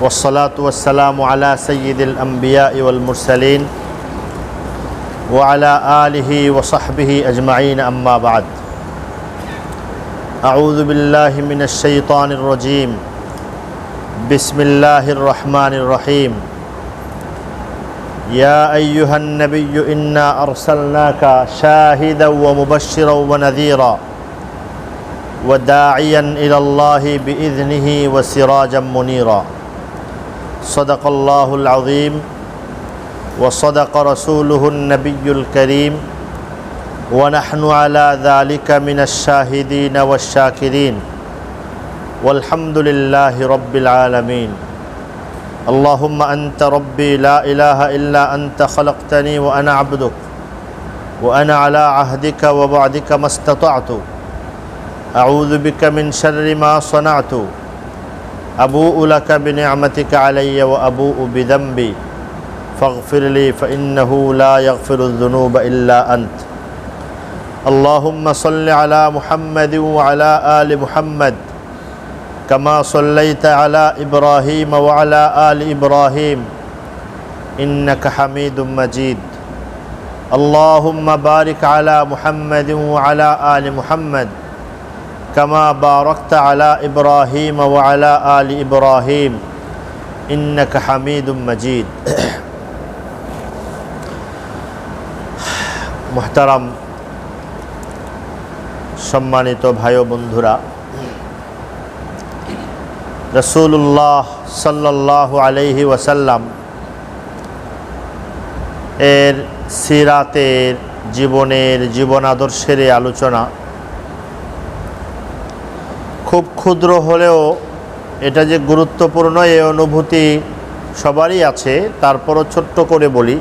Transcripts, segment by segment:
والصلاة والسلام على سيد الأنبياء والمرسلين وعلى آله وصحبه أجمعين أما بعد أعوذ بالله من الشيطان الرجيم بسم الله الرحمن الرحيم يا أيها النبي إنا أرسلناك شاهدا ومبشرا ونذيرا وداعيا إلى الله بإذنه وسراجا منيرا صدق الله العظيم وصدق رسوله النبي الكريم ونحن على ذلك من الشاهدين والشاكرين والحمد لله رب العالمين اللهم أنت ربي لا إله إلا أنت خلقتني وأنا عبدك وأنا على عهدك ووعدك ما استطعت أعوذ بك من شر ما صنعت أبوء لك بنعمتك علي وأبوء بذنبي فاغفر لي فإنه لا يغفر الذنوب إلا أنت اللهم صل على محمد وعلى آل محمد كما صليت على إبراهيم وعلى آل إبراهيم إنك حميد مجيد اللهم بارك على محمد وعلى آل محمد كما باركت على إبراهيم وعلى آل إبراهيم إنك حميد مجيد محترم সম্মানিত ভাই ও বন্ধুরা, রাসূলুল্লাহ সাল্লাল্লাহু আলাইহি ওয়াসাল্লাম এর সিরাতের জীবন আদর্শের এই আলোচনা খুব ক্ষুদ্র হলেও এটা যে গুরুত্বপূর্ণ এই অনুভূতি সবারই আছে। তারপরও ছোট্ট করে বলি,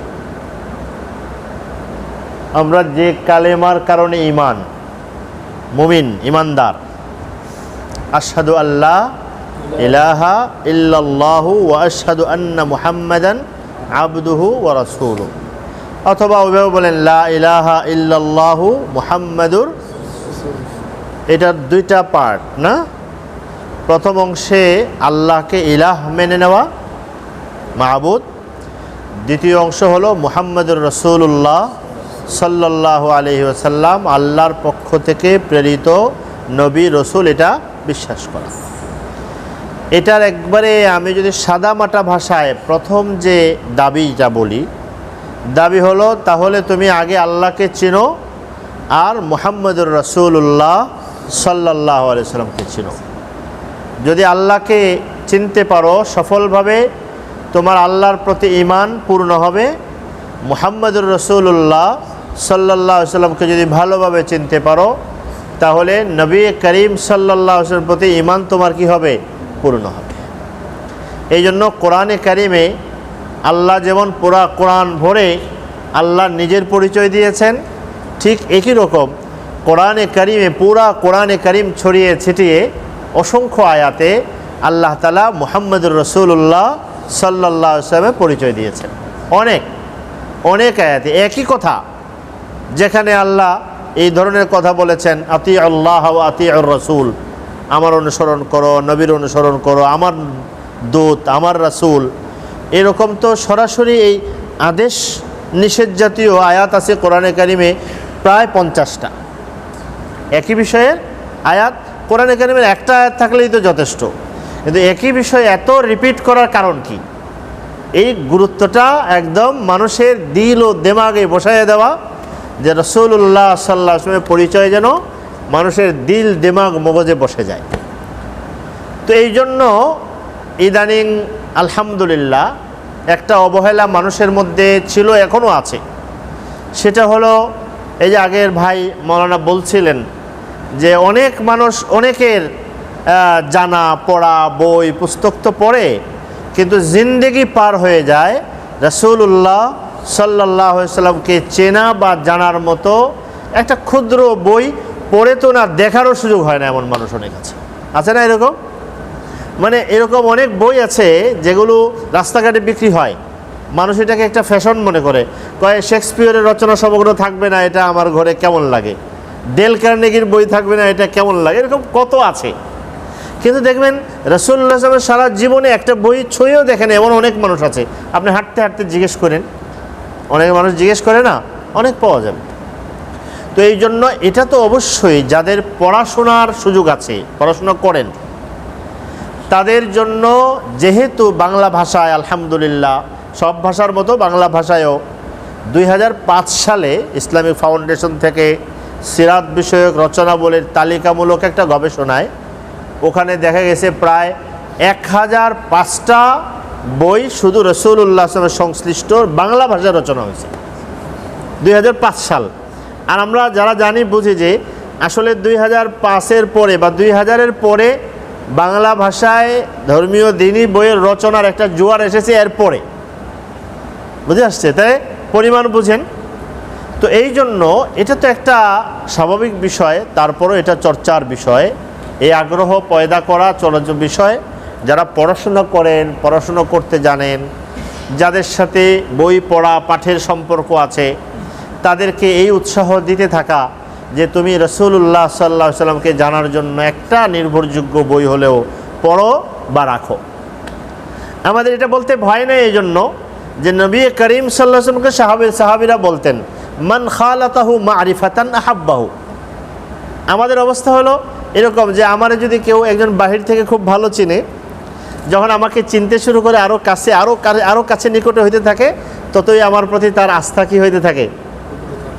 আমরা যে কালেমার কারণে ঈমান, মুমিন, ঈমানদার, আশহাদু আল্লাহ ইলাহা ইল্লাল্লাহু ওয়া আশহাদু আন্না মুহাম্মাদান আবদুহু ওয়া রাসূলুহু, অথবা ওইভাবে বলেন লা ইলাহা ইল্লাল্লাহু মুহাম্মাদুর। এটার দুইটা পার্ট না? প্রথম অংশে আল্লাহকে ইলাহ মেনে নেওয়া, মাবুদ। দ্বিতীয় অংশ হলো মুহাম্মাদুর রাসূলুল্লাহ সাল্লাল্লাহু আলাইহি ওয়াসাল্লাম আল্লাহর পক্ষ থেকে প্রেরিত নবী রসুল, এটা বিশ্বাস করা। এটার একবারে আমি যদি সাদামাটা ভাষায় প্রথম যে দাবিটা বলি, দাবি হলো তাহলে তুমি আগে আল্লাহকে চিনো আর মুহাম্মাদুর রাসূলুল্লাহ সাল্লাল্লাহু আলাইহি ওয়াসাল্লামকে চিনো। যদি আল্লাহকে চিনতে পারো সফলভাবে, তোমার আল্লাহর প্রতি ঈমান পূর্ণ হবে। মুহাম্মাদুর রাসূলুল্লাহ সাল্লাল্লাহু আলাইহি ওয়াসাল্লামকে যদি ভালোভাবে চিনতে পারো, তাহলে নবী করিম সাল্লাল্লাহু আলাইহি ওয়াসাল্লামের প্রতি ঈমান তোমার কি হবে? পূর্ণ হবে। এই জন্য কোরআনে কারিমে আল্লাহ যেমন পুরা কোরআন ভরে আল্লাহ নিজের পরিচয় দিয়েছেন, ঠিক একই রকম কোরআনে কারিমে পুরা কোরআনে কারিম ছড়িয়ে ছিটিয়ে অসংখ্য আয়াতে আল্লাহ তাআলা মুহাম্মাদুর রাসূলুল্লাহ সাল্লাল্লাহু আলাইহি ওয়াসাল্লামের পরিচয় দিয়েছেন। অনেক আয়াতে একই কথা, যেখানে আল্লাহ এই ধরনের কথা বলেছেন, আতিউ আল্লাহ ওয়া আতিউর রাসূল, আমার অনুসরণ করো, নবীর অনুসরণ করো, আমার দূত, আমার রাসূল। এরকম তো সরাসরি এই আদেশ নিষেধ জাতীয় আয়াত আছে কোরআনে কারিমে প্রায় 50টা। একই বিষয়ের আয়াত কোরআনে কারিমের একটা আয়াত থাকলেই তো যথেষ্ট, কিন্তু একই বিষয় এত রিপিট করার কারণ কি? এই গুরুত্বটা একদম মানুষের দিল ও দেমাগে বসাইয়ে দেওয়া, যে রাসূলুল্লাহ সাল্লাল্লাহু আলাইহি ওয়াসাল্লামের পরিচয় যেন মানুষের দিল দেমাগ মগজে বসে যায়। তো এই জন্য ইদানিং আলহামদুলিল্লাহ একটা অবহেলা মানুষের মধ্যে ছিল, এখনও আছে। সেটা হলো এই যে আগের ভাই মাওলানা বলছিলেন যে অনেক মানুষ, অনেকের জানা পড়া বই পুস্তক তো পড়ে, কিন্তু জিন্দেগি পার হয়ে যায় রাসূলুল্লাহ সাল্লাল্লাহু আলাইহি ওয়াসাল্লামকে চেনা বা জানার মতো একটা ক্ষুদ্র বই পড়ে তো না, দেখারও সুযোগ হয় না। এমন মানুষ অনেক আছে না এরকম? মানে এরকম অনেক বই আছে যেগুলো রাস্তাঘাটে বিক্রি হয়, মানুষ এটাকে একটা ফ্যাশন মনে করে, কয় শেক্সপিয়রের রচনা সমগ্র থাকবে না, এটা আমার ঘরে কেমন লাগে, ডেল কার্নেগির বই থাকবে না, এটা কেমন লাগে, এরকম কত আছে। কিন্তু দেখবেন রাসূলুল্লাহ সাল্লাল্লাহু আলাইহি ওয়াসাল্লাম সারা জীবনে একটা বই ছুঁয়েও দেখেন এমন অনেক মানুষ আছে। আপনি হাঁটতে হাঁটতে জিজ্ঞেস করেন, অনেক মানুষ জিজ্ঞেস করে না, অনেক পাওয়া যাবে। তো এই জন্য এটা তো অবশ্যই যাদের পড়াশোনার সুযোগ আছে, পড়াশোনা করেন, তাদের জন্য যেহেতু বাংলা ভাষায় আলহামদুলিল্লাহ সব ভাষার মতো বাংলা ভাষায়ও 2005 সালে ইসলামিক ফাউন্ডেশন থেকে সিরাত বিষয়ক রচনাবলীর তালিকামূলক একটা গবেষণায় ওখানে দেখা গেছে প্রায় 1005টা বই শুধু রাসূলুল্লাহ সাল্লাল্লাহু আলাইহি ওয়াসাল্লামের সংশ্লিষ্ট বাংলা ভাষায় রচনা হয়েছে 2005 সাল। আর আমরা যারা জানি বুঝি যে আসলে 2005-এর পরে বা 2000-এর পরে বাংলা ভাষায় ধর্মীয় দ্বীনি বইয়ের রচনার একটা জোয়ার এসেছে এরপরে, বুঝে আসছে, তাই পরিমাণ বুঝেন। তো এই জন্য এটা তো একটা স্বাভাবিক বিষয়, তারপরও এটা চর্চার বিষয়, এই আগ্রহ পয়দা করা চলজ বিষয়। যারা পড়াশোনা করেন, পড়াশোনা করতে জানেন, যাদের সাথে বই পড়া পাঠের সম্পর্ক আছে, তাদেরকে এই উৎসাহ দিতে থাকা যে তুমি রাসূলুল্লাহ সাল্লাল্লাহু আলাইহি ওয়াসাল্লামকে জানার জন্য একটা নির্ভরযোগ্য বই হলেও পড়ো বা রাখো। আমাদের এটা বলতে ভয় নেই এই জন্য যে নবী করিম সাল্লাল্লাহু আলাইহি ওয়াসাল্লামকে সাহাবীরা বলতেন মান খালাতাহু মারিফাতান আহাব্বাহু। আমাদের অবস্থা হলো এরকম যে আমার যদি কেউ একজন বাহির থেকে খুব ভালো চিনে, যখন আমাকে চিনতে শুরু করে আরও কাছে নিকটে হইতে থাকে, ততই আমার প্রতি তার আস্থা কি হইতে থাকে,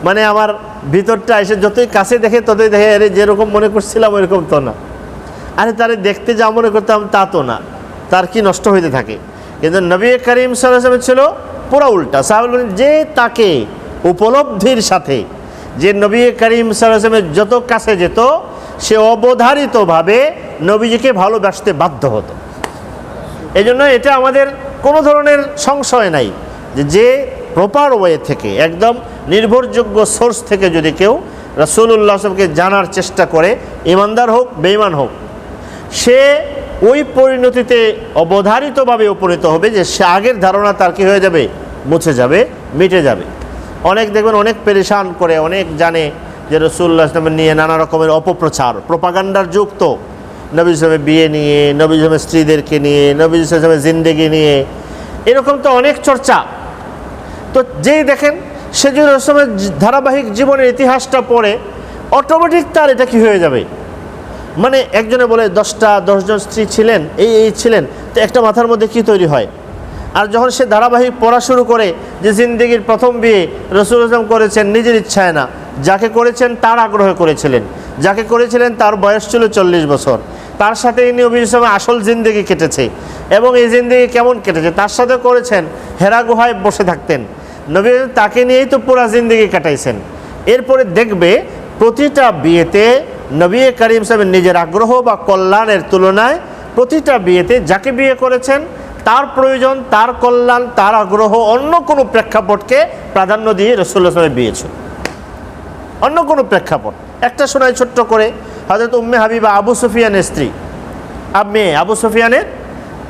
মানে আমার ভিতরটা এসে যতই কাছে দেখে ততই দেখে আরে যেরকম মনে করছিলাম ওইরকম তো না, আরে তারে দেখতে যা মনে করতাম তা তো না, তার কি নষ্ট হইতে থাকে। কিন্তু নবী করিম সাল্লাল্লাহু আলাইহি ওয়াসাল্লাম ছিল পুরো উল্টা। সাহাবারা যে তাকে উপলব্ধির সাথে যে নবী করিম সাল্লাল্লাহু আলাইহি ওয়াসাল্লামের যত কাছে যেত, সে অবধারিতভাবে নবীজিকে ভালোবাসতে বাধ্য হতো। এই জন্য এটা আমাদের কোনো ধরনের সংশয় নাই যে প্রপার ওয়ে থেকে একদম নির্ভরযোগ্য সোর্স থেকে যদি কেউ রাসূলুল্লাহ সাল্লাল্লাহু আলাইহি ওয়াসাল্লামকে জানার চেষ্টা করে, ইমানদার হোক বেঈমান হোক, সে ওই পরিণতিতে অবধারিতভাবে উপনীত হবে যে সে আগের ধারণা তার কি হয়ে যাবে, মুছে যাবে, মিটে যাবে। অনেক দেখবেন অনেক পেরেশান করে, অনেক জানে যে রাসূলুল্লাহ সাল্লাল্লাহু আলাইহি ওয়াসাল্লামের নিয়ে নানা রকমের অপপ্রচার, প্রপাগান্ডার যুগ তো, নবী সাল্লাল্লাহু আলাইহি ওয়াসাল্লামের বিয়ে নিয়ে, নবী সাল্লাল্লাহু আলাইহি ওয়াসাল্লামের স্ত্রীদেরকে নিয়ে, নবী সাল্লাল্লাহু আলাইহি ওয়াসাল্লামের জিন্দেগি নিয়ে, এরকম তো অনেক চর্চা। তো যেই দেখেন সে যদি রাসূলের ধারাবাহিক জীবনের ইতিহাসটা পড়ে, অটোমেটিক তার এটা কি হয়ে যাবে, মানে একজনে বলে 10জন স্ত্রী ছিলেন, এই ছিলেন, তো একটা মাথার মধ্যে কি তৈরি হয়। আর যখন সে ধারাবাহিক পড়া শুরু করে যে জিন্দেগির প্রথম বিয়ে রাসূলুল্লাহ সাল্লাল্লাহু আলাইহি ওয়াসাল্লাম করেছেন নিজের ইচ্ছায় না, যাকে করেছেন তার আগ্রহে করেছিলেন, যাকে করেছিলেন তার বয়স ছিল 40 বছর, তার সাথে নবী সাল্লাল্লাহু আলাইহি ওয়াসাল্লাম আসল জিন্দেগি কেটেছে, এবং এই জিন্দেগি কেমন কেটেছে তার সাথে করেছেন, হেরা গুহায় বসে থাকতেন নবী, তাকে নিয়েই তো পুরা জিন্দেগি কাটাইছেন। এরপরে দেখবে প্রতিটা বিয়েতে নবী করিম সাহেবের নিজের আগ্রহ বা কল্যাণের তুলনায় প্রতিটা বিয়েতে যাকে বিয়ে করেছেন তার প্রয়োজন, তার কল্যাণ, তার আগ্রহ অন্য কোনো প্রেক্ষাপটকে প্রাধান্য দিয়ে রাসূলুল্লাহ সাল্লাল্লাহু আলাইহি ওয়াসাল্লাম বিয়েছেন। অন্য কোনো প্রেক্ষাপট একটা শোনায় ছোট্ট করে, হযরত উম্মে হাবিবা আবু সুফিয়ানের স্ত্রী,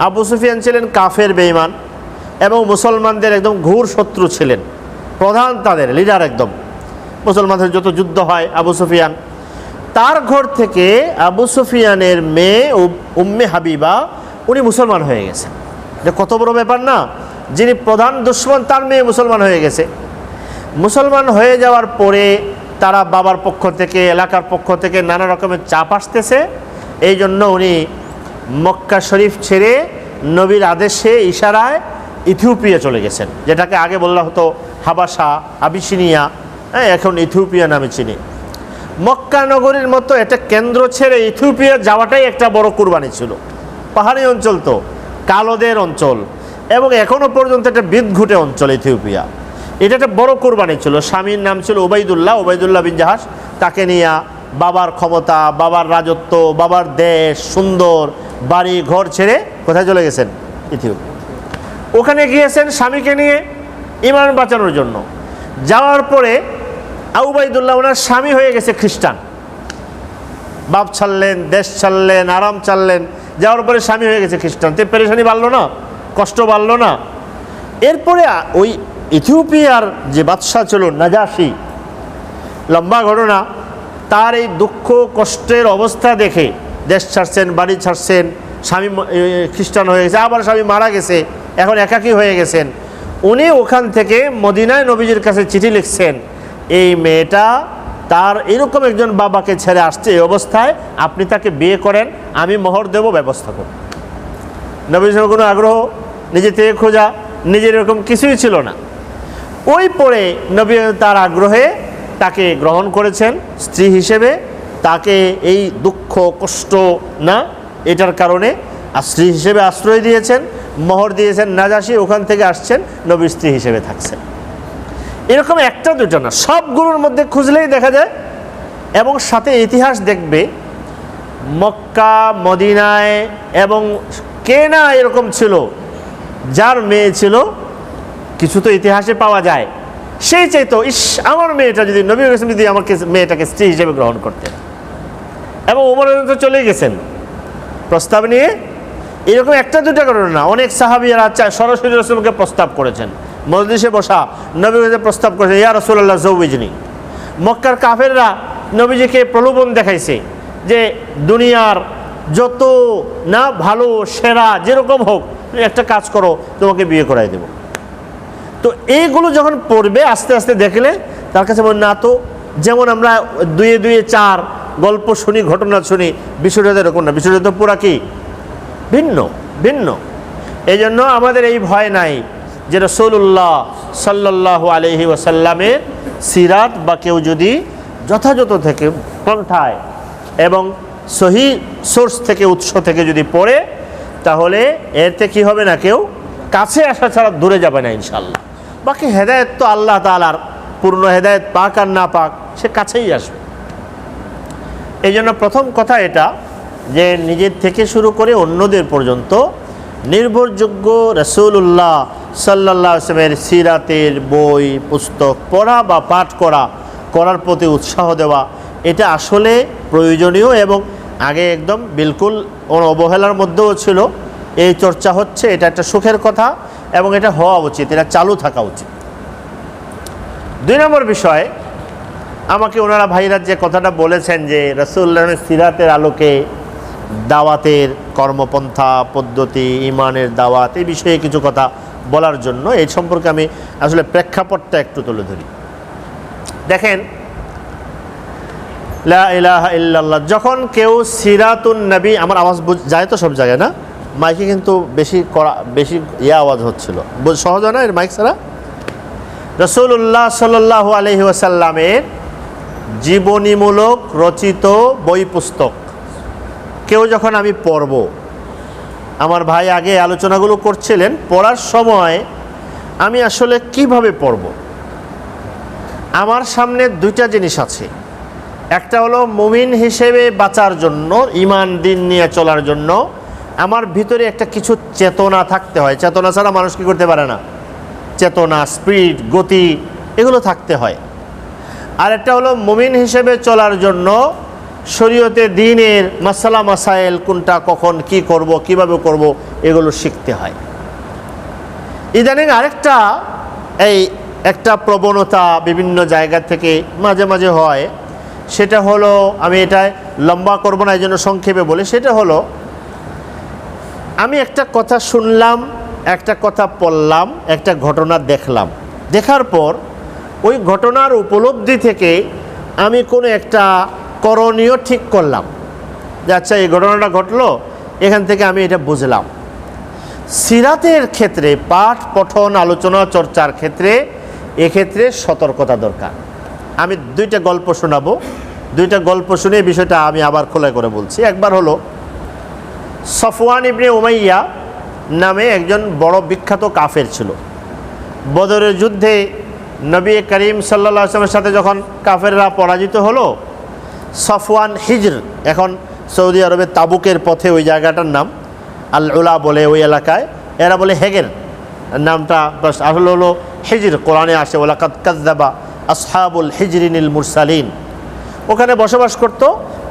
আবু সুফিয়ান ছিলেন কাফের বেঈমান এবং মুসলমানদের একদম ঘোর শত্রু ছিলেন, প্রধান তাদের লিডার একদম। মুসলমানদের যত যুদ্ধ হয় আবু সুফিয়ান, তার ঘর থেকে আবু সুফিয়ানের মেয়ে উম্মে হাবিবা উনি মুসলমান হয়ে গেছেন। এটা কত বড় ব্যাপার না, যিনি প্রধান দুশমন তার মেয়ে মুসলমান হয়ে গেছে। মুসলমান হয়ে যাওয়ার পরে তারা বাবার পক্ষ থেকে, এলাকার পক্ষ থেকে নানা রকমের চাপ আসতেছে, এই জন্য উনি মক্কা শরীফ ছেড়ে নবীর আদেশে ইশারায় ইথিওপিয়া চলে গেছেন, যেটাকে আগে বলা হতো হাবাসা, আবিসিনিয়া, এখন ইথিওপিয়া নামে চিনি। মক্কা নগরীর মতো একটা কেন্দ্র ছেড়ে ইথিওপিয়া যাওয়াটাই একটা বড় কুরবানি ছিল। পাহাড়ি অঞ্চল তো, কালোদের অঞ্চল, এবং এখনও পর্যন্ত একটা বিদঘুটে অঞ্চল ইথিওপিয়া। এটা একটা বড় কুরবানি ছিল। স্বামীর নাম ছিল ওবাইদুল্লাহ বিন জাহাশ। তাকে নিয়ে বাবার ক্ষমতা, বাবার রাজত্ব, বাবার দেশ, সুন্দর বাড়ি ঘর ছেড়ে কোথায় চলে গেছেন? ইথিওপিয়া। ওখানে গিয়েছেন স্বামীকে নিয়ে ঈমান বাঁচানোর জন্য। যাওয়ার পরে উবাইদুল্লাহ ওনার স্বামী হয়ে গেছে খ্রিস্টান। বাপ ছাড়লেন, দেশ ছাড়লেন, আরাম ছাড়লেন, যাওয়ার পরে স্বামী হয়ে গেছে খ্রিস্টান। তে পেরেশানি বাড়লো না, কষ্ট বাড়লো না? এরপরে ওই ইথিওপিয়ার যে বাদশাহ ছিল নাজাশি, লম্বা ঘটনা, তার এই দুঃখ কষ্টের অবস্থা দেখে দেশ ছাড়ছেন, বাড়ি ছাড়ছেন, স্বামী খ্রিস্টান হয়ে গেছে, আবার স্বামী মারা গেছে, এখন একাকী হয়ে গেছেন। উনি ওখান থেকে মদিনায় নবীজির কাছে চিঠি লিখছেন, এই মেয়েটা তার এরকম একজন বাবাকে ছেড়ে আসছে, এই অবস্থায় আপনি তাকে বিয়ে করেন, আমি মোহর দেব, ব্যবস্থা করুন। নবীজির কোনো আগ্রহ, নিজে থেকে খোঁজা, নিজের এরকম কিছুই ছিল না। ওই পরে নবী তার আগ্রহে তাকে গ্রহণ করেছেন স্ত্রী হিসেবে, তাকে এই দুঃখ কষ্ট না এটার কারণে স্ত্রী হিসেবে আশ্রয় দিয়েছেন, মোহর দিয়েছেন। নাজাশী ওখান থেকে আসছেন, নবীর স্ত্রী হিসেবে থাকছেন। এরকম একটা দুটো না, সবগুলোর মধ্যে খুঁজলেই দেখা যায়। এবং সাথে ইতিহাস দেখবে মক্কা মদিনায় এবং কে না এরকম ছিল যার মেয়ে ছিল, কিছু তো ইতিহাসে পাওয়া যায়, সেই চাইতো ইস আমার মেয়েটা যদি নবী রাসূল যদি আমাকে মেয়েটাকে স্ত্রী হিসেবে গ্রহণ করতেন। এবং ওমর তো চলে গেছেন প্রস্তাব নিয়ে। এরকম একটা দুটা ঘটনা না, অনেক সাহাবীরা সরাসরি রাসূলকে প্রস্তাব করেছেন, মজলিসে বসা নবীর কাছে প্রস্তাব করেছেন, ইয়া রাসূলুল্লাহ যাওয়িজনি। মক্কার কাফেররা নবীজিকে প্রলোভন দেখাইছে যে দুনিয়ার যত না ভালো সেরা যেরকম হোক তুমি একটা কাজ করো, তোমাকে বিয়ে করাই দেব। তো এইগুলো যখন পড়বে আস্তে আস্তে দেখলে তার কাছে মনে না, তো যেমন আমরা দুয়ে দুয়ে চার গল্প শুনি, ঘটনা শুনি, বিষয়টা এরকম না, বিষয়টা তো পুরা কি ভিন্ন ভিন্ন। এই জন্য আমাদের এই ভয় নাই যে রাসূলুল্লাহ সাল্লাল্লাহু আলাইহি ওয়াসাল্লামের সিরাত বা কেউ যদি যথাযথ থেকে পন্থায় এবং সহি সোর্স থেকে উৎস থেকে যদি পড়ে, তাহলে এতে কি হবে না, কেউ কাছে আসা ছাড়া দূরে যাবে না ইনশাআল্লাহ। বাকি হেদায়েত তো আল্লাহ তাআলার, পূর্ণ হেদায়েত পাক আর না পাক সে কাছেই আসবে। এই জন্য প্রথম কথা এটা যে নিজের থেকে শুরু করে অন্যদের পর্যন্ত নির্ভরযোগ্য রাসূলুল্লাহ সাল্লাল্লাহু আলাইহি ওয়াসাল্লামের সিরাতের বই পুস্তক পড়া বা পাঠ করার প্রতি উৎসাহ দেওয়া, এটা আসলে প্রয়োজনীয়। এবং আগে একদম বিলকুল অবহেলার মধ্যেও ছিল, এই চর্চা হচ্ছে, এটা একটা সুখের কথা এবং এটা হওয়া উচিত, এটা চালু থাকা উচিত। 2 নম্বর বিষয়, আমাকে ওনারা ভাইরা যে কথাটা বলেছেন যে রাসূলুল্লাহর সিরাতের আলোকে দাওয়াতের কর্মপন্থা পদ্ধতি, ইমানের দাওয়াত, এই বিষয়ে কিছু কথা বলার জন্য এই সম্পর্কে আমি আসলে প্রেক্ষাপটটা একটু তুলে ধরি। দেখেন, লা ইলাহা ইল্লাল্লাহ যখন কেউ সিরাতুন নবী, আমার আওয়াজ যায় তো সব জায়গায় না, মাইকে কিন্তু বেশি আওয়াজ হচ্ছিল, সহজ হয় না এর মাইক ছাড়া। রাসূলুল্লাহ সাল্লাল্লাহু আলাইহি ওয়াসাল্লামের জীবনীমূলক রচিত বই পুস্তক কেউ যখন আমি পড়ব, আমার ভাই আগে আলোচনাগুলো করছিলেন, পড়ার সময় আমি আসলে কিভাবে পড়ব, আমার সামনে 2টা জিনিস আছে। একটা হলো মুমিন হিসেবে বাঁচার জন্য, ঈমান দিন নিয়ে চলার জন্য আমার ভিতরে একটা কিছু চেতনা থাকতে হয়। চেতনা ছাড়া মানুষ কি করতে পারে না, চেতনা, স্পিড, গতি এগুলো থাকতে হয়। আর একটা হলো মুমিন হিসেবে চলার জন্য শরীয়তে দ্বীনের মাসালা মাসাইল কোনটা, কখন কি করব, কিভাবে করব, এগুলো শিখতে হয়। ইদানিং আরেকটা একটা প্রবণতা বিভিন্ন জায়গা থেকে মাঝে মাঝে হয়, সেটা হলো, আমি এটা লম্বা করব না এই জন্য সংক্ষেপে বলি, সেটা হলো আমি একটা কথা শুনলাম, একটা কথা পড়লাম, একটা ঘটনা দেখলাম, দেখার পর ওই ঘটনার উপলব্ধি থেকে আমি কোনো একটা করণীয় ঠিক করলাম যে আচ্ছা এই ঘটনাটা ঘটলো, এখান থেকে আমি এটা বুঝলাম। সিরাতের ক্ষেত্রে পাঠ পঠন আলোচনা চর্চার ক্ষেত্রে এক্ষেত্রে সতর্কতা দরকার। আমি 2টা গল্প শোনাবো, 2টা গল্প শুনে বিষয়টা আমি আবার খোলা করে বলছি। একবার হলো সফওয়ান ইবনে উমাইয়া নামে একজন বড় বিখ্যাত কাফের ছিল। বদরের যুদ্ধে নবী করিম সাল্লাল্লাহু আলাইহি ওয়াসাল্লামের সাথে যখন কাফেররা পরাজিত হলো, সফওয়ান হিজর, এখন সৌদি আরবের তাবুকের পথে ওই জায়গাটার নাম আল উলা বলে, ওই এলাকায় এরা বলে হেগের, নামটা আসলে হলো হিজর, কোরআনে আসে ওয়ালাকাদ কাযযাবা আসহাবুল হিজরিনিল মুরসালিন। ওখানে বসবাস করত,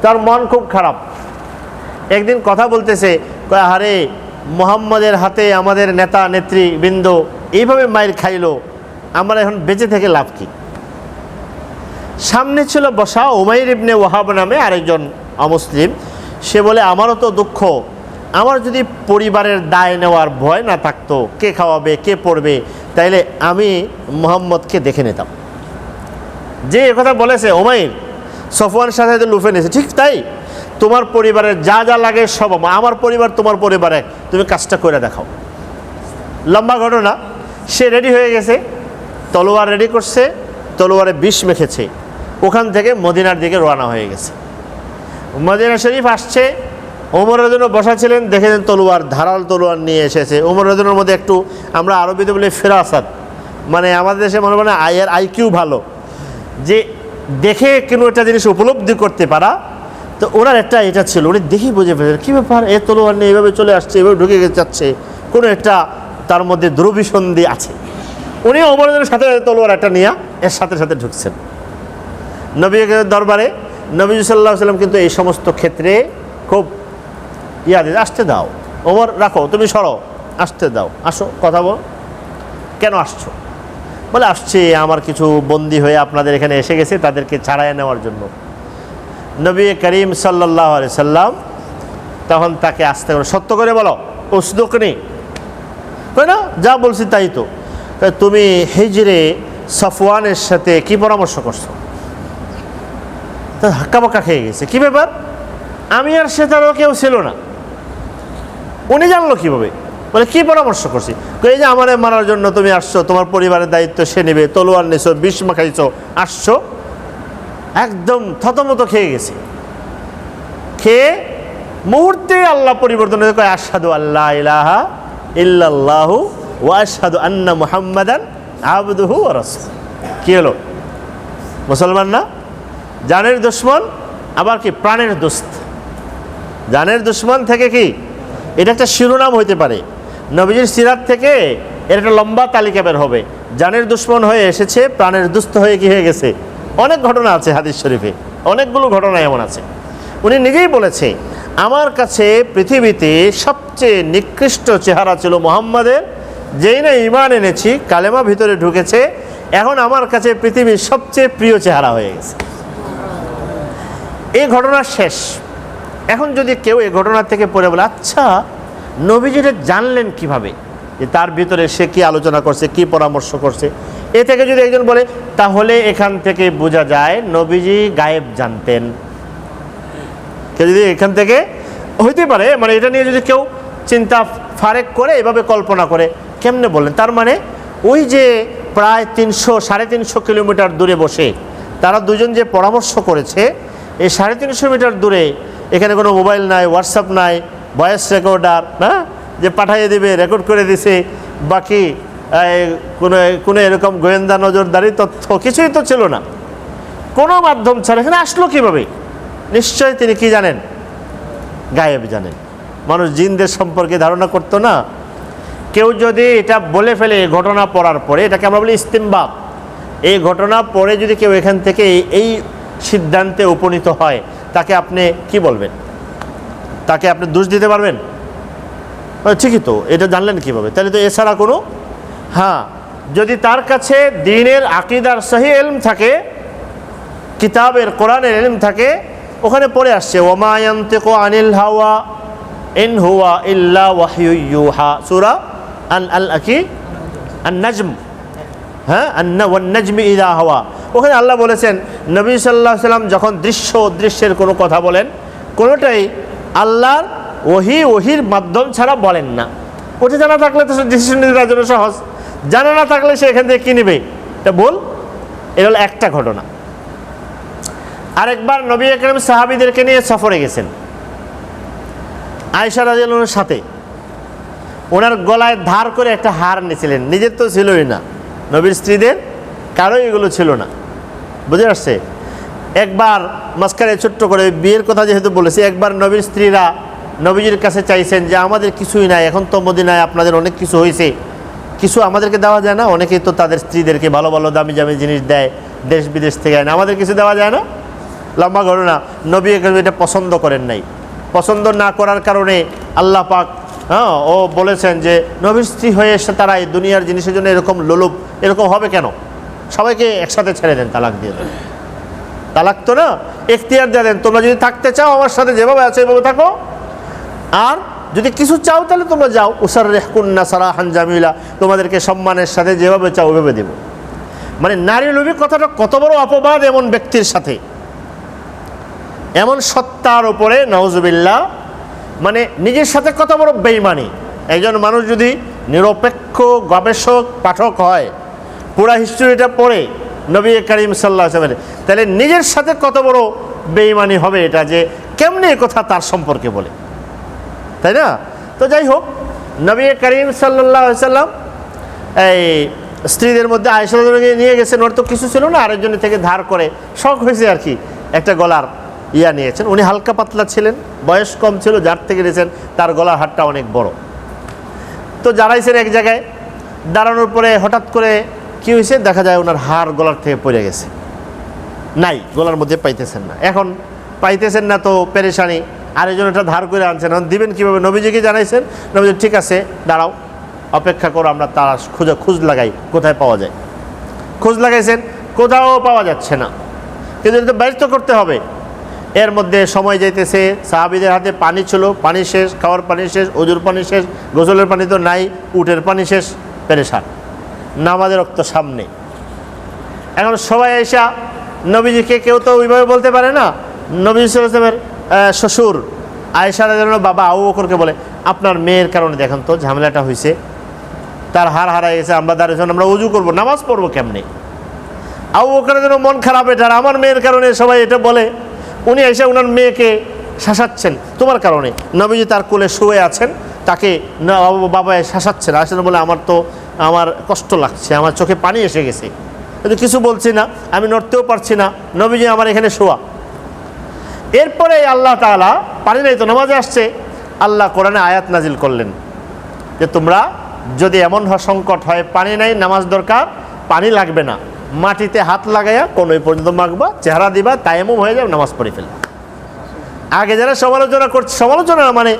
তার মন খুব খারাপ। একদিন কথা বলতেছে, আরে মুহাম্মদের হাতে আমাদের নেতা নেতৃবৃন্দ এইভাবে মাইর খাইলো, আমরা এখন বেঁচে থেকে লাভ কি। সামনে ছিল বসা উমাইর ইবনে ওয়াহাব নামে আরেকজন অমুসলিম, সে বলে আমারও তো দুঃখ, আমার যদি পরিবারের দায় নেওয়ার ভয় না থাকতো, কে খাওয়াবে কে পড়বে, তাইলে আমি মুহাম্মদকে দেখে নিতাম। যে কথা বলেছে উমাইর সফওয়ানের সাথে লুফে নিয়েছে, ঠিক তাই, তোমার পরিবারের যা যা লাগে সব আমার পরিবার তোমার পরিবারে, তুমি কাজটা করে দেখাও। লম্বা ঘটনা। সে রেডি হয়ে গেছে, তলোয়ার রেডি করছে, তলোয়ারে বিষ মেখেছে, ওখান থেকে মদিনার দিকে রওনা হয়ে গেছে। মদিনা শরীফ আসছে, ওমর রাদিয়াল্লাহু বসা ছিলেন, দেখেছেন তলোয়ার, ধারাল তলোয়ার নিয়ে এসেছে। ওমর রাদিয়াল্লাহুর মধ্যে একটু, আমরা আরবিতে বলি ফেরাসাত, মানে আমাদের দেশে মনে হয় আয়ের আইকিউ ভালো, যে দেখে কোনো একটা জিনিস উপলব্ধি করতে পারা। তো ওনার একটা এটা ছিল, উনি দেখেই বুঝে ফেলেছেন কী ব্যাপার, এ তলোয়ার নিয়ে এভাবে চলে আসছে, এভাবে ঢুকে যাচ্ছে, কোনো একটা তার মধ্যে দ্রবিসন্ধি আছে। উনি ওমর রাদিয়াল্লাহুর সাথে তলোয়ার একটা নিয়ে এর সাথে সাথে ঢুকছেন নবীর দরবারে। নবী সাল্লাল্লাহু আলাইহি ওয়াসাল্লাম কিন্তু এই সমস্ত ক্ষেত্রে খুব দিন, আসতে দাও ওমর, রাখো, তুমি সরো, আসতে দাও, আসো কথা বল, কেন আসছো? বলে আসছে আমার কিছু বন্দী হয়ে আপনাদের এখানে এসে গেছে, তাদেরকে ছাড়াইয়া নেওয়ার জন্য। নবী করিম সাল্লাল্লাহু আলাইহি সাল্লাম তখন তাকে আস্তে করে, সত্য করে বলো, উসদুকনি, তাই না, যা বলছি তাই তো, তুমি হিজরে সফওয়ানের সাথে কি পরামর্শ করছো? তা হাক্কাবাক্কা খেয়ে গেছে, কি ব্যাপার, আমি আর সে তারও কেউ ছিল না, উনি জানলো কীভাবে? বলে কি পরামর্শ করছি? এই যে আমারে মারার জন্য তুমি আসছো, তোমার পরিবারের দায়িত্ব সে নেবে, তলোয়ার নিছো, বিষ মাখাইছো, আসছো। একদম থতমত খেয়ে গেছে। খেয়ে মুহূর্তে আল্লাহ পরিবর্তন হয়ে কয় আশহাদু আল্লা ইলাহা ইল্লাল্লাহু ওয়া আশহাদু আন্না মুহাম্মাদান আবদুহু ওয়া রাসূলুহু। কি হলো? মুসলমান না, জানের দুশমন, আবার কি প্রাণের দোস্ত। জানের দুশমন থেকে কি, এটা একটা শিরোনাম হইতে পারে নবীজির সিরাত থেকে, এর একটা লম্বা তালিকা বের হবে। জানের দুশমন হয়ে এসেছে, প্রাণের দুস্থ হয়ে কি হয়ে গেছে। অনেক ঘটনা আছে হাদিস শরীফে, অনেকগুলো ঘটনা এমন আছে। উনি নিজেই বলেছে, আমার কাছে পৃথিবীতে সবচেয়ে নিকৃষ্ট চেহারা ছিল মুহাম্মাদের, যেই না ঈমান এনেছি, কালেমা ভিতরে ঢুকেছে, এখন আমার কাছে পৃথিবীর সবচেয়ে প্রিয় চেহারা হয়ে গেছে। এই ঘটনা শেষ। এখন যদি কেউ এই ঘটনা থেকে পড়ে বলে, আচ্ছা নবীজিটা জানলেন কিভাবে, যে তার ভিতরে সে কি আলোচনা করছে, কি পরামর্শ করছে, এ থেকে যদি একজন বলে, তাহলে এখান থেকে বোঝা যায় নবীজি গায়েব জানতেন। কেউ যদি এখান থেকে হইতে পারে, মানে এটা নিয়ে যদি কেউ চিন্তা ফারেক করে, এভাবে কল্পনা করে, কেমনে বললেন? তার মানে ওই যে প্রায় 300-350 কিলোমিটার দূরে বসে তারা দুজন যে পরামর্শ করেছে, এই 350 মিটার দূরে, এখানে কোনো মোবাইল নাই, হোয়াটসঅ্যাপ নাই, ভয়েস রেকর্ডার হ্যাঁ যে পাঠিয়ে দেবে, রেকর্ড করে দিছে, বাকি কোনো এরকম গোয়েন্দা নজরদারি তথ্য কিছুই তো ছিল না, কোনো মাধ্যম ছাড়া এখানে আসলো কীভাবে? নিশ্চয়ই তিনি কি জানেন? গায়েব জানেন। মানুষ জিনদের সম্পর্কে ধারণা করতো না। কেউ যদি এটা বলে ফেলে ঘটনা পড়ার পরে, এটাকে আমরা বলি ইস্তিমবাত, এই ঘটনা পড়ে যদি কেউ এখান থেকে এই সিদ্ধান্তে উপনীত হয়, তাকে আপনি কি বলবেন? তাকে আপনি দোষ দিতে পারবেন? ঠিকই তো, এটা জানলেন কিভাবে? তাহলে তো এছাড়া কোনো, হ্যাঁ, যদি তার কাছে দ্বীনের আকীদার সহি ইলম থাকে, কিতাবের কোরআনের ইলম থাকে, ওখানে পড়ে আসছে ওমা ইয়ানতিকু আনিল হাওয়া ইন হুয়া ইল্লা ওয়াহয়ু ইউহা, সূরা আন-নাজম, হ্যাঁ, ওয়ান নাজমি ইযা হাওয়া। ওখানে আল্লাহ বলেছেন নবী সাল্লাল্লাহু আলাইহি ওয়াসাল্লাম যখন দৃশ্যের কোনো কথা বলেন, কোনোটাই আল্লাহর ওহির মাধ্যম ছাড়া বলেন না। ওটা জানা থাকলে তো ডিসিশন নিতে তার জন্য সহজ, জানা না থাকলে সে এখান থেকে কী নেবে? এটা বল। এটা হলো একটা ঘটনা। আরেকবার নবী আকরাম সাহাবীদেরকে নিয়ে সফরে গেছেন আয়েশা রাদিয়াল্লাহু আনহার সাথে। ওনার গলায় ধার করে একটা হার নিয়েছিলেন, নিজের তো ছিলই না, নবীর স্ত্রীদের কারোই এগুলো ছিল না, বুঝে আসছে? একবার মাঝখানে ছোট্ট করে বিয়ের কথা যেহেতু বলেছি, একবার নবীর স্ত্রীরা নবীজির কাছে চাইছেন যে আমাদের কিছুই নাই, এখন তো মদিনায় আপনাদের অনেক কিছু হয়েছে, কিছু আমাদেরকে দেওয়া যায় না? অনেকেই তো তাদের স্ত্রীদেরকে ভালো ভালো দামি দামি জিনিস দেয়, দেশ বিদেশ থেকে আনে, আমাদের কিছু দেওয়া যায় না? লম্বা ঘটনা। নবী এটা পছন্দ করেন নাই। পছন্দ না করার কারণে আল্লাহ পাক ও বলেছেন যে নবীর স্ত্রী হয়ে এসে তারা এই দুনিয়ার জিনিসের জন্য এরকম লোলুপ, এরকম হবে কেন? সবাইকে একসাথে ছেড়ে দেন, তালাক দিয়ে দেন। তালাক তো না, এখতিয়ার দিয়ে দেন, তোমরা যদি থাকতে চাও আমার সাথে যেভাবে আছে এভাবে থাকো, আর যদি কিছু চাও তাহলে তোমরা যাও, উসাররিহকুন্না সারাহান জামিলা, তোমাদেরকে সম্মানের সাথে যেভাবে চাও ওইভাবে দেব। মানে নারী লোভী কথাটা কত বড় অপবাদ এমন ব্যক্তির সাথে, এমন সত্তার উপরে, নাউজুবিল্লাহ। মানে নিজের সাথে কত বড় বেঈমানি। একজন মানুষ যদি নিরপেক্ষ গবেষক পাঠক হয়, পুরা হিস্ট্রিটা পড়ে নবী করিম সাল্লাল্লাহু আলাইহি ওয়াসাল্লাম, তাহলে নিজের সাথে কত বড় বেঈমানি হবে এটা, যে কেমনে এ কথা তার সম্পর্কে বলে, তাই না? তো যাই হোক, নবী করিম সাল্লাল্লাহু আলাইহি ওয়াসাল্লাম এই স্ত্রীদের মধ্যে আয়েশা রাদিয়াল্লাহু নিয়ে গেছেন, ওর তো কিছু ছিল না, আরেকজনের থেকে ধার করে শখ হয়েছে আর কি, একটা গলার ইয়া নিয়েছেন। উনি হালকা পাতলা ছিলেন, বয়স কম ছিল, যার থেকে নিয়েছেন তার গলার হারটা অনেক বড়। তো দাঁড়াইছেন এক জায়গায়, দাঁড়ানোর পরে হঠাৎ করে কি হয়েছে, দেখা যায় ওনার হার গলার থেকে পড়ে গেছে, নাই, গলার মধ্যে পাইতেছেন না। এখন পাইতেছেন না তো পেরেশানি, আরেকজন এটা ধার করে আনছেন, এখন দিবেন কীভাবে? নবীজিকে জানাইছেন, নবীজি ঠিক আছে দাঁড়াও, অপেক্ষা করো, আমরা তারা খোঁজ লাগাই কোথায় পাওয়া যায়। খোঁজ লাগাইছেন, কোথাও পাওয়া যাচ্ছে না, কিন্তু এটা ব্যস্ত করতে হবে। এর মধ্যে সময় যাইতেছে, সাহাবীদের হাতে পানি ছিল, পানি শেষ, খাওয়ার পানি শেষ, ওজুর পানি শেষ, গোসলের পানি তো নাই, উটের পানি শেষ, পেরেশান, নামাজের রক্ত সামনে। এখন সবাই এসা নবীজিকে, কেউ তো ওইভাবে বলতে পারে না, নবী সাল্লাল্লাহু আলাইহি ওয়াসাল্লামের শ্বশুর আয়েশা রাদিয়াল্লাহু আনহা বাবা আবু বকরকে বলে, আপনার মেয়ের কারণে দেখেন তো ঝামেলাটা হয়েছে, তার হার হারাই গেছে, আমরা দাঁড়িয়েছেন, আমরা উজু করবো, নামাজ পড়বো কেমনে? আবু বকরের জন্য মন খারাপ, এটার আমার মেয়ের কারণে সবাই এটা বলে। উনি এসে ওনার মেয়েকে শাসাচ্ছেন তোমার কারণে। নবীজি তার কোলে শুয়ে আছেন, তাকে বাবা শাসাচ্ছেন, আসলে বলে আমার কষ্ট লাগছে, আমার চোখে পানি এসে গেছে, কিন্তু কিছু বলছি না, আমি নড়তেও পারছি না, নবীজি আমার এখানে শোয়া। এরপরে আল্লাহ তাআলা, পানি নাই তো, নামাজে আসছে, আল্লাহ কোরআনে আয়াত নাজিল করলেন যে তোমরা যদি এমন সংকট হয়, পানি নাই, নামাজ দরকার, পানি লাগবে না, মাটিতে হাত লাগাইয়া কোনোই পর্যন্ত মাখবা, চেহারা দিবা, তায়াম্মুম হয়ে যাবে, নামাজ পড়ে ফেলবা। আগে যারা সমালোচনা মানে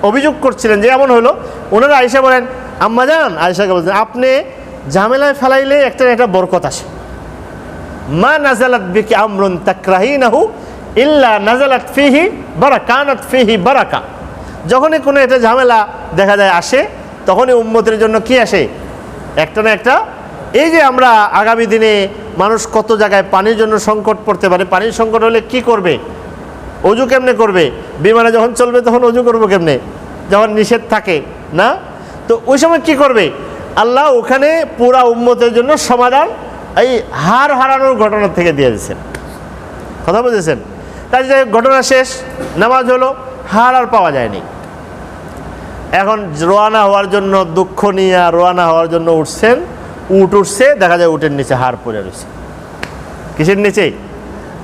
অভিযোগ করছিলেন যে এমন হলো, ওনারা আয়েশা বলেন, আম্মা জান, আয়েশাকে বলছেন, আপনি ঝামেলায় ফেলাইলে একটা একটা বরকত আসে। মা নাজালাত বিকি আমরুন তাকরাহিনাহু ইল্লা নাজালাত ফিহি বারাকানাত ফিহি বারাকা। যখনই কোনো একটা ঝামেলা দেখা যায় আসে, তখনই উম্মতের জন্য কি আসে? একটা না একটা। এই যে আমরা আগামী দিনে মানুষ কত জায়গায় পানির জন্য সংকট পড়তে পারে, পানির সংকট হলে কি করবে? অজু কেমনে করবে? বিমানে যখন চলবে তখন অজু করবো কেমনে, যখন নিষেধ থাকে না, তো ওই সময় কি করবে? আল্লাহ ওখানে পুরা উম্মতের জন্য সমাধান এই হার হারানোর ঘটনা থেকে দিয়ে দিয়েছেন। কথা বুঝেছেন? তাই যে ঘটনা শেষ, নামাজ হলো, হার আর পাওয়া যায়নি। এখন রওনা হওয়ার জন্য, দুঃখ নিয়ে রওনা হওয়ার জন্য উঠছেন, উঠছে, দেখা যায় উটের নিচে হার পড়ে রয়েছে। কিসের নিচে?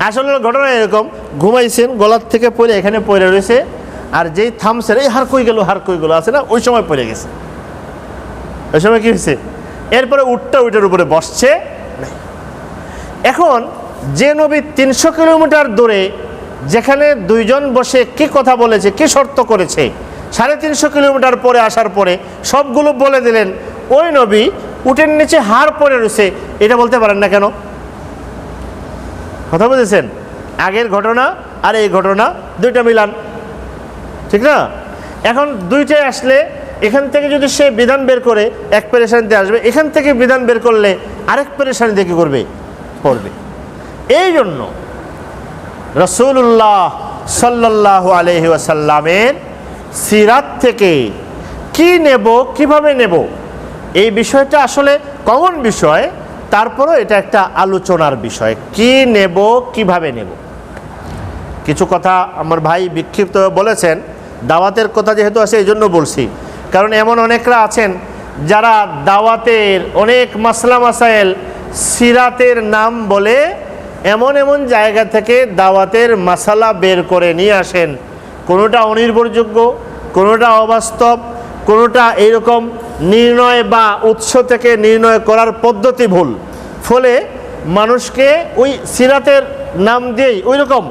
আসলে ঘটনা এরকম, ঘুমাইছেন, গলার থেকে পড়ে এখানে পড়ে রয়েছে, আর যেই থামছেন, এই হার কই গেল আছে না, ওই সময় পড়ে গেছে। ওই সময় কি হয়েছে? এরপরে উটের উপরে বসছে। এখন যে নবী 300 কিলোমিটার দূরে, যেখানে দুইজন বসে কি কথা বলেছে, কি শর্ত করেছে, 350 কিলোমিটার পরে আসার পরে সবগুলো বলে দিলেন, ওই নবী উটের নিচে হার পড়ে রয়েছে, এটা বলতে পারেন না কেন? কথা বুঝেছেন? আগের ঘটনা আর এই ঘটনা দুইটা মিলান, ঠিক না? এখন দুইটাই আসলে এখান থেকে যদি সে বিধান বের করে এক পেরেশানিতে আসবে, এখান থেকে বিধান বের করলে আরেক পেরেশানি দেখে করবে, পড়বে। এই জন্য রাসূলুল্লাহ সাল্লাল্লাহু আলাইহি ওয়াসাল্লামের সিরাত থেকে কি নেব, কিভাবে নেব, এই বিষয়টা আসলে কমন বিষয়, তারপরও এটা একটা আলোচনার বিষয়। কি নেব, কিভাবে নেব। কিছু কথা আমার ভাই বিক্ষিপ্ত বলেছেন, দাওয়াতের কথা যেহেতু আছে এই জন্য বলছি, কারণ এমন অনেকরা আছেন যারা দাওয়াতের অনেক মাসলা মাসাইল সিরাতের নাম বলে এমন এমন জায়গা থেকে দাওয়াতের মাসালা বের করে নিয়ে আসেন, কোনোটা অনির্ভরযোগ্য, কোনোটা অবাস্তব, কোনোটা এইরকম নির্ণয় বা উৎস থেকে নির্ণয় করার পদ্ধতি ভুল, ফলে মানুষকে ওই সিরাতের নাম দিয়েই ওই রকম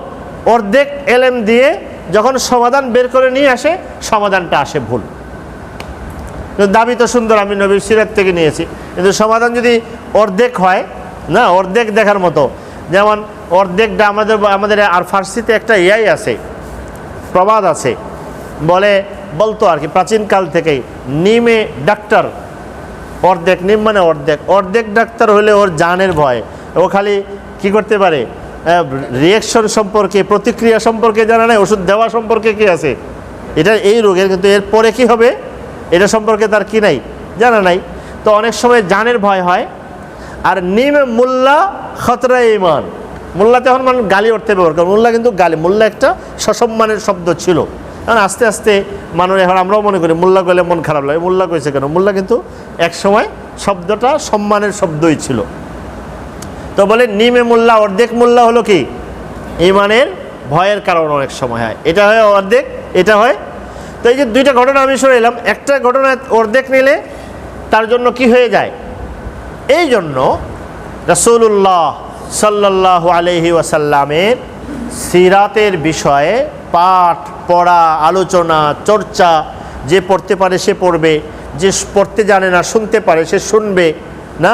অর্ধেক এলেম দিয়ে যখন সমাধান বের করে নিয়ে আসে, সমাধানটা আসে ভুল। দাবি তো সুন্দর, আমি নবীর সিরাত থেকে নিয়েছি, কিন্তু সমাধান যদি অর্ধেক হয় না, অর্ধেক দেখার মতো, যেমন অর্ধেকটা আমাদের আর ফার্সিতে একটা ইয়াই আছে, প্রবাদ আছে, বলতো আর কি প্রাচীনকাল থেকেই, নিমে ডাক্তার, অর্ধেক নিম মানে অর্ধেক ডাক্তার হলে ওর জানের ভয়, ও খালি কি করতে পারে, রিয়াকশন সম্পর্কে, প্রতিক্রিয়া সম্পর্কে জানা নাই, ওষুধ দেওয়া সম্পর্কে কি আছে, এটা এই রোগের, কিন্তু এর পরে কি হবে এটা সম্পর্কে তার কি নাই, জানা নাই। তো অনেক সময় জানের ভয় হয়। আর নিম মোল্লা খতরা ইমান, মোল্লাতে এখন মানুষ গালি উঠতে ব্যবহার করে, মোল্লা কিন্তু গালি, মোল্লা একটা সসম্মানের শব্দ ছিল, কারণ আস্তে আস্তে মানুষ, এখন আমরাও মনে করি মোল্লা কইলে মন খারাপ লাগে, মোল্লা কইছে কেন, মোল্লা কিন্তু এক সময় শব্দটা সম্মানের শব্দই ছিল। তো বলে নিমে মোল্লা, অর্ধেক মোল্লা হলো কি ইমানের ভয়ের কারণ অনেক সময় হয়, এটা হয় অর্ধেক, এটা হয়। তো এই যে দুইটা ঘটনা আমি শুনেলাম, একটা ঘটনা অর্ধেক নিলে তার জন্য কি হয়ে যায়, এই জন্য রাসূলুল্লাহ সাল্লাল্লাহু আলাইহি ওয়াসাল্লামের সিরাতের বিষয়ে পাঠ পড়া, আলোচনা, চর্চা, যে পড়তে পারে সে পড়বে, যে পড়তে জানে না শুনতে পারে সে শুনবে না।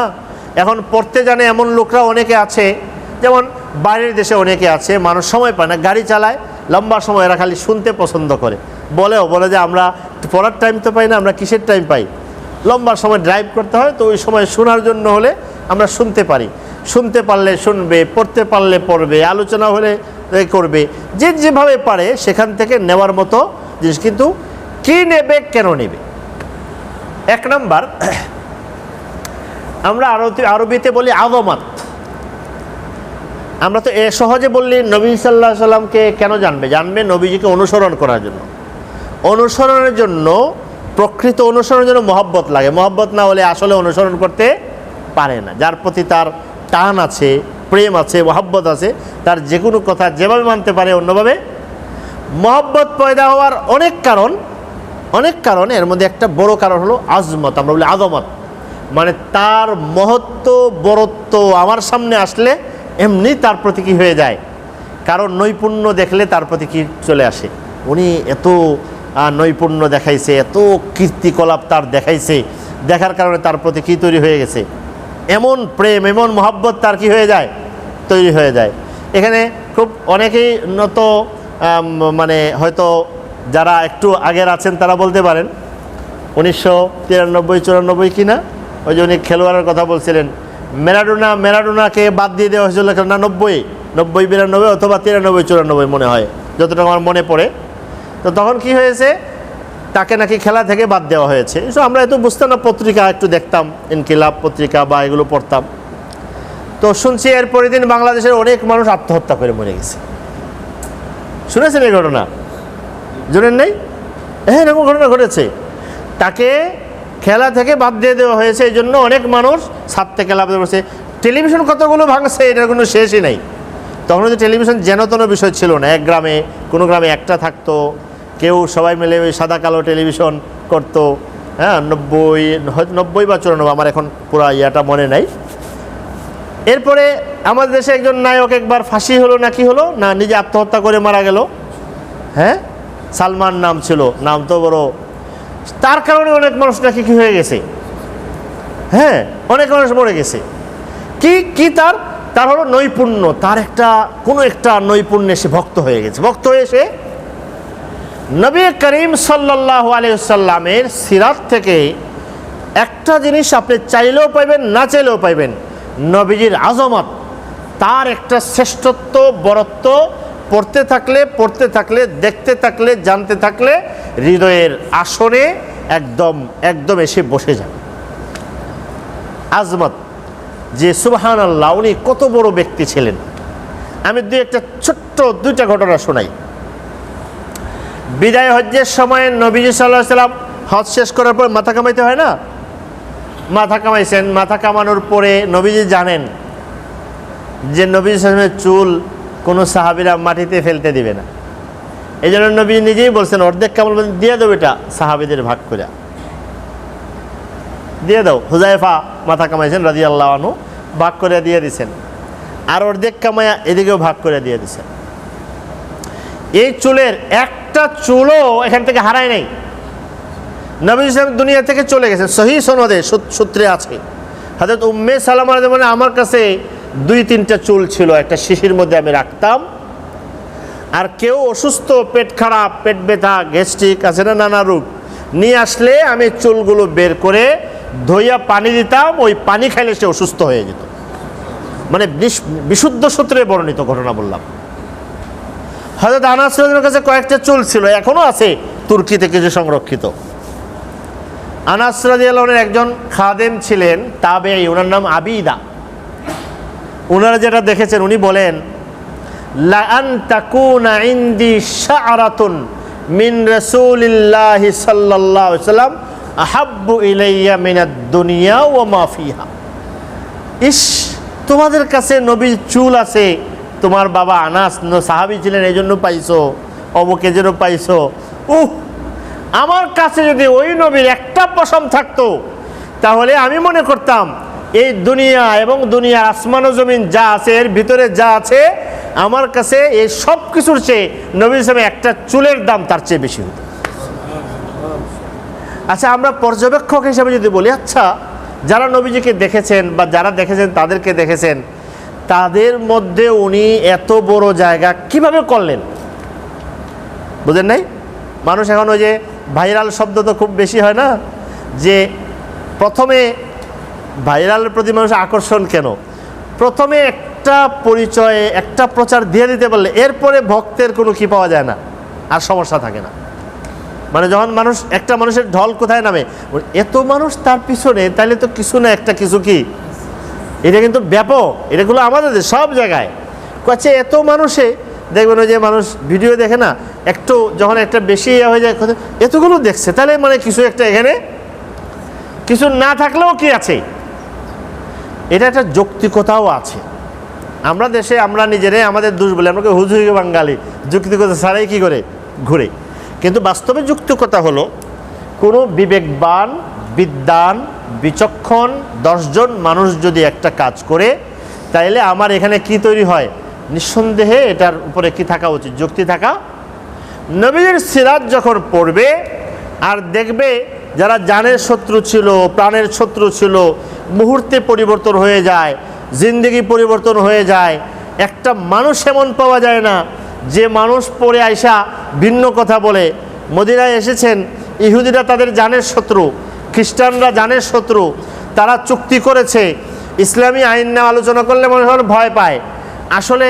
এখন পড়তে জানে এমন লোকরা অনেকে আছে, যেমন বাইরের দেশে অনেকে আছে, মানুষ সময় পায় না, গাড়ি চালায় লম্বা সময়, এরা খালি শুনতে পছন্দ করে, বলে যে আমরা পড়ার টাইম তো পাই না, আমরা কিসের টাইম পাই, লম্বা সময় ড্রাইভ করতে হয়, তো ওই সময় শোনার জন্য হলে আমরা শুনতে পারি, শুনতে পারলে শুনবে, পড়তে পারলে পড়বে, আলোচনা হলে করবে, যে যেভাবে পারে সেখান থেকে নেওয়ার মতো জিনিস। কিন্তু কি নেবে, কেন নেবে? এক নাম্বার, আমরা আরবিতে বলি আযমাত। আমরা তো সহজে বললি নবী সাল্লাল্লাহু আলাইহি সাল্লামকে কেন জানবে নবীজিকে অনুসরণ করার জন্য। অনুসরণের জন্য, প্রকৃত অনুসরণের জন্য মহব্বত লাগে, মহব্বত না হলে আসলে অনুসরণ করতে পারে না। যার প্রতি তার টান আছে, প্রেম আছে, মহব্বত আছে, তার যে কোনো কথা যেভাবে মানতে পারে অন্যভাবে। মহব্বত পয়দা হওয়ার অনেক কারণ, এর মধ্যে একটা বড় কারণ হলো আজমত, আমরা বলি আযমত, মানে তার মহত্ব, বরত্ব আমার সামনে আসলে এমনি তার প্রতি কি হয়ে যায়, কারণ নৈপুণ্য দেখলে তার প্রতি কি চলে আসে, উনি এত নৈপুণ্য দেখাইছে, এত কীর্তিকলাপ তার দেখাইছে, দেখার কারণে তার প্রতি কি তৈরি হয়ে গেছে, এমন প্রেম, এমন মহব্বত তার কি হয়ে যায়, তৈরি হয়ে যায়। এখানে খুব অনেকেই মানে হয়তো যারা একটু আগের আছেন তারা বলতে পারেন 1993-94 কিনা, ওই যে উনি খেলোয়াড়ের কথা বলছিলেন, ম্যারাডোনাকে বাদ দিয়ে দেওয়া হয়েছিল না 90-92 অথবা 93-94 মনে হয়, যতটা আমার মনে পড়ে। তো তখন কি হয়েছে, তাকে নাকি খেলা থেকে বাদ দেওয়া হয়েছে। আমরা এত বুঝতাম না, পত্রিকা একটু দেখতাম, ইনকিলাব পত্রিকা বা এগুলো পড়তাম। তো শুনছি এর পরের দিন বাংলাদেশের অনেক মানুষ আত্মহত্যা করে মরে গেছে। শুনেছেন এই ঘটনা? জানেন নাই? হ্যাঁ, এরকম ঘটনা ঘটেছে। তাকে খেলা থেকে বাদ দিয়ে দেওয়া হয়েছে, এই জন্য অনেক মানুষ ছাদ থেকে লাভ করেছে। টেলিভিশন কতগুলো ভাঙছে, এটার কোনো শেষই নেই। তখন তো টেলিভিশন যেন তেন বিষয় ছিল না, কোনো গ্রামে একটা থাকতো, কেউ সবাই মিলে ওই সাদা কালো টেলিভিশন করতো। হ্যাঁ, 90 বা 94, আমার এখন পুরো ইয়াটা মনে নাই। এরপরে আমাদের দেশে একজন নায়ক একবার ফাঁসি হলো না, কি হলো না, নিজে আত্মহত্যা করে মারা গেল। হ্যাঁ, সালমান নাম ছিল, নাম তো বড়। তার কারণে অনেক মানুষ নাকি কি হয়ে গেছে, হ্যাঁ, অনেক মানুষ মরে গেছে। কি তার হলো নৈপুণ্য, তার কোনো একটা নৈপুণ্যে সে ভক্ত হয়ে গেছে। ভক্ত হয়ে সে নবী করিম সাল্লাল্লাহু আলাইহি ওয়াসাল্লামের সিরাত থেকে একটা জিনিস আপনি চাইলেও পাইবেন, না চাইলেও পাইবেন, নবীজির আযমত, তার একটা শ্রেষ্ঠত্ব, বরত্ব পড়তে থাকলে, দেখতে থাকলে, জানতে থাকলে হৃদয়ের আসনে একদম এসে বসে যাবে। আজমত, যে সুবহানাল্লাহ, উনি কত বড় ব্যক্তি ছিলেন। আমি ছোট্ট দুইটা ঘটনা শোনাই। বিদায় হজ্জের সময় নবীজি সাল্লাল্লাহু আলাইহি ওয়াসাল্লাম হজ শেষ করার পর মাথা কামাইতে হয় না, মাথা কামাইছেন। মাথা কামানোর পরে নবীজি জানেন যে নবী সাল্লাল্লাহু আলাইহি ওয়াসাল্লামের চুল কোনো সাহাবীরা মাটিতে ফেলতে দিবে না, এই জন্য নবী নিজেই বলছেন অর্ধেক কামাল দিয়ে দাও, এটা সাহাবীদের ভাগ করে দিয়ে দাও। হুযায়ফা মাথা কামাইছেন রাদিয়াল্লাহু আনহু, ভাগ করে দিয়ে দিছেন, আর অর্ধেক কামায়া এদিকেও ভাগ করে দিয়ে দিছেন। এই চুলের একটা চুলও এখান থেকে হারায় নাই। নবী সাল্লাল্লাহু দুনিয়া থেকে চলে গেছেন, সহিহ সনদে সূত্রে আছে। হযরত উম্মে সালামা রাদিয়াল্লাহু আনহা আমার কাছে 2-3টা চুল ছিল, একটা শিশির মধ্যে আমি রাখতাম। আর কেউ অসুস্থ, পেট খারাপ, পেট ব্যথা, গ্যাস্ট্রিক আছে না, নানা রোগ নিয়ে আসলে আমি চুলগুলো বের করে ধুইয়া পানি দিতাম, ওই পানি খাইলে সে অসুস্থ হয়ে যেত। মানে বিশুদ্ধ সূত্রে বর্ণিত ঘটনা বললাম। হযরত আনাস রাদিয়াল্লাহু কাছে কয়েকটা চুল ছিল, এখনো আছে তুর্কিতে কিছু সংরক্ষিত। আনাস রাদিয়াল্লাহু একজন খাদেম ছিলেন, তাবেঈ, ওনার নাম আবিদা। ওনারা যেটা দেখেছেন, উনি বলেন লা আন তাকুনা ইনদি শা'রাতুন মিন রাসূলিল্লাহি সাল্লাল্লাহু আলাইহি ওয়াসাল্লাম আহাব্বু ইলাইয়া মিনাদ দুনিয়া ওয়া মা ফিহা। ইস, তোমাদের কাছে নবীর চুল আছে, তোমার বাবা আনাস সাহাবী ছিলেন এই জন্য পাইছো, অমুকের জন্য পাইছো। আমার কাছে যদি ওই নবীর একটা পশম থাকতো তাহলে আমি মনে করতাম এই দুনিয়া এবং দুনিয়ার আসমান ও জমিন যা আছে, এর ভিতরে যা আছে, আমার কাছে এই সব কিছুর চেয়ে নবীর সামনে একটা চুলের দাম তার চেয়ে বেশি হতো। আচ্ছা, আমরা পর্যবেক্ষক হিসেবে যদি বলি, আচ্ছা যারা নবীজিকে দেখেছেন বা যারা দেখেছেন তাদেরকে দেখেছেন, তাদের মধ্যে উনি এত বড় জায়গা কিভাবে করলেন? বুঝেন নাই? মানুষ এখন ওই যে ভাইরাল শব্দ তো খুব বেশি হয় না, যে প্রথমে ভাইরালের প্রতি মানুষের আকর্ষণ কেন? প্রথমে একটা পরিচয়ে একটা প্রচার দিয়ে দিতে পারলে এরপরে ভক্তের কোনো কি পাওয়া যায় না, আর সমস্যা থাকে না। মানে যখন মানুষ, একটা মানুষের ঢল কোথায় নামে, এত মানুষ তার পিছনে, তাহলে তো কিছু না একটা কিছু কি, এটা কিন্তু ব্যাপক, এটাগুলো আমাদের সব জায়গায় কাছে এত মানুষে দেখবেন। ওই যে মানুষ ভিডিও দেখে না, একটু যখন একটা বেশি হয়ে যায়, এতগুলো দেখছে, তাহলে মানে কিছু একটা এখানে কিছু না থাকলেও কি আছে, এটা একটা যৌক্তিকতাও আছে। আমরা দেশে আমরা নিজেরাই আমাদের দোষ বলে, আমরা হুজুরি বাঙালি, যৌক্তিকতা ছাড়াই কি করে ঘুরে। কিন্তু বাস্তবে যৌক্তিকতা হলো, কোনো বিবেকবান, বিদ্বান, বিচক্ষণ 10 জন মানুষ যদি একটা কাজ করে, তাইলে আমার এখানে কি তৈরি হয়? নিঃসন্দেহে এটার উপরে কি থাকা উচিত? যুক্তি থাকা। নবীর সিরাত যখন পড়বে আর দেখবে যারা জানের শত্রু ছিল, প্রাণের শত্রু ছিল, মুহূর্তে পরিবর্তন হয়ে যায়, জিন্দেগি পরিবর্তন হয়ে যায়। একটা মানুষ এমন পাওয়া যায় না যে মানুষ পড়ে আইসা ভিন্ন কথা বলে। মদিনায় এসেছেন, ইহুদিরা তাদের জানের শত্রু, খ্রিস্টানরা জানের শত্রু, তারা চুক্তি করেছে, ইসলামী আইন নিয়ে আলোচনা করলে মনে হয় ভয় পায়। আসলে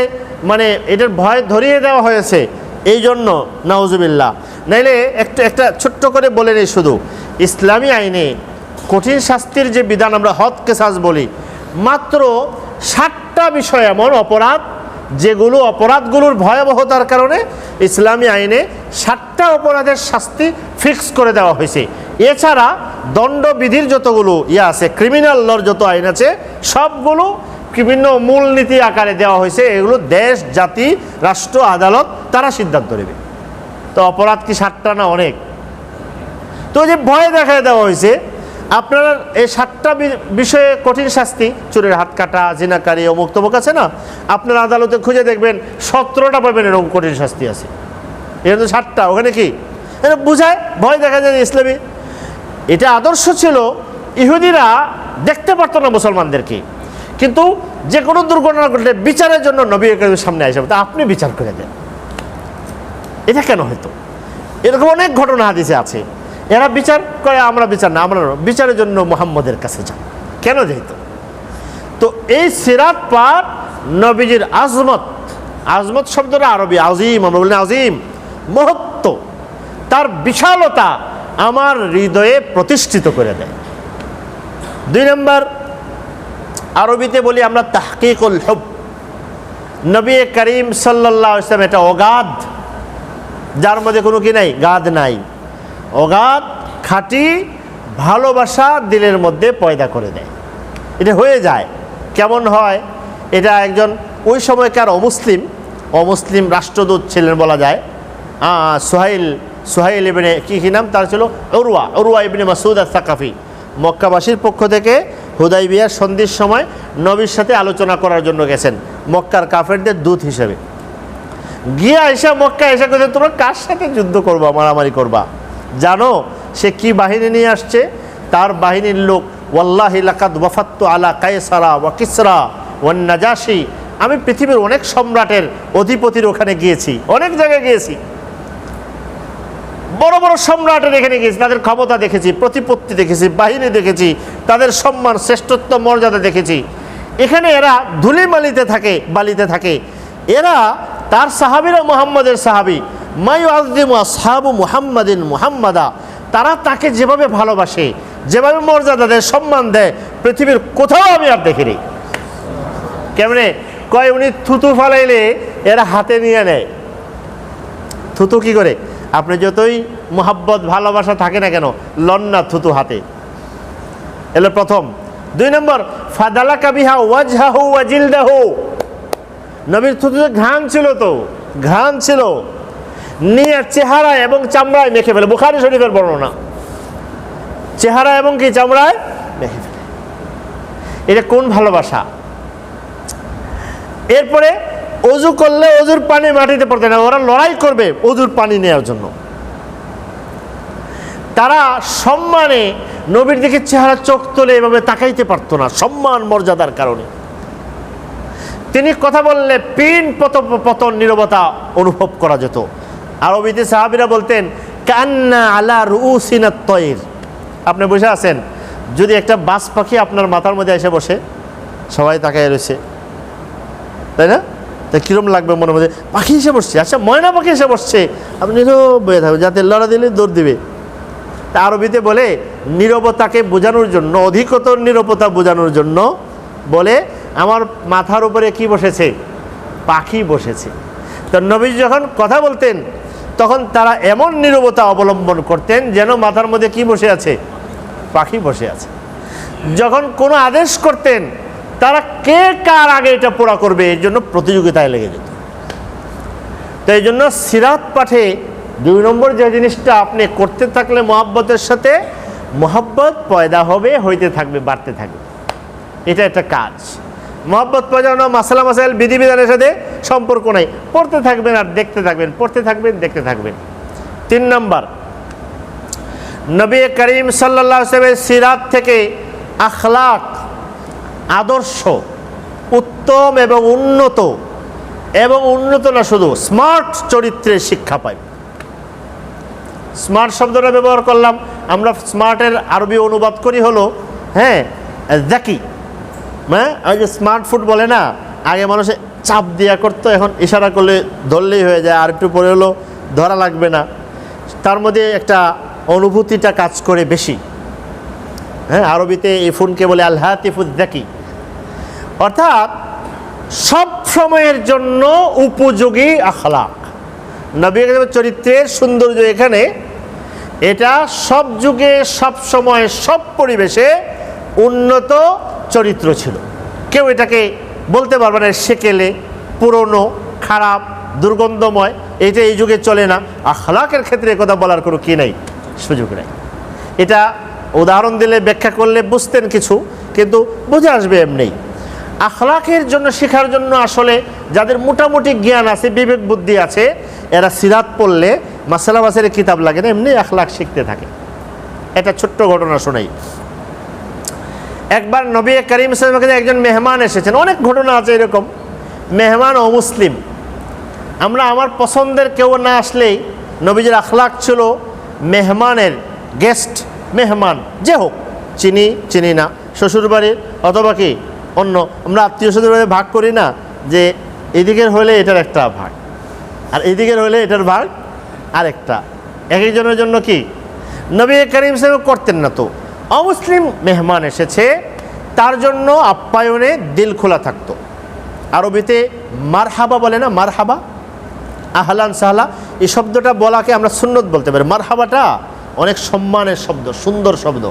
মানে এটার ভয় ধরিয়ে দেওয়া হয়েছে এই জন্য, নাউজুবিল্লাহ। নাইলে একটা ছোট্ট করে বলে নেই, শুধু ইসলামী আইনে কঠিন শাস্তির যে বিধান আমরা হদ কেসাস বলি, মাত্র 60টা বিষয় এমন অপরাধ যেগুলো অপরাধগুলোর ভয়াবহতার কারণে ইসলামী আইনে 60টা অপরাধের শাস্তি ফিক্স করে দেওয়া হয়েছে। এছাড়া দণ্ডবিধির যতগুলো আছে, ক্রিমিনাল লর যত আইন আছে, সবগুলো বিভিন্ন মূলনীতি আকারে দেওয়া হয়েছে। এগুলো দেশ, জাতি, রাষ্ট্র, আদালত তারা সিদ্ধান্ত নেবে। তো অপরাধ কি 60টা না অনেক? তো যে ভয় দেখায় দেওয়া হয়েছে, আপনারা এই 60টা বিষয়ে কঠিন শাস্তি, চোরের হাত কাটা, জিনাকারী, অমুক তমুক আছে না, আপনারা আদালতে খুঁজে দেখবেন 17টা পাবেন এরকম কঠিন শাস্তি আছে। এটা তো 60টা, ওখানে কি এটা বুঝায়? ভয় দেখা যায় ইসলামী। এটা আদর্শ ছিল, ইহুদিরা দেখতে পারতো না মুসলমানদেরকে, কিন্তু যে কোনো দুর্ঘটনা ঘটলে বিচারের জন্য নবী করিমের সামনে আসে, তা আপনি বিচার করে দেন। এটা কেন হয়তো? এরকম অনেক ঘটনা হাদিসে আছে। এরা বিচার করে, আমরা বিচার না, আমরা বিচারের জন্য মুহাম্মদের কাছে যান। কেন যেত? তো এই সিরাত পাঠ নবীজির আজমত, আজমত শব্দটা আরবি আজিম, আমরা বলি আজিম, মহত্ব, তার বিশালতা আমার হৃদয়ে প্রতিষ্ঠিত করে দেয়। 2 নম্বর, আরবিতে বলি আমরা তাহকিকুল হুব। নবী করিম সাল্লাল্লাহু আলাইহি ওয়াসাল্লাম এটা অগাধ, যার মধ্যে কোনো কি নাই, গাদ নাই, অগাধ খাঁটি ভালোবাসা দিলের মধ্যে পয়দা করে দেয়। এটা হয়ে যায়। কেমন হয়? এটা একজন ওই সময়কার অমুসলিম রাষ্ট্রদূত ছিলেন বলা যায়, সুহাইল ইবনে কি নাম তার ছিল, উরওয়া ইবনে মাসউদ আস-সাকাফি। মক্কাবাসীর পক্ষ থেকে হুদাইবিয়ার সন্ধির সময় নবীর সাথে আলোচনা করার জন্য গেছেন, মক্কার কাফেরদের দূত হিসেবে। গিয়ে আইসা মক্কা এসে কথা, তোমরা কার সাথে যুদ্ধ করবা, মারামারি করবা? জানো সে কি বাহিনী নিয়ে আসছে? তার বাহিনীর লোক, ওয়াল্লাহি লাকাদ ওয়াফাত্তু আলা কায়সারা ওয়া কিসরা ওয়ান নাজাশি, আমি পৃথিবীর অনেক সম্রাটের অধিপতির ওখানে গিয়েছি, অনেক জায়গায় গিয়েছি, বড় বড় সম্রাটের এখানে গিয়েছি, তাদের ক্ষমতা দেখেছি, প্রতিপত্তি দেখেছি, বাহিনী দেখেছি, তাদের সম্মান শ্রেষ্ঠত্ব মর্যাদা দেখেছি। এখানে এরা ধুলিমালিতে থাকে, বালিতে থাকে। এরা তার সাহাবীরা মুহাম্মাদের সাহাবী, মাই আযদিমু আসহাবু মুহাম্মাদিন মুহাম্মাদা, তারা তাকে যেভাবে ভালোবাসে, যেভাবে মর্যাদা দেয়, সম্মান দেয়, পৃথিবীর কোথাও আমি আর দেখিনি। কেমনে কয়, উনি থুতু ফালাইলে এরা হাতে নিয়ে নেয়। থুতু কি করে? আপনি যতই মোহাব্বত ভালোবাসা থাকে না কেন, লন না থুতু হাতে। এলো প্রথম। 2 নম্বর, ফাদালাকা বিহা ওয়াজহাহু ওয়া জিলদাহু, নবীর থুতুতে ঘ্রাণ ছিল, তো ঘ্রাণ ছিল, নিয়ে চেহারায় এবং চামড়ায় মেখে ফেলে। বুখারী শরীফের বর্ণনা, চেহারা এবং কি চামড়ায় মেখে ফেলে। এটা কোন ভালোবাসা! এরপরে অজু করলে অজুর পানি মাটিতে পড়তে না, ওরা লড়াই করবে অজুর পানি নেওয়ার জন্য। তারা সম্মানে নবীর দিকে চেহারা চোখ তুলে এভাবে তাকাইতে পারতো না, সম্মান মর্যাদার কারণে। তিনি কথা বললে পিন পতন নীরবতা অনুভব করা যেত। আরবিতে সাহাবীরা বলতেন কান্না আলা রুউসিনাত তয়র, আপনি বসে আছেন, যদি একটা বাজ পাখি আপনার মাথার মধ্যে এসে বসে, সবাই তাকায় রয়েছে, তাই না? তা কিরম লাগবে মনের মধ্যে? পাখি এসে বসছে, আচ্ছা ময়না পাখি এসে বসছে, আপনি নীরব হয়ে থাকবেন, যাতে লড়া দিলে দৌড় দিবে। তা আরবিতে বলে নীরবতাকে বোঝানোর জন্য, অধিকতর নীরবতা বোঝানোর জন্য বলে আমার মাথার উপরে কি বসেছে? পাখি বসেছে। তো নবী যখন কথা বলতেন তখন তারা এমন নীরবতা অবলম্বন করতেন যেন মাথার মধ্যে কি বসে আছে? পাখি বসে আছে। যখন কোনো আদেশ করতেন তারা কে কার আগে এটা পুরা করবে এর জন্য প্রতিযোগিতায় লেগে যেত। তো এই জন্য সিরাত পাঠে 2 নম্বর যে জিনিসটা আপনি করতে থাকলে মহব্বতের সাথে মহব্বত পয়দা হবে, হইতে থাকবে, বাড়তে থাকবে। এটা একটা কাজ। মহব্বত পয়দা হওয়া মাসালা মাসাইল বিধিবিধানের সাথে সম্পর্ক নাই, পড়তে থাকবেন আর দেখতে থাকবেন, পড়তে থাকবেন, দেখতে থাকবেন। 3 নম্বর, নবী করিম সাল্লাল্লাহু আলাইহি ওয়াসাল্লামের সিরাত থেকে আখলাক, আদর্শ উত্তম এবং উন্নত না শুধু স্মার্ট চরিত্রের শিক্ষা পাই। স্মার্ট শব্দটা ব্যবহার করলাম আমরা, স্মার্টের আরবি অনুবাদ করি হলো জাকি। হ্যাঁ, ওই যে স্মার্ট ফুড বলে না, আগে মানুষে চাপ দিয়া করতো, এখন ইশারা করলে ধরলেই হয়ে যায়, আর একটু পরে হলো ধরা লাগবে না। তার মধ্যে একটা অনুভূতিটা কাজ করে বেশি। হ্যাঁ, আরবিতে এই ফোনকে বলে আল হাতিফুজ জাকি, অর্থাৎ সব সময়ের জন্য উপযোগী আখলাক। নবী চরিত্রের সৌন্দর্য এখানে, এটা সব যুগে, সব সময়, সব পরিবেশে উন্নত চরিত্র ছিল। কেউ এটাকে বলতে পারবে না সেকেলে, পুরনো, খারাপ, দুর্গন্ধময়, এটা এই যুগে চলে না। আখলাকের ক্ষেত্রে কথা বলার কোনো কি নাই, সুযোগ নেই। এটা উদাহরণ দিলে, ব্যাখ্যা করলে বুঝতেন কিছু, কিন্তু বুঝে আসবে এমনি। আখলাকের জন্য, শেখার জন্য আসলে যাদের মোটামুটি জ্ঞান আছে, বিবেক বুদ্ধি আছে, এরা সিরাত পড়লে মাসালা মাসাইলের কিতাব লাগে না, এমনি আখলাক শিখতে থাকে। একটা ছোট্ট ঘটনা শোনাই। একবার নবী করিম সাল্লাল্লাহু আলাইহি ওয়াসাল্লামের একজন মেহমান এসেছেন, অনেক ঘটনা আছে এরকম, মেহমান অমুসলিম। আমার পছন্দের কেউ না আসলেই নবীজির আখলাক ছিল মেহমানের, গেস্ট, মেহমান যে হোক, চিনি না, শ্বশুরবাড়ির অথবা কি অন্য, আমরা আত্মীয় স্বজনের ভাগ করি না, যে এদিকের হলে এটার একটা ভাগ, আর এদিকের হলে এটার ভাগ আরেকটা, এক একজনের জন্য কি নবী করিম সাল্লাল্লাহু করতেন না। তো অমুসলিম মেহমান এসেছে, তার জন্য আপ্যায়নে দিল খোলা থাকতো। আরবিতে মারহাবা বলে না, মারহাবা, আহলান সাহলা, এই শব্দটা বলাকে আমরা সুন্নত বলতে পারি। মারহাবাটা অনেক সম্মানের শব্দ, সুন্দর শব্দ।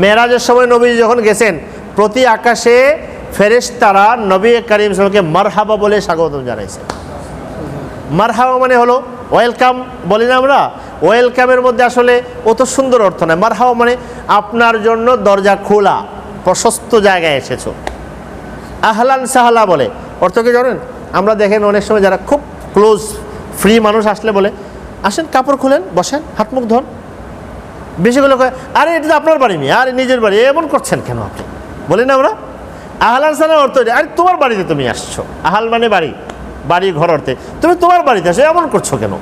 মেরাজের সময় নবী যখন গেছেন, প্রতি আকাশে ফেরেশতারা নবী করিম সাল্লাল্লাহু আলাইহি মারহাবা বলে স্বাগতম জানাইছে। মারহাবা মানে হলো ওয়েলকাম, বলি না আমরা, ওয়েলকামের মধ্যে আসলে অত সুন্দর অর্থ নয়। মারহাবা মানে আপনার জন্য দরজা খোলা, প্রশস্ত জায়গায় এসেছো। আহলান সাহলা বলে অর্থ কি জানেন? আমরা দেখেন অনেক সময় যারা খুব ক্লোজ ফ্রি মানুষ আসলে বলে, আসেন, কাপড় খুলেন, বসেন, হাত মুখ ধন। বেশিগুলো কয়, আরে এটা তো আপনার বাড়ি মেয়ে, আরে নিজের বাড়ি, এমন করছেন কেন আপনি, বলি না আমরা। আহলান সালামের অর্থ এটা, আরে তোমার বাড়িতে তুমি আসছো, আহাল মানে বাড়ি, বাড়ি ঘর অর্থে, তুমি তোমার বাড়িতে আসো, এমন করছো কেন,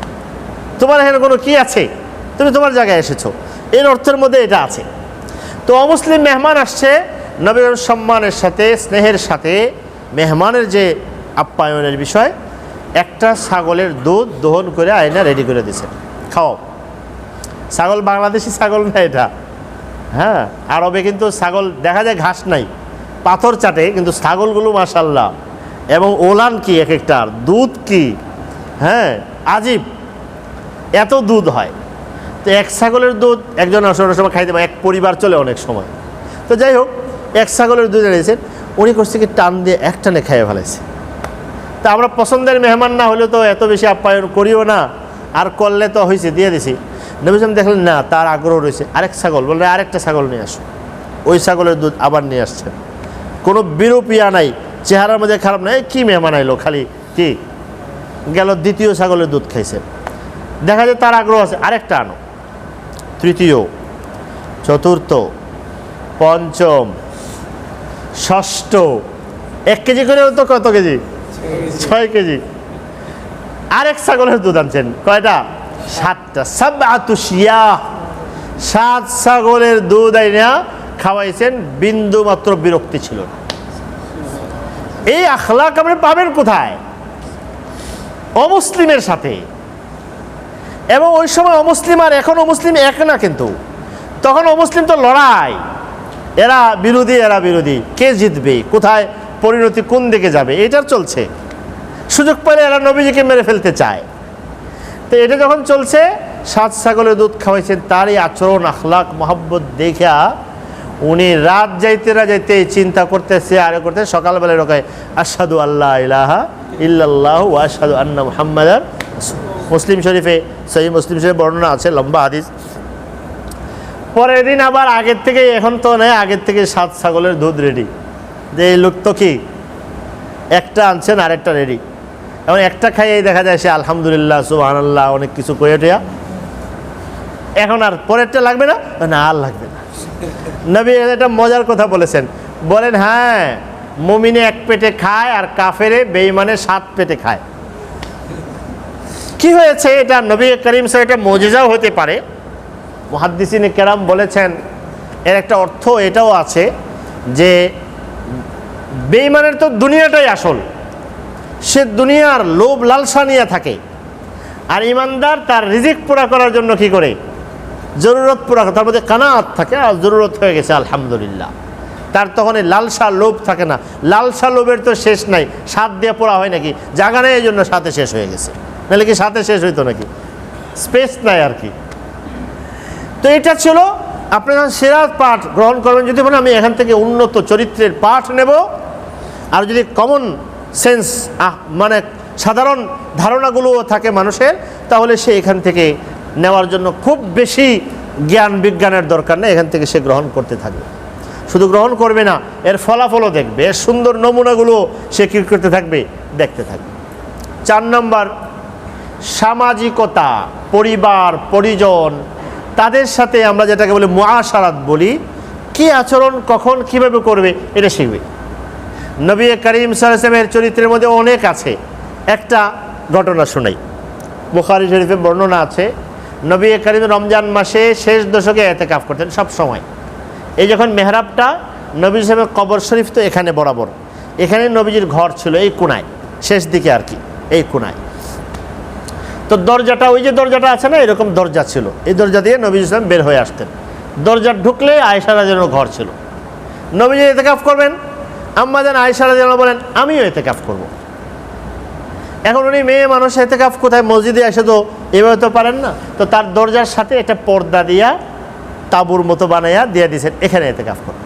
তোমার এখানে কোনো কি আছে, তুমি তোমার জায়গায় এসেছো, এর অর্থের মধ্যে এটা আছে। তো অমুসলিম মেহমান আসছে, নবীর সম্মানের সাথে স্নেহের সাথে মেহমানের যে আপ্যায়নের বিষয়, একটা ছাগলের দুধ দহন করে আয়না রেডি করে দিছে, খাও। ছাগল বাংলাদেশি ছাগল না এটা, হ্যাঁ, আরবে কিন্তু ছাগল দেখা যায় ঘাস নাই, পাথর চাটে, কিন্তু ছাগলগুলো মাশাল্লাহ, এবং ওলান কি এক একটার, দুধ কি, হ্যাঁ আজীব, এত দুধ হয়। তো এক ছাগলের দুধ একজন অনেক সময় খাইতে পারে, এক পরিবার চলে অনেক সময়। তো যাই হোক, এক ছাগলের দুধ এনেছেন, উনি করছে কি টান দিয়ে এক টানে খাইয়ে ফেলাইছে। তা আমরা পছন্দের মেহমান না হলে তো এত বেশি আপ্যায়ন করিও না, আর করলে তো হয়েছে দিয়ে দিছি। নবী সাল্লাম দেখলেন না, তার আগ্রহ রয়েছে, আরেক ছাগল, বললে আরেকটা ছাগল নিয়ে আসো। ওই ছাগলের দুধ আবার নিয়ে আসছেন, কোনো বিরূপিয়া নাই, চেহারার মধ্যে খারাপ নাই, কি মেহমান আইলো খালি কি গেল, দ্বিতীয় ছাগলের দুধ খাইছে। দেখা যায় তার আগ্রহ আছে, আরেকটা আনো, তৃতীয়, চতুর্থ, পঞ্চম, ষষ্ঠ, 1 কেজি করে তো কত কেজি, 6 কেজি। আরেক ছাগলের দুধ আনছেন, কয়টা, 7টা, সাবআতু শিয়াহ, 7 ছাগলের দুধ আইনা খাওয়াইছেন, বিন্দু মাত্র বিরক্তি ছিল না। এই আখলাক আপনি পাবেন কোথায়? অমুসলিমের সাথে। এবং ওই সময় অমুসলিম আর এখন অমুসলিম এক না, কিন্তু তখন অমুসলিম তো লড়াই, এরা বিরোধী, এরা বিরোধী, কে জিতবে, কোথায় পরিণতি কোন দিকে যাবে, এটার চলছে। সুযোগ পেলে এরা নবীজিকে মেরে ফেলতে চায়। তো এটা যখন চলছে, 7 ছাগলের দুধ খাওয়াইছেন, তারই আচরণ আখলাক মহব্বত দেখা উনি রাত যাইতে না যাইতে চিন্তা করতেছে, আরে করতে, সকালবেলা রোকায় আশহাদু আল্লাহ ইলাহা ইল্লাল্লাহু ওয়া আশহাদু আন্না মুহাম্মাদান। মুসলিম শরীফে, সহিহ মুসলিম শরীফে বর্ণনা আছে, লম্বা হাদিস। পরের দিন আবার আগের থেকে, এখন তো নেই, আগের থেকে 7 ছাগলের দুধ রেডি, যে এই লোক তো কি একটা আনছেন আরেকটা রেডি। এখন একটা খাইয়েই দেখা যায় সে আলহামদুলিল্লাহ সুবহানাল্লাহ অনেক কিছু কয়ে টেয়া, এখন আর পরেরটা লাগবে না, না আর লাগবে না। নবী একটা মজার কথা বলেছেন, বলেন হ্যাঁ, মুমিনে 1 পেটে খায় আর কাফেরে বেঈমানে 7 পেটে খায়। কি হয়েছে এটা? নবী করিম সাল্লাল্লাহু আলাইহি ওয়াসাল্লাম, এটা মুজিজাও হতে পারে। মুহাদ্দিসিনে কেরাম বলেছেন এর একটা অর্থ এটাও আছে যে বেঈমানের তো দুনিয়াটাই আসল, সে দুনিয়ার লোভ লালসা নিয়ে থাকে, আর ইমানদার তার রিজিক পুরা করার জন্য কি করে, জরুরত পুরা, তার মধ্যে কানাত থাকে, আর জরুরত হয়ে গেছে আলহামদুলিল্লাহ, তার তখন এই লালসা লোভ থাকে না। লালসা লোভের তো শেষ নাই, সাত দিয়ে পড়া হয় নাকি, জায়গা নেই, এই জন্য সাথে শেষ হয়ে গেছে, নাহলে কি সাথে শেষ হইতো নাকি, স্পেস নাই আর কি। তো এটা ছিল, আপনি যখন সিরাত পাঠ গ্রহণ করবেন, যদি বলেন আমি এখান থেকে উন্নত চরিত্রের পাঠ নেব, আর যদি কমন সেন্স মানে সাধারণ ধারণাগুলোও থাকে মানুষের, তাহলে সে এখান থেকে নেওয়ার জন্য খুব বেশি জ্ঞান বিজ্ঞানের দরকার নেই, এখান থেকে সে গ্রহণ করতে থাকবে। শুধু গ্রহণ করবে না, এর ফলাফলও দেখবে, এর সুন্দর নমুনাগুলো সে কী করতে থাকবে, দেখতে থাকবে। 4 নম্বর, সামাজিকতা, পরিবার পরিজন, তাদের সাথে আমরা যেটাকে বলি মুআশারাত বলি, কি আচরণ কখন কিভাবে করবে, এটা শিখবে। নবী করিম সাল্লাল্লাহু আলাইহি ওয়াসাল্লামের চরিত্রের মধ্যে অনেক আছে। একটা ঘটনা শোনাই, বুখারী শরীফে বর্ণনা আছে, নবী করিম রমজান মাসে শেষ দশকে ইতিকাফ করতেন সব সময়। এই যখন মেহরাবটা, নবী সাহেবের কবর শরীফ তো এখানে বরাবর, এখানে নবীজির ঘর ছিল এই কোনায়, শেষ দিকে আর কি, এই কোনায়। তো দরজাটা, ওই যে দরজাটা আছে না, এরকম দরজা ছিল, এই দরজা দিয়ে নবী সাহেব বের হয়ে আসতেন। দরজা ঢুকলে আয়েশা রাদিয়াল্লাহু ঘর ছিল। নবীজি ইতিকাফ করবেন, আম্মা জান আয়েশা রাদিয়াল্লাহু বলেন আমিও ইতিকাফ করব। এখন উনি মেয়ে মানুষ, ইতিকাফ কোথায়, মসজিদে এসে তো এভাবে তো পারেন না, তো তার দরজার সাথে একটা পর্দা দিয়া তাঁবুর মতো বানাইয়া দিয়ে দিয়েছেন, এখানে ইতিকাফ করবেন।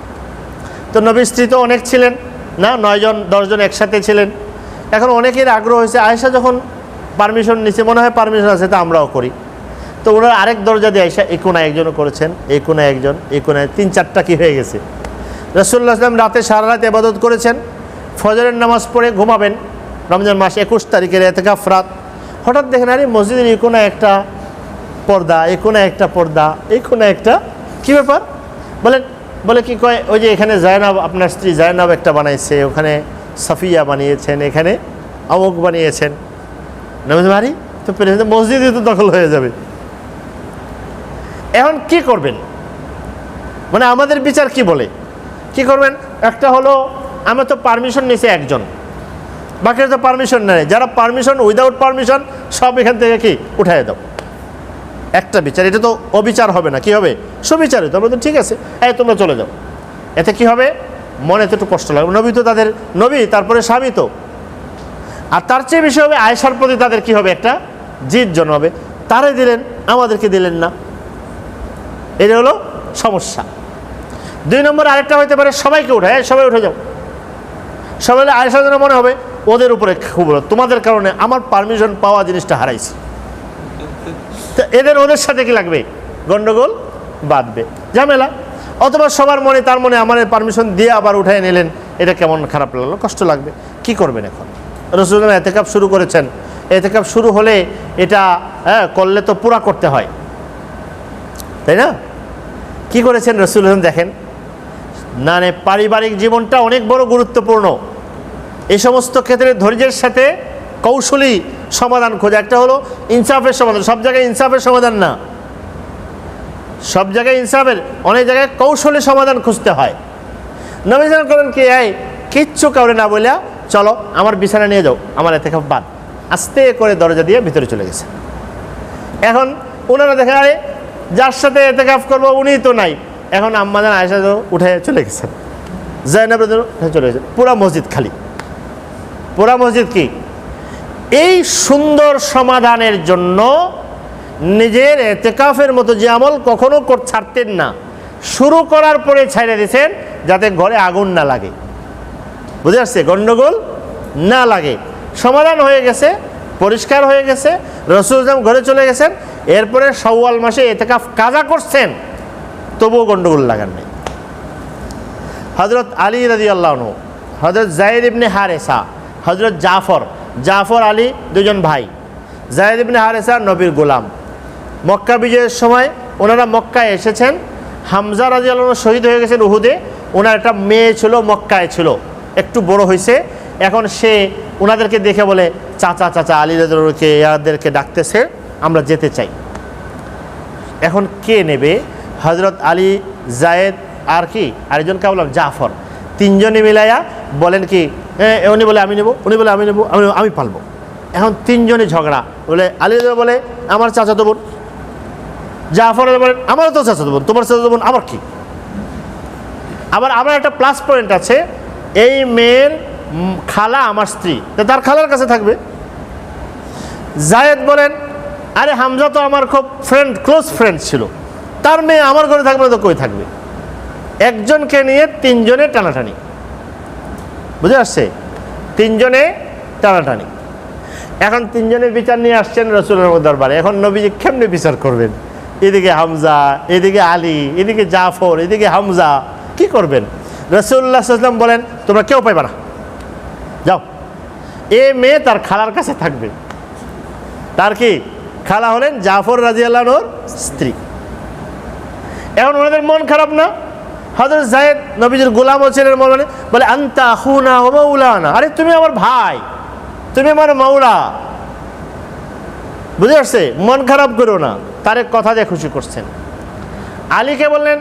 তো নবীর স্ত্রী তো অনেক ছিলেন না, 9 জন 10 জন একসাথে ছিলেন। এখন অনেকের আগ্রহ হয়েছে, আয়েশা যখন পারমিশন নিচ্ছে, মনে হয় পারমিশন আছে, তা আমরাও করি। তো ওনারা আরেক দরজা দিয়ে আয়েশা এই কোনায় একজনও করেছেন, এই কোনায় একজন, এই কোনায় 3-4টা কি হয়ে গেছে। রাসূলুল্লাহ সাল্লাল্লাহু আলাইহি ওয়াসাল্লাম রাতে সারা রাত ইবাদত করেছেন, ফজরের নামাজ পড়ে ঘুমাবেন, রমজান মাস 21 তারিখের ইতিকাফ রাত। হঠাৎ দেখেন আরে মসজিদের এই কোনায় একটা পর্দা, এই কোনায় একটা পর্দা, এই কোনায় একটা, কী ব্যাপার? বলেন বলে কি কয়, ওই যে এখানে জায়নাব, আপনার স্ত্রী জায়নাব একটা বানাইছে, ওখানে সাফিয়া বানিয়েছেন, এখানে অমুক বানিয়েছেন। নবী ভারী তো পেরেছে, মসজিদে তো দখল হয়ে যাবে। এখন কি করবেন, মানে আমাদের বিচার কি বলে, কি করবেন? একটা হলো আমরা তো পারমিশন নিয়েছি একজন, বাকিরা তো পারমিশন নেয়, যারা পারমিশন উইদাউট পারমিশন সব এখান থেকে কি উঠাই দাও, একটা বিচার। এটা তো অবিচার হবে না, কি হবে? সুবিচারিত। আমরা তো ঠিক আছে, এই তোমরা চলে যাও। এতে কি হবে? মনে তো একটু কষ্ট লাগবে, নবী তো তাদের নবী, তারপরে স্বামী তো। আর তার চেয়ে বেশি হবে আয়েশার প্রতি তাদের কি হবে, একটা জিদ জন্মাবে, তারাই দিলেন আমাদেরকে দিলেন না, এটা হলো সমস্যা। 2 নম্বর আরেকটা হইতে পারে সবাইকে উঠায়, সবাই উঠে যাও, সবাই আয়েশার জন্য মনে হবে ওদের উপরে খুব, তোমাদের কারণে আমার পারমিশন পাওয়া জিনিসটা হারাইছি, তো ওদের সাথে কি লাগবে, গন্ডগোল বাঁধবে, ঝামেলা। অথবা সবার মনে, তার মনে আমার পারমিশন দিয়ে আবার উঠায় নিলেন, এটা কেমন খারাপ লাগলো, কষ্ট লাগবে, কি করবেন? এখন রাসূলুল্লাহ এতেকাফ শুরু করেছেন, এতেকাফ শুরু হলে এটা করলে তো পুরা করতে হয়, তাই না? কি করেছেন রাসূলুল্লাহ দেখেন, না পারিবারিক জীবনটা অনেক বড় গুরুত্বপূর্ণ। এই সমস্ত ক্ষেত্রে ধৈর্যের সাথে কৌশলী সমাধান খোঁজা। একটা হলো ইনসাফের সমাধান, সব জায়গায় ইনসাফের সমাধান না, সব জায়গায় ইনসাফের, অনেক জায়গায় কৌশলী সমাধান খুঁজতে হয়। নবী সাল্লাল্লাহু আলাইহি ওয়াসাল্লাম করেন কি, কিচ্ছু কাউরে না বলিয়া চলো আমার বিছানা নিয়ে যাও, আমার এতেকাফ বাদ, আস্তে করে দরজা দিয়ে ভিতরে চলে গেছে। এখন ওনারা দেখেন, আরে যার সাথে এতেকাফ করবো উনি তো নাই, এখন আম্মাজান আয়েশা উঠে চলে গেছেন, জায়নাব চলে গেছে, পুরা মসজিদ খালি, পুরা মসজিদ কি। এই সুন্দর সমাধানের জন্য নিজের এতেকাফের মতো যে আমল কখনো ছাড়তেন না, শুরু করার পরে ছাইড়ে দিয়েছেন যাতে ঘরে আগুন না লাগে, বুঝে আসছে, গন্ডগোল না লাগে। সমাধান হয়ে গেছে, পরিষ্কার হয়ে গেছে, রাসূলুল্লাহ ঘরে চলে গেছেন, এরপরে শাওয়াল মাসে এতেকাফ কাজা করছেন, তবুও গন্ডগোল লাগান নেই। হযরত আলী রাদিয়াল্লাহু আনহু, হযরত যায়েদ ইবনে হারেসা, হযরত জাফর আলী, দুজন ভাই। যায়েদ ইবনে হারেসা নবীর গোলাম। মক্কা বিজয়ের সময় ওনারা মক্কায় এসেছেন, হামজা রাদিয়াল্লাহু আনহু শহীদ হয়ে গেছেন উহুদে। ওনার একটা মেয়ে ছিল, মক্কায় ছিল, একটু বড় হয়েছে। এখন সে ওনাদেরকে দেখে বলে, চাচা চাচা, আলী রাদিয়াল্লাহুকে ইয়াদেরকে ডাকতেছে, আমরা যেতে চাই। এখন কে নেবে? হযরত আলী, যায়েদ আর কি আরেকজনকে বললাম জাফর, তিনজনে মিলাইয়া বলেন কি, উনি বলে আমি নেব, উনি বলে আমি নেব, আমি পালবো। এখন তিনজনে ঝগড়া, বলে আলী বলে আমার চাচাতো বোন, জাফর বলেন আমারও তো চাচাতো বোন, তোমার চাচাতো বোন আমার কি। আবার আমার একটা প্লাস পয়েন্ট আছে, এই মেয়ের খালা আমার স্ত্রী, তার খালার কাছে থাকবে। যায়েদ বলেন আরে হামজা তো আমার খুব ফ্রেন্ড, ক্লোজ ফ্রেন্ড ছিল, তার মেয়ে আমার ঘরে থাকবে তো কই থাকবে। একজনকে নিয়ে তিনজনে টানাটানি, বুঝে আসছে, তিনজনে টানাটানি। এখন তিনজনে বিচার নিয়ে আসছেন রাসূলুল্লাহর দরবারে। এখন নবীজি কেমনে বিচার করবেন? এদিকে হামজা, এদিকে আলী, এদিকে জাফর, এদিকে হামজা, কি করবেন? রাসূলুল্লাহ সাল্লাল্লাহু আলাইহি ওয়াসাল্লাম বলেন তোমরা কেউ পাইবা না, যাও। এ মেয়ে তার খালার কাছে থাকবে। তার কি খালা হলেন জাফর রাদিয়াল্লাহু আনহুর স্ত্রী। এখন ওনাদের মন খারাপ না? হযরত যায়েদ নবীজির গোলামও ছিলেন, বলে আনতা আখুনা ওয়া মাওলানা, আরে তুমি আমার ভাই, তুমি আমার মাওলা, বুঝে আসছে, মন খারাপ করো না। তার এক কথা দিয়ে খুশি করছেন। আলীকে বললেন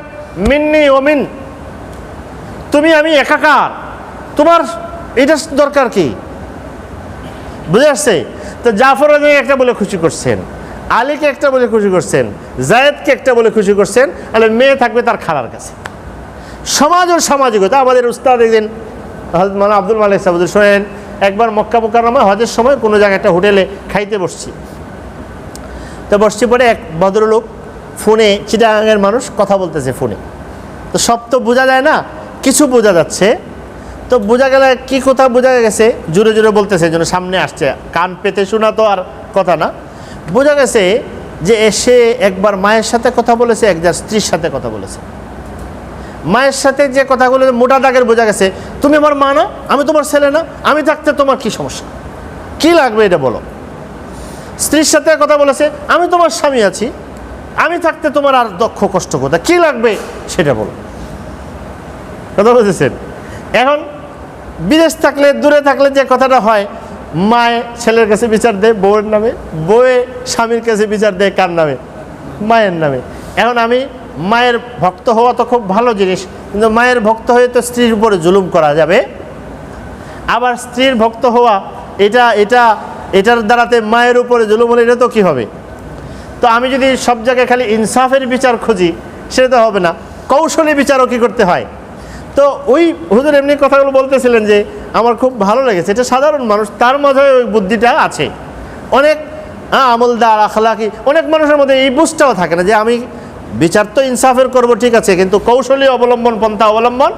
মিন্নি ওমিন, তুমি আমি একাকার, তোমার এটা দরকার কি, বুঝে আসছে। তো জাফর একটা বলে খুশি করছেন, আলীকে একটা বলে খুশি করছেন, যায়েদকে একটা বলে খুশি করছেন, তাহলে মেয়ে থাকবে তার খালার কাছে। সমাজ ও সামাজিকতা। আমাদের উস্তাদ একদিন মানে আব্দুল মালিক সাহেব শোনেন, একবার মক্কা মুকাররমা হজের সময় কোনো জায়গায় একটা হোটেলে খাইতে বসছি। তো বসছি পরে এক ভদ্রলোক ফোনে, চিটাগাঙের মানুষ, কথা বলতেছে ফোনে। তো সব তো বোঝা যায় না, কিছু বোঝা যাচ্ছে। তো বোঝা গেলে কি কথা বোঝা গেছে, জোরে জোরে বলতেছে, এই জন্য সামনে আসছে, কান পেতে শোনা তো আর কথা না। বোঝা গেছে যে এসে একবার মায়ের সাথে কথা বলেছে, একবার স্ত্রীর সাথে কথা বলেছে। মায়ের সাথে যে কথাগুলো মোটা দাগের বোঝা গেছে, তুমি আমার মা না, আমি তোমার ছেলে না, আমি থাকতে তোমার কি সমস্যা, কি লাগবে এটা বলো। স্ত্রীর সাথে কথা বলেছে, আমি তোমার স্বামী আছি, আমি থাকতে তোমার আর দক্ষ কষ্ট কোথায়, কি লাগবে সেটা বলো। কথা বুঝেছেন? এখন বিদেশ থাকলে, দূরে থাকলে যে কথাটা হয়, মায়ে ছেলের কাছে বিচার দেয় বউয়ের নামে, বউয়ে স্বামীর কাছে বিচার দেয় কার নামে? মায়ের নামে। এখন আমি মায়ের ভক্ত হওয়া তো খুব ভালো জিনিস, কিন্তু মায়ের ভক্ত হয়ে তো স্ত্রীর উপরে জুলুম করা যাবে। আবার স্ত্রীর ভক্ত হওয়া এটার দ্বারাতে মায়ের উপরে জুলুম হলে এটা তো কী হবে? তো আমি যদি সব জায়গায় খালি ইনসাফের বিচার খুঁজি, সেটা তো হবে না, কৌশলী বিচারও কী করতে হয়। তো ওই হুজুর এমনি কথাগুলো বলতেছিলেন যে আমার খুব ভালো লেগেছে, এটা সাধারণ মানুষ, তার মাঝে ওই বুদ্ধিটা আছে। অনেক আমলদার আখলাকি অনেক মানুষের মধ্যে এই বুঝটাও থাকে না যে আমি বিচার তো ইনসাফের করব, ঠিক আছে, কিন্তু কৌশলী পন্থা অবলম্বন।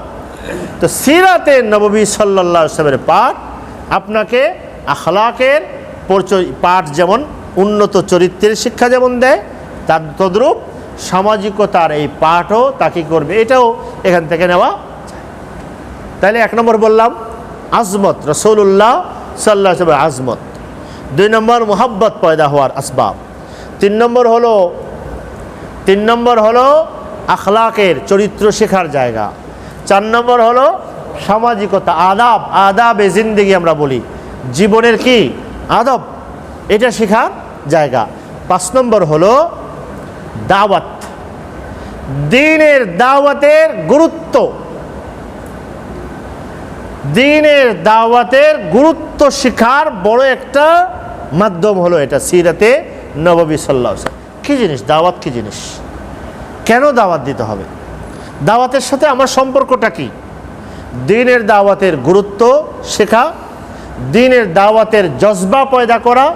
তো সিরাতে নববী সাল্লাল্লাহু আলাইহি ওয়াসাল্লামের পাঠ আপনাকে আখলাকের পাঠ যেমন উন্নত চরিত্রের শিক্ষা যেমন দেয়, তার তদ্রূপ সামাজিকতার এই পাঠও তাকে করবে, এটাও এখান থেকে নেওয়া। তাহলে 1 নম্বর বললাম আজমত, রাসূলুল্লাহ সাল্লাল্লাহু আলাইহি ওয়াসাল্লাম আজমত। 2 নম্বর মুহাব্বত পয়দা হওয়ার আসবাব। 3 নম্বর হলো আখলাকের চরিত্র শেখার জায়গা। 4 নম্বর হলো সামাজিকতা, আদাবে জিন্দেগি আমরা বলি, জীবনের কি আদব, এটা শেখার জায়গা। 5 নম্বর হলো দাওয়াত, দ্বীনের দাওয়াতের গুরুত্ব, দ্বীনের দাওয়াতের গুরুত্ব শিখার বড় একটা মাধ্যম হলো এটা সিরাতে নববী সাল্লাল্লাহু আলাইহি ওয়াসাল্লাম। কী জিনিস দাওয়াত? কী জিনিস? কেন দাওয়াত দিতে হবে? দাওয়াতের সাথে আমার সম্পর্কটা কি? দ্বীনের দাওয়াতের গুরুত্ব শেখা, দ্বীনের দাওয়াতের জজবা পয়দা করা,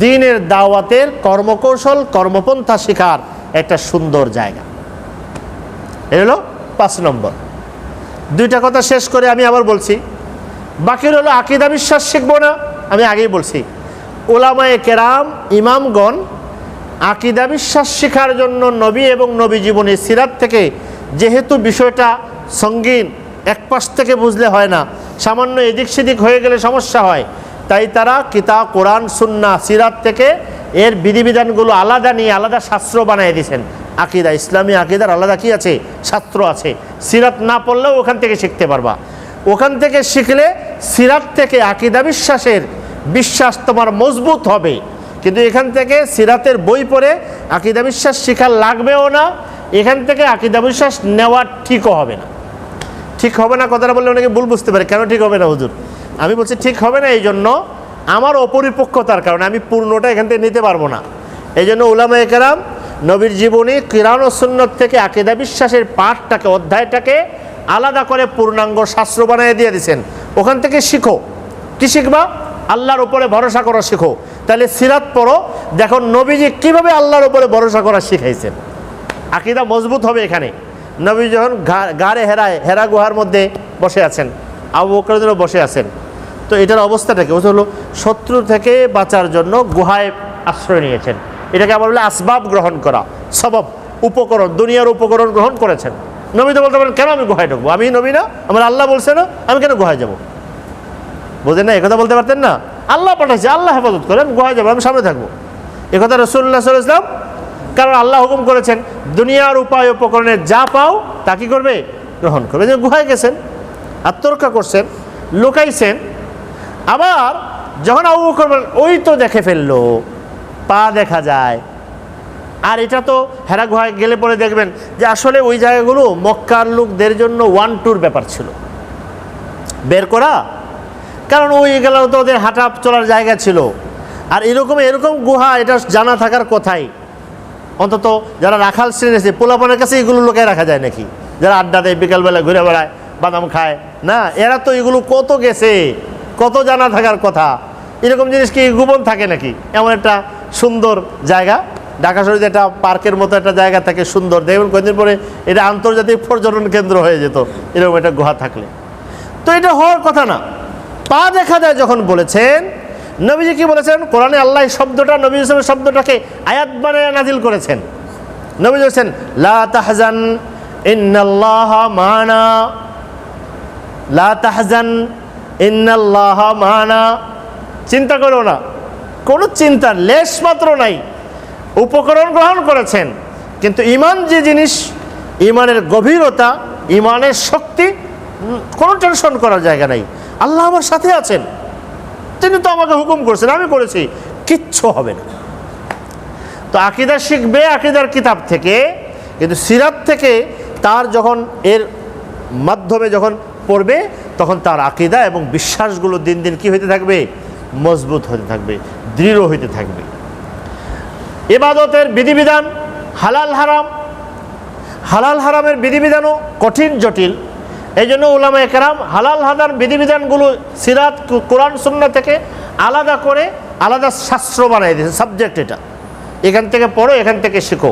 দ্বীনের দাওয়াতের কর্মকৌশল কর্মপন্থা শেখার একটা সুন্দর জায়গা। এ হলো 5 নম্বর। 2টা কথা শেষ করে আমি আবার বলছি, বাকি হলো আকীদা বিশ্বাস শিখবো না। আমি আগেই বলছি উলামায়ে কেরাম ইমামগণ আকীদা বিশ্বাস শেখার জন্য নবী এবং নবী জীবনী সিরাত থেকে, যেহেতু বিষয়টা সঙ্গীন, এক পাশ থেকে বুঝলে হয় না, সামান্য এদিক সেদিক হয়ে গেলে সমস্যা হয়, তাই তারা কিতাব কোরআন সুন্নাহ সিরাত থেকে এর বিধিবিধানগুলো আলাদা নিয়ে আলাদা শাস্ত্র বানিয়ে দিয়েছেন। আকীদা, ইসলামী আকীদার আলাদা কি আছে? শাস্ত্র আছে। সিরাত না পড়লেও ওখান থেকে শিখতে পারবা। ওখান থেকে শিখলে সিরাত থেকে আকীদা বিশ্বাস তোমার মজবুত হবে। কিন্তু এখান থেকে সিরাতের বই পড়ে আকীদা বিশ্বাস শেখা লাগবেও না, এখান থেকে আকীদা বিশ্বাস নেওয়া ঠিকও হবে না। ঠিক হবে না কথাটা বললে অনেকে ভুল বুঝতে পারে, কেন ঠিক হবে না হুজুর? আমি বলছি ঠিক হবে না এই জন্য আমার অপরিপক্কতার কারণে আমি পূর্ণটা এখান থেকে নিতে পারবো না। এই জন্য উলামায়ে কেরাম নবীর জীবনী কিরান ও সুন্নত থেকে আকীদা বিশ্বাসের পাঠটাকে, অধ্যায়টাকে আলাদা করে পূর্ণাঙ্গ শাস্ত্র বানিয়ে দিয়ে দিয়েছেন। ওখান থেকে শিখো। কি শিখবা? আল্লাহর উপরে ভরসা করা শিখো। তাহলে সিরাত পড়ো, দেখো নবীজি কীভাবে আল্লাহর উপরে ভরসা করা শিখাইছেন। আকীদা মজবুত হবে এখানে। নবী যখন গাড়ে হেরা গুহার মধ্যে বসে আছেন, আবু বকর বসে আছেন, তো এটার অবস্থাটা কি? হলো শত্রু থেকে বাঁচার জন্য গুহায় আশ্রয় নিয়েছেন। এটাকে আবার বলে আসবাব গ্রহণ করা, সবব, উপকরণ, দুনিয়ার উপকরণ গ্রহণ করেছেন। নবী তো বলতে পারেন কেন আমি গুহায় ঢুকবো? আমি নবী না? আমার আল্লাহ বলছে না, আমি কেন গুহায় যাব? বোঝেন না? একথা বলতে পারতেন না? আল্লাহ পাঠাইছে, আল্লাহ হেফাজত করে, আমি গুহায় যাবো, আমি সামনে থাকবো। একথা রাসূলুল্লাহ সাল্লাল্লাহু আলাইহি ওয়াসাল্লাম, কারণ আল্লাহ হুকুম করেছেন দুনিয়ার উপায় উপকরণে যা পাও তা কি করবে? গ্রহণ করবে। যে গুহায় গেছেন, আত্মরক্ষা করছেন, লুকাইছেন। আবার যখন আবু বকর বলেন ওই তো দেখে ফেললো, পা দেখা যায়। আর এটা তো হেরা গুহায় গেলে পরে দেখবেন যে আসলে ওই জায়গাগুলো মক্কার লোকদের জন্য 1-2 ব্যাপার ছিল বের করা, কারণ ওই গেল তো ওদের হাঁটা চলার জায়গা ছিল। আর এরকম গুহা এটা জানা থাকার কথাই। অন্তত যারা রাখাল শ্রেণী আছে, পোলাপানের কাছে এগুলো লোকে রাখা যায় নাকি? যারা আড্ডা দেয়, বিকালবেলা ঘুরে বেড়ায়, বাদাম খায় না, এরা তো এগুলো কত গেছে, কত জানা থাকার কথা। এরকম জিনিস কি গোপন থাকে নাকি? এমন একটা সুন্দর জায়গা, ঢাকা শহরে একটা পার্কের মতো একটা জায়গা থাকে সুন্দর, দেখবেন কয়েকদিন পরে এটা আন্তর্জাতিক পর্যটন কেন্দ্র হয়ে যেত এরকম একটা গুহা থাকলে। তো এটা হওয়ার কথা না। পা দেখা যায় যখন বলেছেন, নবীজি কি বলেছেন? কোরআনে আল্লাহ শব্দটা, নবী ইসলামের শব্দটাকে আয়াত বানায় নাজিল করেছেন। নবী বলেছেন লা তাহজান ইন্নাল্লাহা মা'ানা, লা তাহজান ইন্নাল্লাহা মা'ানা, চিন্তা করো না, কোনো চিন্তার লেশ মাত্র নাই। উপকরণ গ্রহণ করেছেন, কিন্তু ঈমান যে জিনিস, ঈমানের গভীরতা ইমানের শক্তি, কোনো টেনশন করার জায়গা নাই। আল্লাহ আমার সাথে আছেন, তিনি তো আমাকে হুকুম করছেন, আমি করেছি, কিচ্ছু হবে না। তো আকীদা শিখবে আকীদার কিতাব থেকে, কিন্তু সিরাত থেকে তার যখন এর মাধ্যমে যখন পড়বে তখন তার আকীদা এবং বিশ্বাসগুলো দিন দিন কি হইতে থাকবে? মজবুত হতে থাকবে, দৃঢ় হইতে থাকবে। ইবাদতের বিধিবিধান, হালাল হারাম, হালাল হারামের বিধিবিধানও কঠিন জটিল। এই জন্য উলামায়ে কেরাম হালাল হারাম বিধিবিধানগুলো সিরাত কোরআন সুন্নাহ থেকে আলাদা করে আলাদা শাস্ত্র বানাই দিয়েছে, সাবজেক্ট। এটা এখান থেকে পড়ো, এখান থেকে শেখো।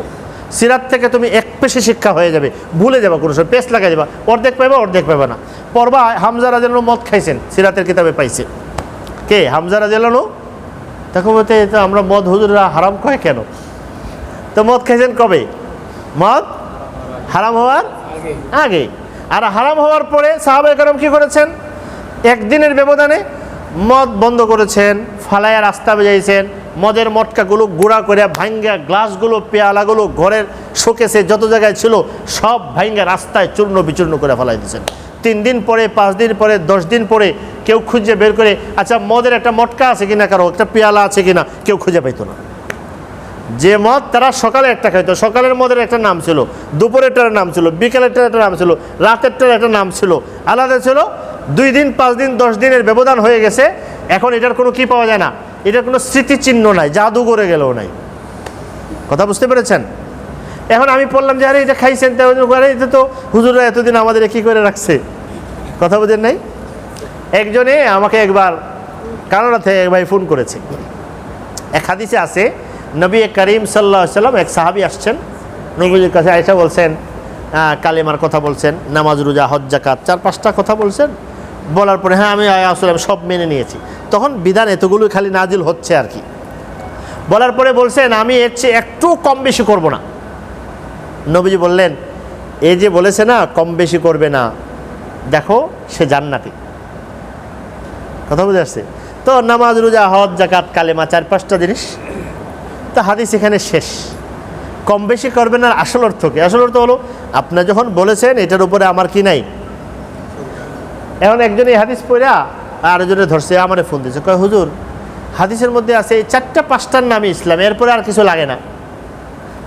সিরাত থেকে তুমি এক পেশে শিক্ষা হয়ে যাবে, ভুলে যাবা, কোনো সময় পেশ লাগাই যাবা, অর্ধেক পাইবা অর্ধেক পাইবা না। পড়বা হামজা রাদিয়াল্লাহু মদ খাইছেন, সিরাতের কিতাবে পাইছে। কে? হামজা রাদিয়াল্লাহু। তখন বলতে তো আমরা মদ হুজুররা হারাম কয় কেন? তো মদ খাইছেন কবে? মদ হারাম হওয়ার আগে। আর হারাম হওয়ার পরে সাহাবায়ে কেরাম কি করেছেন? একদিনের ব্যবধানে মদ বন্ধ করেছেন, ফালাইয়া রাস্তা বেজাইছেন, মদের মটকাগুলো গুঁড়া করে ভাঙ্গা, গ্লাসগুলো পেয়ালাগুলো ঘরের শোকেসে যত জায়গায় ছিল সব ভাঙ্গা রাস্তায় চূর্ণ বিচূর্ণ করে ফেলাই দিয়েছেন। 3 দিন পরে, 5 দিন পরে, 10 দিন পরে কেউ খুঁজে বের করে, আচ্ছা মদের একটা মটকা আছে কিনা, কারো একটা পেয়ালা আছে কিনা, কেউ খুঁজে পাইতো না। যে মদ তারা সকালে একটা খাইতো, সকালের মদের একটা নাম ছিল, দুপুরেরটার নাম ছিল, বিকেলেরটার একটা নাম ছিল, রাতেরটার একটা নাম ছিল, আলাদা ছিল। 2 দিন, 5 দিন, 10 দিনের ব্যবধান হয়ে গেছে। এখন এটার কোনো কি পাওয়া যায় না, এটার কোনো স্মৃতিচিহ্ন নাই, জাদু করে গেলেও নাই। কথা বুঝতে পেরেছেন? এখন আমি বললাম যে আরে এটা খাইছেন, এটা তো হুজুররা এতদিন আমাদের কি করে রাখছে, কথা বুঝেন নাই? একজনে আমাকে একবার কানাডা থেকে একবার ফোন করেছে। এক হাদিসে আছে, নবী করিম সাল্লাল্লাহু আলাইহি ওয়াসাল্লাম, এক সাহাবী আসছেন নবীজির কাছে, আয়েশা বলছেন, কালেমার কথা বলছেন, নামাজ রোজা হজ জাকাত 4-5টা কথা বলছেন। বলার পরে হ্যাঁ আমি আসলে সব মেনে নিয়েছি। তখন বিধান এতগুলো খালি নাজিল হচ্ছে আর কি। বলার পরে বলছেন আমি এর চেয়ে একটু কম বেশি করব না। নবীজি বললেন, এই যে বলেছে না কম বেশি করবে না, দেখো সে জান্নাতি। কথা বুঝে আসছে তো? নামাজ রোজা হজ জাকাত কালেমা 4-5টা জিনিস, তো হাদিস এখানে শেষ। কম বেশি করবে না আসল অর্থ কি? আসল অর্থ হলো আপনি যখন বলেছেন এটার উপরে আমার কি নাই। এখন একজন এই হাদিস পড়া আরেকজনে ধরছে, আমারে ফোন দিয়েছে, কয় হুজুর হাদিসের মধ্যে আছে এই 4-5টার নামই ইসলাম, এরপরে আর কিছু লাগে না।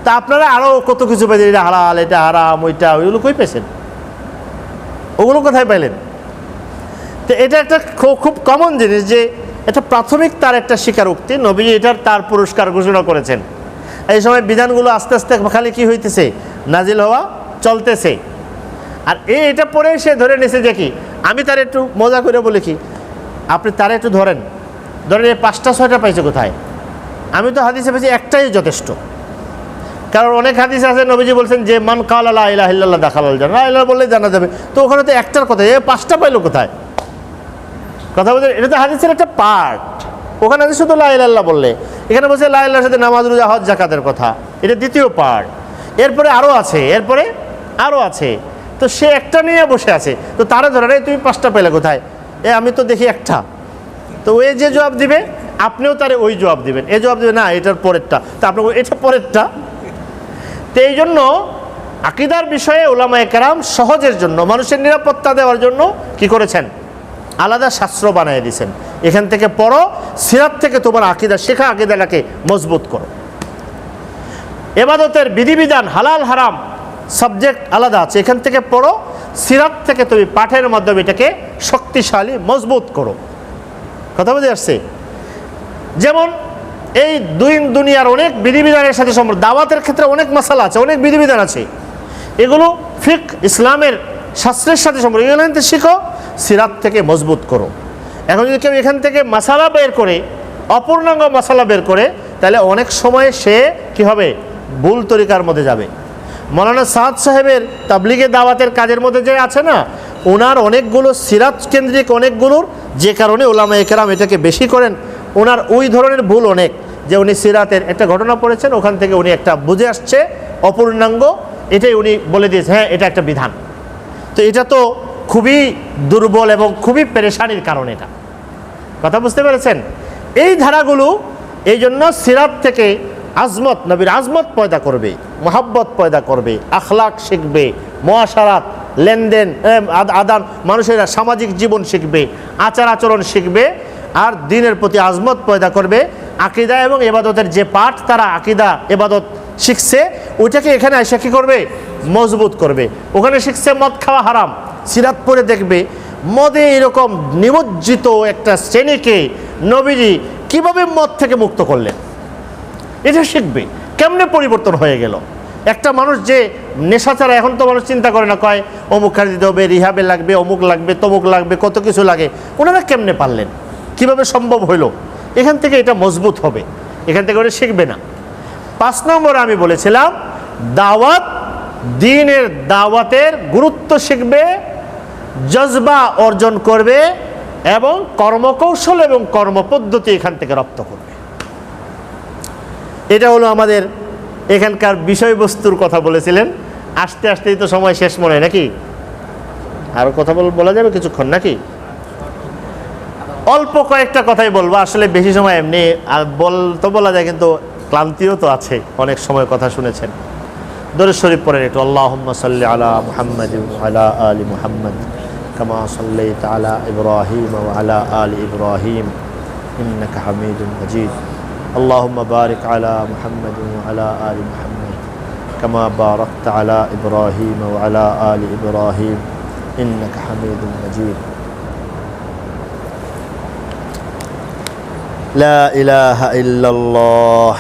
তা আপনারা আরও কত কিছু পেয়েছেন, এটা হালাল, এটা হারাম, ওইটা, ওইগুলো কই পেয়েছেন? ওগুলো কোথায় পাইলেন? তো এটা একটা খুব কমন জিনিস, যে এটা প্রাথমিক তার একটা স্বীকারোক্তি, নবী এটার তার পুরস্কার ঘোষণা করেছেন। এই সময় বিধানগুলো আস্তে আস্তে খালি কি হইতেছে, নাজিল হওয়া চলতেছে। আর এটা পরে সে ধরে নিছে যে কি, আমি তার একটু মজা করে বলি কি, আপনি তারা একটু ধরেন এই 5টা-6টা পাইছে কোথায়? আমি তো হাদিসে পেয়েছি একটাই যথেষ্ট। কারণ অনেক হাদিস আছে নবীজি বলছেন যে মান কালা লা ইলাহা ইল্লাল্লাহ দাখালাল জান্নাহ, লা ইলাহা বললেই জানা যাবে। তো ওখানে তো একটার কথা, 5টা পাইলো কোথায়? কথা বলছেন, এটা তো হাদিসের একটা পার্ট। ওখানে আছে শুধু লা ইলাহা ইল্লাল্লাহ বললে, এখানে বলছে লা ইলাহার সাথে নামাজ রোজা হজ জাকাতের কথা, এটা দ্বিতীয় পার্ট। এরপরে আরও আছে, এরপরে আরও আছে। তো সে একটা নিয়ে বসে আছে, তো তারা ধরে রে তুমি 5টা পেলে কোথায়? আমি তো দেখি একটা। তো ওই যে জবাব দিবে আপনিও তারে ওই জবাব দিবেন, এই জবাব দিবে না এটার পরেরটা, তা আপনার এটা পরেরটা। তো এই জন্য আকীদার বিষয়ে উলামায়ে কেরাম সহজের জন্য, মানুষের নিরাপত্তা দেওয়ার জন্য কি করেছেন? আলাদা শাস্ত্র বানিয়ে দিয়েছেন। এখান থেকে পড়ো, সিরাত থেকে তোমার আকীদা শেখা, আকীদাটাকে মজবুত করো। ইবাদতের বিধিবিধান হালাল হারাম সাবজেক্ট আলাদা আছে, এখান থেকে পড়ো, সিরাত থেকে তুমি পাঠের মাধ্যমে এটাকে শক্তিশালী মজবুত করো। কথা বুঝে আসছে? যেমন এই দুনিয়ার অনেক বিধিবিধানের সাথে সম্পর্ক, দাওয়াতের ক্ষেত্রে অনেক মাসালা আছে, অনেক বিধিবিধান আছে, এগুলো ফিক ইসলামের শাস্ত্রের সাথে সম্পর্ক, এগুলো শিখো, সিরাত থেকে মজবুত করো। এখন যদি কেউ এখান থেকে মাসালা বের করে, অপূর্ণাঙ্গ মাসালা বের করে, তাহলে অনেক সময় সে কি হবে, ভুল তরিকার মধ্যে যাবে। মৌলানা সাদ সাহেবের তাবলিগে দাওয়াতের কাজের মধ্যে যে আছে না, ওনার অনেকগুলো সিরাত কেন্দ্রিক অনেকগুলোর, যে কারণে উলামায়ে কেরাম এটাকে বেশি করেন। ওনার ওই ধরনের ভুল অনেক, যে উনি সিরাতের একটা ঘটনা পড়েছেন, ওখান থেকে উনি একটা বুঝে আসছে অপূর্ণাঙ্গ, এটাই উনি বলে দিয়েছে হ্যাঁ এটা একটা বিধান। তো এটা তো খুবই দুর্বল এবং খুবই পেরেশানির কারণ এটা। কথা বুঝতে পেরেছেন? এই ধারাগুলো এই জন্য সিরাত থেকে আজমত, নবীর আজমত পয়দা করবে, মহাব্বত পয়দা করবে, আখলাক শিখবে, মুআশারাত লেনদেন আদান, মানুষেরা সামাজিক জীবন শিখবে, আচার আচরণ শিখবে, আর দ্বীনের প্রতি আজমত পয়দা করবে। আকীদা এবং ইবাদতের যে পাঠ তারা আকীদা ইবাদত শিখছে ওইটাকে এখানে এসে কী করবে? মজবুত করবে। ওখানে শিখছে মদ খাওয়া হারাম, সিরাত পড়ে দেখবে মদে এরকম নিমজ্জিত একটা শ্রেণীকে নবীজি কিভাবে মদ থেকে মুক্ত করলেন, এটা শিখবে। কেমনে পরিবর্তন হয়ে গেল একটা মানুষ যে নেশা ছাড়া, এখন তো মানুষ চিন্তা করে না, কয় অমুক খার দিতে হবে, রিহাবে লাগবে, অমুক লাগবে, তমুক লাগবে, কত কিছু লাগে। ওনারা কেমনে পারলেন, কিভাবে সম্ভব হইল? এখান থেকে এটা মজবুত হবে, এখান থেকে ওটা শিখবে না। 5 নম্বরে আমি বলেছিলাম দাওয়াত, দ্বীনের দাওয়াতের গুরুত্ব শিখবে, জজবা অর্জন করবে এবং কর্মকৌশল এবং কর্মপদ্ধতি এখান থেকে রপ্ত করবে। এটা হলো আমাদের এখানকার বিষয়বস্তুর কথা বলেছিলেন। আস্তে আস্তেই তো সময় শেষ মনে হয় নাকি? আরও কথা বলা যাবে কিছুক্ষণ নাকি? অল্প কয়েকটা কথাই বলবো, আসলে বেশি সময় এমনি বলা যায়, কিন্তু ক্লান্তিও তো আছে, অনেক সময় কথা শুনেছেন। দরুদ শরীফ পড়েন একটু। আল্লাহুম্মা সাল্লি আলা মুহাম্মাদ ওয়া আলা আলি মুহাম্মাদ কামা সাল্লাইতা আলা ইব্রাহিম ওয়া আলা আলি ইব্রাহিম ইন্নাকা হামিদুম মাজিদ। আল্লাহুম্মা বারিক আলা মুহাম্মাদ ওয়া আলা আলি মুহাম্মাদ কামা বারাকতা আলা ইব্রাহিম ওয়া আলা আলি ইব্রাহিম ইন্নাকা হামিদুম মাজিদ। লা ইলাহা ইল্লাল্লাহ।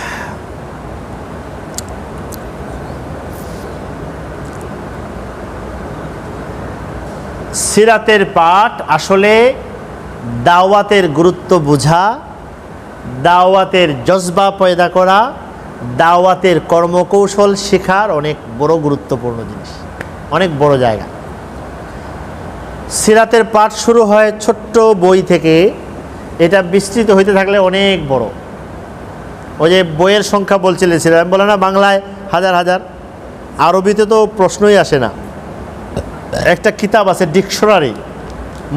সিরাতের পাঠ আসলে দাওয়াতের গুরুত্ব বোঝা, দাওয়াতের জজবা পয়দা করা, দাওয়াতের কর্মকৌশল শেখার অনেক বড় গুরুত্বপূর্ণ জিনিস, অনেক বড় জায়গা। সিরাতের পাঠ শুরু হয় ছোট্ট বই থেকে, এটা বিস্তৃত হইতে থাকলে অনেক বড়। ওই যে বইয়ের সংখ্যা বলছিলেন, আমি বলে না বাংলায় হাজার হাজার, আরবিতে তো প্রশ্নই আসে না। একটা কিতাব আছে ডিকশনারি,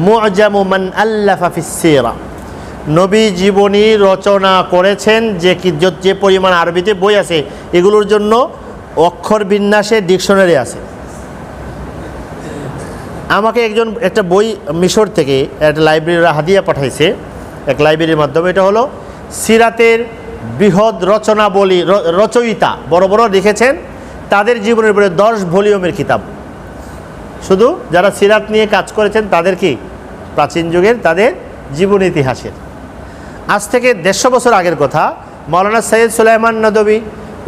মুআজামু মান আল্লাফা ফিস সিরা, নবী জীবনী রচনা করেছেন যে পরিমাণ আরবিতে বই আছে, এগুলোর জন্য অক্ষর বিন্যাসে ডিকশনারি আছে। আমাকে একজন একটা বই মিশর থেকে একটা লাইব্রেরিরা হাদিয়া পাঠাইছে, এক লাইব্রেরির মাধ্যমে। এটা হলো সিরাতের বৃহৎ রচনাবলী, রচয়িতা বড় বড় লিখেছেন, তাদের জীবনের উপরে 10 ভলিউমের কিতাব। শুধু যারা সিরাত নিয়ে কাজ করেছেন তাদের, কি প্রাচীন যুগের তাদের জীবন ইতিহাসের। আজ থেকে 150 বছর আগের কথা, মাওলানা সৈয়দ সুলাইমান নদভী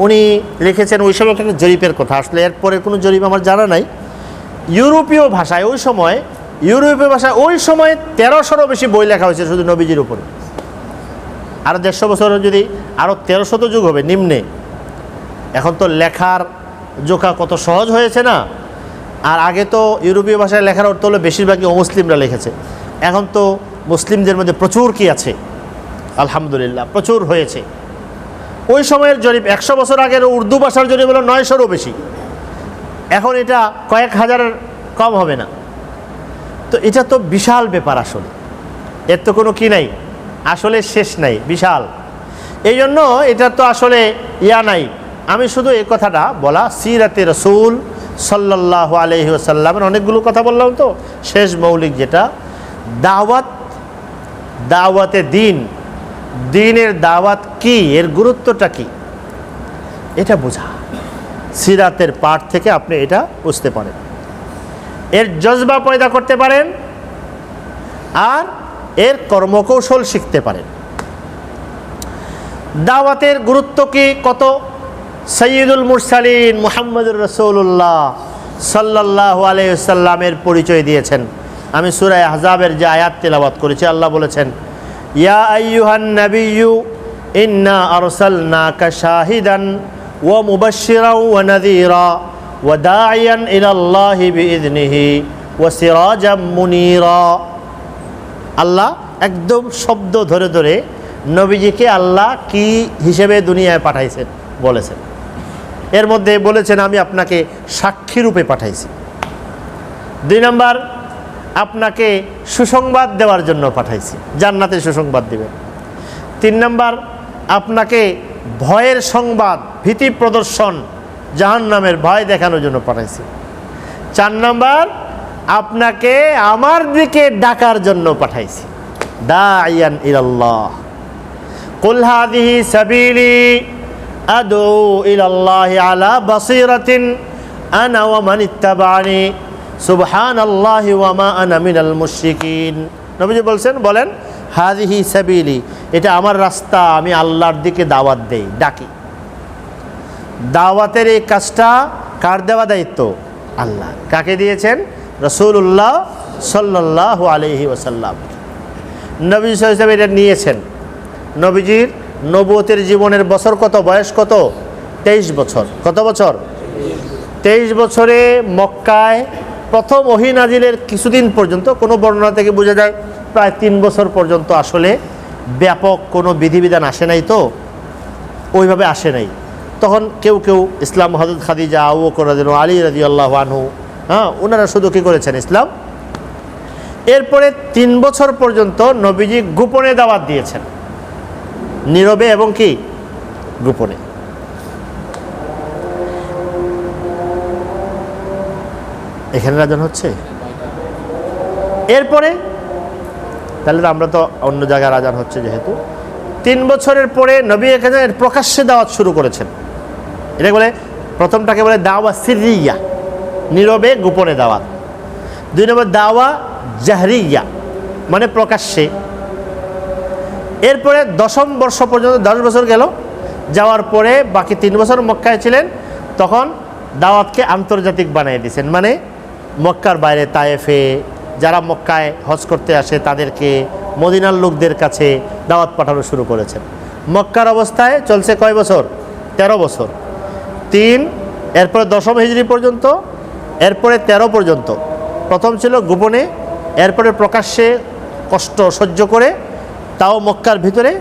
উনি লিখেছেন ওই সময় একটা জরিপের কথা। আসলে এরপরে কোনো জরিপ আমার জানা নাই। ইউরোপীয় ভাষায় ওই সময় 1300-রও বেশি বই লেখা হয়েছে শুধু নবীজির উপরে। আর 150 বছর যদি আরও 1300 যুগ হবে নিম্নে। এখন তো লেখার জোকা কত সহজ হয়েছে না। আর আগে তো ইউরোপীয় ভাষায় লেখার অর্থ হলো বেশিরভাগই অমুসলিমরা লিখেছে। এখন তো মুসলিমদের মধ্যে প্রচুর কি আছে, আলহামদুলিল্লাহ প্রচুর হয়েছে। ওই সময়ের জরিপ 100 বছর আগের উর্দু ভাষার জরিপ হলো 900-রও বেশি। এখন এটা কয়েক হাজারের কম হবে না। তো এটা তো বিশাল ব্যাপার, আসলে এর তো কোনো কি নাই, আসলে শেষ নাই, বিশাল। এই জন্য এটা তো আসলে নাই। আমি শুধু এই কথাটা বলা, সিরাতে রাসূল সাল্লাল্লাহু আলাইহি ওয়াসাল্লামের অনেকগুলো কথা বললাম, তো শেষ মৌলিক যেটা দাওয়াতে দ্বীনের দাওয়াত কি, এর গুরুত্বটা কি, এটা বোঝা। সিরাতের পাঠ থেকে আপনি এটা বুঝতে পারেন, এর জজবা পয়দা করতে পারেন, আর এর কর্মকৌশল শিখতে পারেন। দাওয়াতের গুরুত্ব কি, কত? সাইয়্যিদুল মুরসালিন মুহাম্মদুর রাসূলুল্লাহ সাল্লাল্লাহু আলাইহি ওয়াসাল্লামের পরিচয় দিয়েছেন। আমি সূরা আহজাবের যে আয়াত তেলাওয়াত করেছি, আল্লাহ বলেছেন, ইয়া আইয়ুহান নাবিয়্যু ইন্না আরসালনাকা শাহিদান ওয়া মুবাশশিরাও ওয়া নাযীরা ওয়া দাঈয়ান ইলাল্লাহি বিইذনিহি ওয়া সিরাজাম মুনীরা। আল্লাহ একদম শব্দ ধরে ধরে নবীজিকে আল্লাহ কি হিসেবে দুনিয়ায় পাঠাইছেন বলেছেন। এর মধ্যে বলেছেন, আমি আপনাকে সাক্ষী রূপে পাঠাইছি। 2 নম্বর, আপনাকে সুসংবাদ দেওয়ার জন্য পাঠাইছি, জান্নাতের সুসংবাদ দিবেন। 3 নম্বর, আপনাকে ভয়ের সংবাদ, ভীতি প্রদর্শন, জাহান্নামের ভয় দেখানোর জন্য পাঠাইছি। 4 নম্বর, আপনাকে আমার দিকে ডাকার জন্য পাঠাইছি। দাইয়ান ইলাল্লাহ, কুল হাদিহি সাবিলি আদউ ইলাল্লাহি আলা বাসীরাতিন আনা ওয়া মান ইত্তাবা'আনি সুবহানাল্লাহি ওয়া মা আনা মিনাল মুশরিকিন। নবীজি বলছেন, বলেন হাদিহি সাবিলি, এটা আমার রাস্তা, আমি আল্লাহর দিকে দাওয়াত দেই, ডাকি। দাওয়াতের এই কাজটা কার দেওয়া দায়িত্ব? আল্লাহ। কাকে দিয়েছেন? রাসূলুল্লাহ সাল্লাল্লাহু আলাইহি ওয়াসাল্লাম। নবী সাল্লাল্লাহু আলাইহি ওয়াসাল্লাম এটা নিয়েছেন। নবীজির নবুয়তের জীবনের বছর কত? বয়স কত? 23 বছর। কত বছর? 23 বছরে মক্কায় প্রথম ওহী নাজিলের কিছুদিন পর্যন্ত, কোনো বর্ণনা থেকে বোঝা যায় প্রায় 3 বছর পর্যন্ত আসলে ব্যাপক কোনো বিধিবিধান আসে নাই, তো ওইভাবে আসে নাই। তখন কেউ কেউ ইসলাম, হযরত খাদিজা, আবু বকর রাদিয়াল্লাহু আলী রাদিয়াল্লাহু আনহু, ওনারা শুধু কী করেছেন? ইসলাম। এরপরে 3 বছর পর্যন্ত নবীজি গোপনে দাওয়াত দিয়েছেন, নীরবে এবং কি গোপনে। এখানে আযান হচ্ছে। এরপরে তাহলে তো আমরা তো অন্য জায়গায় আযান হচ্ছে, যেহেতু 3 বছরের পরে নবী এখানে প্রকাশ্যে দাওয়াত শুরু করেছেন। এটা বলে, প্রথমটাকে বলে দাওয়া সিররিয়া, নীরবে গোপনে দাওয়াত। 2 নম্বর দাওয়া জাহরিয়া, মানে প্রকাশ্যে। এরপরে 10ম বর্ষ পর্যন্ত, 10 বছর গেল, যাওয়ার পরে বাকি 3 বছর মক্কায় ছিলেন, তখন দাওয়াতকে আন্তর্জাতিক বানিয়ে দিয়েছেন। মানে মক্কার বাইরে তায়েফে যারা মক্কায় হজ করতে আসে তাদেরকে, মদিনার লোকদের কাছে দাওয়াত পাঠানো শুরু করেছেন। মক্কার অবস্থায় চলছে কয় বছর? 13 বছর। 3, এরপরে 10ম হিজরি পর্যন্ত, এরপরে 13 পর্যন্ত। প্রথম ছিল গোপনে, এরপরে প্রকাশ্যে কষ্ট সহ্য করে, তাও মক্কার ভিতরে।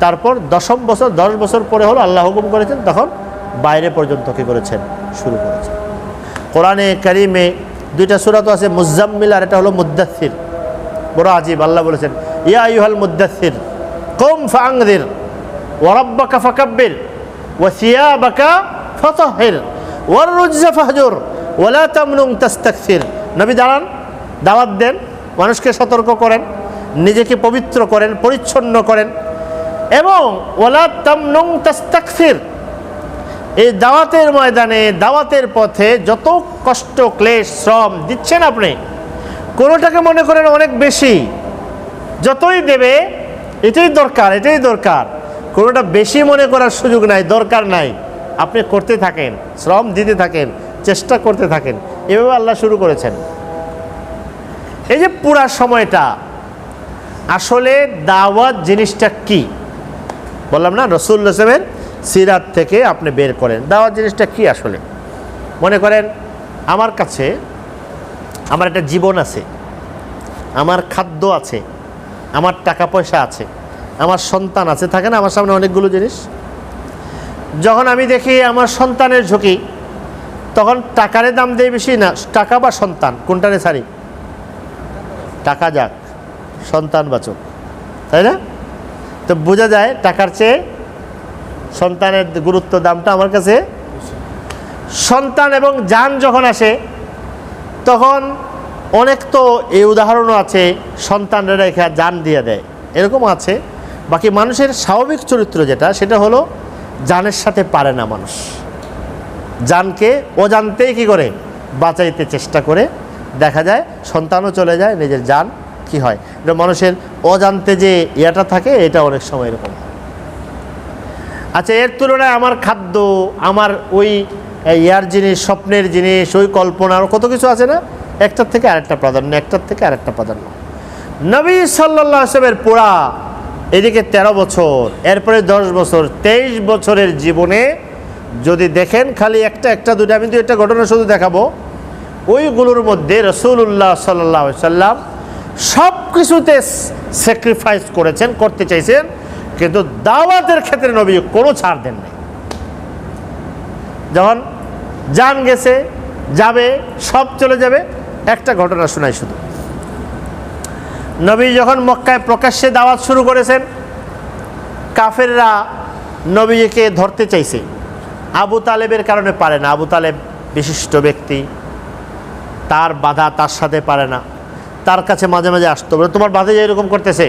তারপর 10ম বছর, 10 বছর পরে হলো আল্লাহ হুকুম করেছেন, তখন বাইরে পর্যন্ত কী করেছেন? শুরু করেছেন। কোরআনে কারিমে 2টা সূরা তো আছে, মুজাম্মিল আর এটা হলো মুদ্দাসসির। বড় আজীব, আল্লাহ বলেছেন ইয়া আইয়ুহাল মুদ্দাসসির কুম ফাআনযির ওয়া রাব্বাকা ফাকাব্বির ওয়া সিয়াবাকা ফাতাহহির ওয়ার রুজজা ফাহজুর ওয়া লা তামনুন তাস্তাকসির। নবী দাঁড়ান, দাওয়াত দেন, মানুষকে সতর্ক করেন, নিজেকে পবিত্র করেন, পরিচ্ছন্ন করেন, এবং ওয়া লা তামনুন তাস্তাকসির। এই দাওয়াতের ময়দানে, দাওয়াতের পথে যত কষ্ট, ক্লেশ, শ্রম দিচ্ছেন আপনি, কোনোটাকে মনে করেন অনেক বেশি, যতই দেবে এটাই দরকার, এটাই দরকার, কোনোটা বেশি মনে করার সুযোগ নাই, দরকার নাই। আপনি করতে থাকেন, শ্রম দিতে থাকেন, চেষ্টা করতে থাকেন। এভাবে আল্লাহ শুরু করেছেন। এই যে পুরা সময়টা, আসলে দাওয়াত জিনিসটা কি বললাম না, রাসূলুল্লাহ সাল্লাল্লাহু আলাইহি ওয়াসাল্লামের সিরাত থেকে আপনি বের করেন দাওয়াত জিনিসটা কি। আসলে মনে করেন আমার কাছে আমার একটা জীবন আছে, আমার খাদ্য আছে, আমার টাকা পয়সা আছে, আমার সন্তান আছে, থাকে না আমার সামনে অনেকগুলো জিনিস। যখন আমি দেখি আমার সন্তানের ঝুঁকি, তখন টাকারে দাম দেয় বেশি, না টাকা বা সন্তান, কোনটারে ছাড়ি? টাকা যাক, সন্তান বাঁচুক, তাই না? তো বোঝা যায় টাকার চেয়ে সন্তানের গুরুত্ব, দামটা আমার কাছে। সন্তান এবং জান যখন আসে, তখন অনেক তো এই উদাহরণও আছে, সন্তানরা রেখে জান দিয়ে দেয়, এরকম আছে। বাকি মানুষের স্বাভাবিক চরিত্র যেটা, সেটা হলো জানের সাথে পারে না মানুষ, জানকে অজান্তেই কী করে বাঁচাইতে চেষ্টা করে। দেখা যায় সন্তানও চলে যায়, নিজের জান কি হয়, এটা মানুষের অজান্তে যে ইয়াটা থাকে, এটা অনেক সময় এরকম। আচ্ছা, এর তুলনায় আমার খাদ্য, আমার ওই ইয়ার জিনিস, স্বপ্নের জিনিস, ওই কল্পনার কত কিছু আছে না, একটার থেকে আরেকটা প্রাধান্য, একটার থেকে আরেকটা প্রাধান্য। নবী সাল্লাল্লাহু আলাইহি ওয়াসাল্লামের পুরা এদিকে 13 বছর, এরপরে 10 বছর, 23 বছরের জীবনে যদি দেখেন, খালি একটা দুটো, আমি 2-1টা ঘটনা শুধু দেখাবো, ওইগুলোর মধ্যে রাসূলুল্লাহ সাল্লাল্লাহু আলাইহি ওয়াসাল্লাম সব কিছুতে স্যাক্রিফাইস করেছেন, করতে চাইছেন, কিন্তু দাওয়াতের ক্ষেত্রে নবী কোনো ছাড় দেন নাই। যখন জান গেছে, যাবে, সব চলে যাবে। একটা ঘটনা শোনাই শুধু। নবী যখন মক্কায় প্রকাশ্যে দাওয়াত শুরু করেছেন, কাফেররা নবীকে ধরতে চাইছে। আবু তালেবের কারণে পারে না। আবু তালেব বিশিষ্ট ব্যক্তি, তার বাধা তার সাথে পারে না, তার কাছে মাঝে মাঝে আসতো, বলে তোমার বাধা এরকম করতেছে,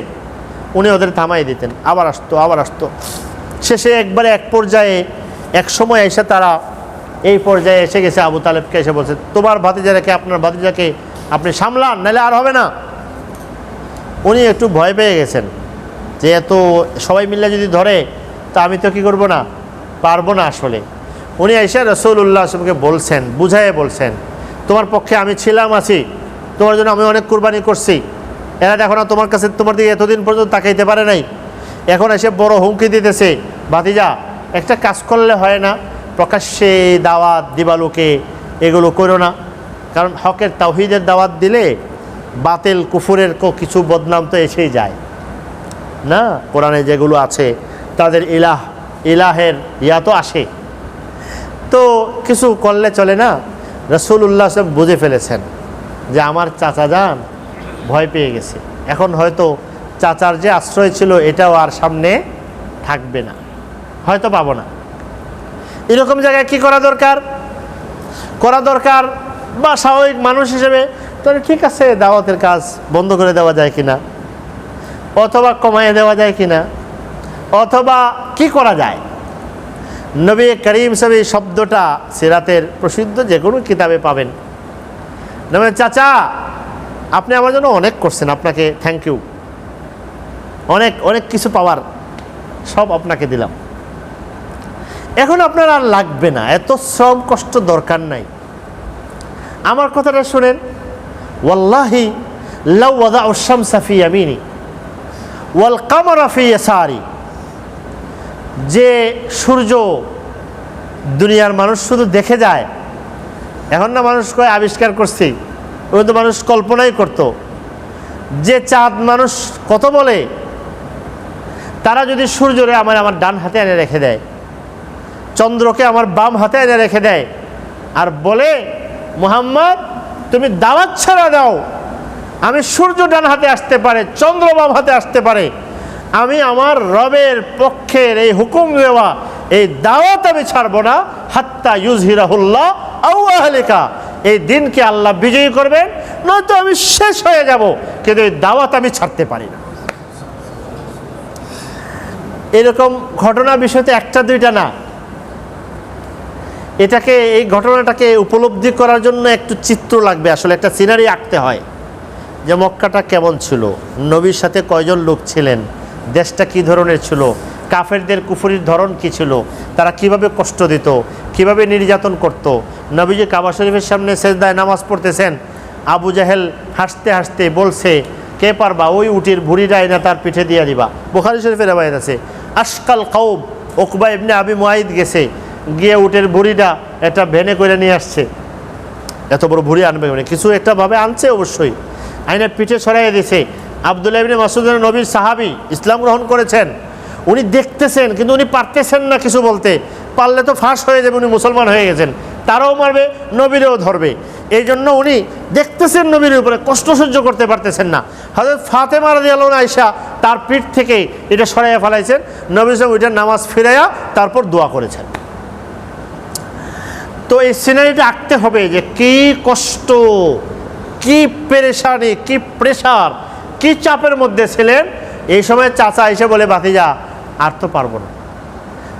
উনি ওদের থামাই দিতেন, আবার আসতো। শেষে একবারে এক পর্যায়ে এক সময় এসে তারা এই পর্যায়ে এসে গেছে, আবু তালেবকে এসে বলছে তোমার ভাতিজাকে, আপনার ভাতিজাকে আপনি সামলান, নাহলে আর হবে না। উনি একটু ভয় পেয়ে গেছেন যে এত সবাই মিলে যদি ধরে তা আমি তো কী করবো না, পারবো না আসলে। উনি এসে রাসূলুল্লাহ সাল্লাল্লাহু বলছেন, বুঝাইয়ে বলছেন তোমার পক্ষে আমি ছিলাম, আছি, তোমার জন্য আমি অনেক কুরবানি করছি, এরা দেখো না তোমার কাছে, তোমার দিকে এতদিন পর্যন্ত তাকাইতে পারে নাই, এখন এসে বড় হুমকি দিতেছে, ভাতিজা একটা কাজ করলে হয় না, প্রকাশ্যে দাওয়াত দিবালোকে এগুলো করো না, কারণ হকের তাওহীদের দাওয়াত দিলে বাতিল কুফুরের কিছু বদনাম তো এসেই যায় না, কোরআনে যেগুলো আছে তাদের ইলাহের ইয়া তো আসে, তো কিছু করলে চলে না। রাসূলুল্লাহ সব বুঝে ফেলেছেন যে আমার চাচা যান ভয় পেয়ে গেছে, এখন হয়তো চাচার যে আশ্রয় ছিল এটাও আর সামনে থাকবে না, হয়তো পাবো না। এরকম জায়গায় কি করা দরকার বা স্বাভাবিক মানুষ হিসেবে তাহলে ঠিক আছে, দাওয়াতের কাজ বন্ধ করে দেওয়া যায় কিনা, অথবা কমাইয়ে দেওয়া যায় কিনা, অথবা কি করা যায়। নবী করিম সাহেব এই শব্দটা সিরাতের প্রসিদ্ধ যে কোনো কিতাবে পাবেন। নবী চাচা আপনি আমার জন্য অনেক করছেন, আপনাকে থ্যাংক ইউ, অনেক কিছু পাওয়ার সব আপনাকে দিলাম, এখন আপনার আর লাগবে না, এত শ্রম কষ্ট দরকার নাই। আমার কথাটা শুনেন, ওয়াল্লাহি লাউ ওয়াদাউ শামসা ফি ইয়ামিনি ওয়াল কামারা ফি ইয়াসারি, যে সূর্য দুনিয়ার মানুষ শুধু দেখে যায়, এখন না মানুষ কয় আবিষ্কার করছি, ওই তো মানুষ কল্পনাই করত, যে চাঁদ মানুষ কত বলে, তারা যদি সূর্যরে আমার ডান হাতে এনে রেখে দেয়, চন্দ্রকে আমার বাম হাতে এনে রেখে দেয়, আর বলে মুহাম্মদ তুমি দাওয়াত ছাড়া দাও, আমি সূর্য ডান হাতে আসতে পারে, চন্দ্র বাম হাতে আসতে পারে, আমি আমার রবের পক্ষের এই হুকুম দেওয়া এই দাওয়াত আমি ছাড়বো না, হাত্তা ইউজহিরাহুল্লাহ আও আহলিকা, এই দিনকে আল্লাহ বিজয়ী করবেন, নয়তো আমি শেষ হয়ে যাব, কিন্তু এই দাওয়াত আমি ছাড়তে পারি না। এরকম ঘটনা বিষয়তে একটা দুইটা না, এই ঘটনাটাকে উপলব্ধি করার জন্য একটু চিত্র লাগবে, আসলে একটা সিনারি আঁকতে হয় যে মক্কাটা কেমন ছিল, নবীর সাথে কয়জন লোক ছিলেন, দেশটা কি ধরনের ছিল, কাফেরদের কুফরির ধরন কি ছিল, তারা কিভাবে কষ্ট দিত, কিভাবে নির্যাতন করত। নবীজি কাবা শরীফের সামনে সেজদায় নামাজ পড়তেছেন, আবু জাহেল হাসতে হাসতে বলছে কে পারবা ওই উটির ভুঁড়িটা এনে তার পিঠে দিয়ে দিবা। বুখারী শরীফের রিওয়ায়াত আছে, আশকাল কওম উকবা ইবনে আবি মুআইদ গেছে, গিয়ে উটের ভুঁড়িটা একটা ভেনে করে নিয়ে আসছে, এত বড় ভুঁড়ি আনবে মানে কিছু একটা ভাবে আনছে, অবশ্যই আইনের পিঠে ছড়াইয়ে দিয়েছে। আব্দুল্লাহ ইবনে মাসউদ নবীর সাহাবী, ইসলাম গ্রহণ করেছেন, উনি দেখতেছেন কিন্তু উনি পারতেছেন না কিছু বলতে, পারলে তো ফাঁস হয়ে যাবে, উনি মুসলমান হয়ে গেছেন, তারাও মারবে নবীরেও ধরবে, এই জন্য উনি দেখতেছেন নবীর উপরে, কষ্ট সহ্য করতে পারতেছেন না। হযরত ফাতেমা রাদিয়াল্লাহু আনহা আয়েশা তার পিঠ থেকে এটা সরাইয়া ফেলাইছেন, নবী সাহেব ওইটার নামাজ ফিরাইয়া তারপর দোয়া করেছেন। তো এই সিনারিটা আঁকতে হবে যে কি কষ্ট, কি পেরেশানি, কি প্রেশার, কি চাপের মধ্যে ছিলেন। এই সময় চাচা এসে বলে ভাতিজা আর তো পারবো না,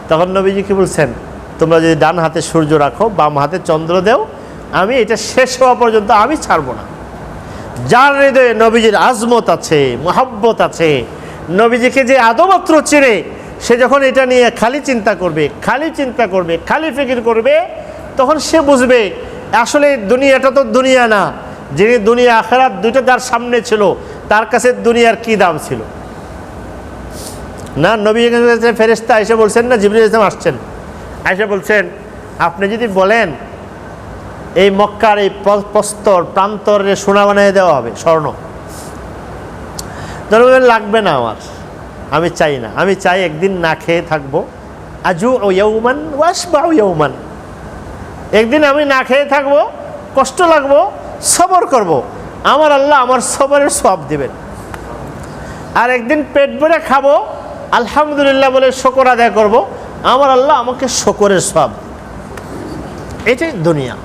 তখন নবীজি কি বলছেন, তোমরা যদি ডান হাতে সূর্য রাখো, বাম হাতে চন্দ্র দেও, আমি এটা শেষ হওয়া পর্যন্ত আমি ছাড়বো না। যার হৃদয়ে নবীজির আজমত আছে, মহব্বত আছে, নবীজিকে যে আদমাত্র চিনে, সে যখন এটা নিয়ে খালি চিন্তা করবে, খালি ফিকির করবে, তখন সে বুঝবে আসলে দুনিয়াটা তো দুনিয়া না, যিনি দুনিয়া আখিরাত দুইটা তার সামনে ছিল, তার কাছে দুনিয়ার কি দাম ছিল না। নবী ফেরেশতা এসে বলছেন না, জিবরিল ইসলাম আসছেন, এসে বলছেন আপনি যদি বলেন এই মক্কার এই প্রস্তর প্রান্তরে সোনা বানিয়ে দেওয়া হবে, স্বর্ণ, লাগবে না আমার, আমি চাই না, আমি চাই একদিন না খেয়ে থাকবো, আজু ইয়াউমান ওয়াসবাউ ইয়াউমান, একদিন আমি না খেয়ে থাকবো, কষ্ট লাগবো, সবর করব, আমার আল্লাহ আমার সবরের সওয়াব দিবেন, আর একদিন পেট ভরে খাবো, আলহামদুলিল্লাহ বলে শুকর আদায় করব, আমার আল্লাহ আমাকে শুকরের সওয়াব। এটাই দুনিয়া।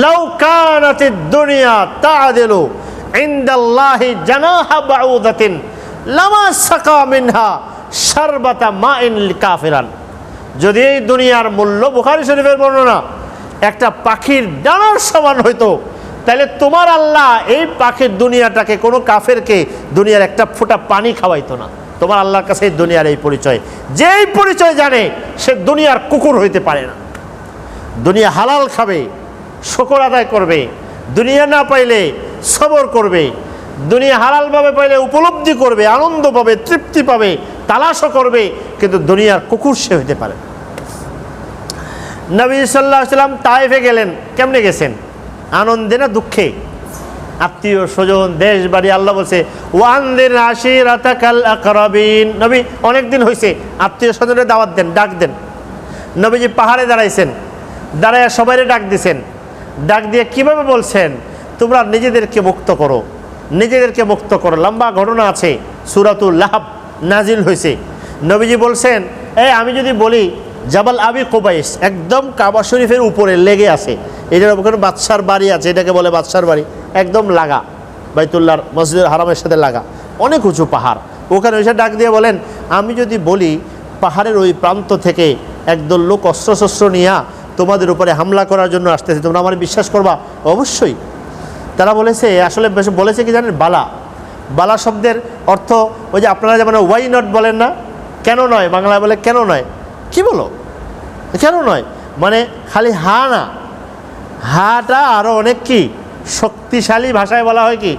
লাউ কানাতিদ দুনিয়া তা'দিলু ইনদাল্লাহি জানাহা বাউদাতিন লামা সাকা মিনহা শারবাতা মাইন লিকাফিরান। যদি এই দুনিয়ার মূল্য, বুখারী শরীফের বর্ণনা, একটা পাখির ডানার সমান হইতো, তাহলে তোমার আল্লাহ এই পাখির দুনিয়াটাকে, কোনো কাফেরকে দুনিয়ার একটা ফোঁটা পানি খাওয়াইতো না। তোমার আল্লাহর কাছে এই দুনিয়ার এই পরিচয়, যেই পরিচয় জানে সে দুনিয়ার কুকুর হইতে পারে না। দুনিয়া হালাল খাবে, শুকর আদায় করবে, দুনিয়া না পাইলে সবর করবে, দুনিয়া হালালভাবে পাইলে উপলব্ধি করবে, আনন্দ পাবে, তৃপ্তি পাবে, তালাশও করবে, কিন্তু দুনিয়ার কুকুর সে হইতে পারে না। নবী সাল্লাল্লাহু আলাইহি ওয়াসাল্লাম তায়েফে গেলেন, কেমনে গেছেন? আনন্দে না দুঃখে? আত্মীয় স্বজন, দেশ বাড়ি, আল্লাহ বলছে ওয়ানদির আশিরাতাকাল আকরাবিন। নবী অনেকদিন হয়েছে, আত্মীয় স্বজনের দাওয়াত দেন, ডাক দেন। নবীজি পাহাড়ে দাঁড়াইছেন, দাঁড়াইয়া সবাইরে ডাক দিছেন। ডাক দিয়ে কিভাবে বলছেন? তোমরা নিজেদেরকে মুক্ত করো, নিজেদেরকে মুক্ত করো। লম্বা ঘটনা আছে, সূরাতুল লাহব নাজিল হয়েছে। নবীজি বলছেন, আমি যদি বলি জাবাল আবি কুবাইস একদম কাবা শরীফের উপরে লেগে আছে, এটার ওখানে বাদশার বাড়ি আছে, এটাকে বলে বাদশার বাড়ি, একদম লাগা, বাইতুল্লাহর মসজিদের হারামের সাথে লাগা, অনেক উঁচু পাহাড়। ওখানে এসে ডাক দিয়ে বলেন, আমি যদি বলি পাহাড়ের ওই প্রান্ত থেকে একদল লোক অস্ত্রশস্ত্র নিয়ে তোমাদের উপরে হামলা করার জন্য আসতেছে, তোমরা আমার বিশ্বাস করবা? অবশ্যই। তারা বলেছে, আসলে বলেছে কি জানেন, বালা। বালা শব্দের অর্থ ওই যে আপনারা যেমন ওয়াই নট বলেন না, কেন নয়, বাংলায় বলে কেন নয়। কি বলো কেন নয়, মানে খালি হা না, হাটা আরও অনেক কি শক্তিশালী ভাষায় বলা হয় কি,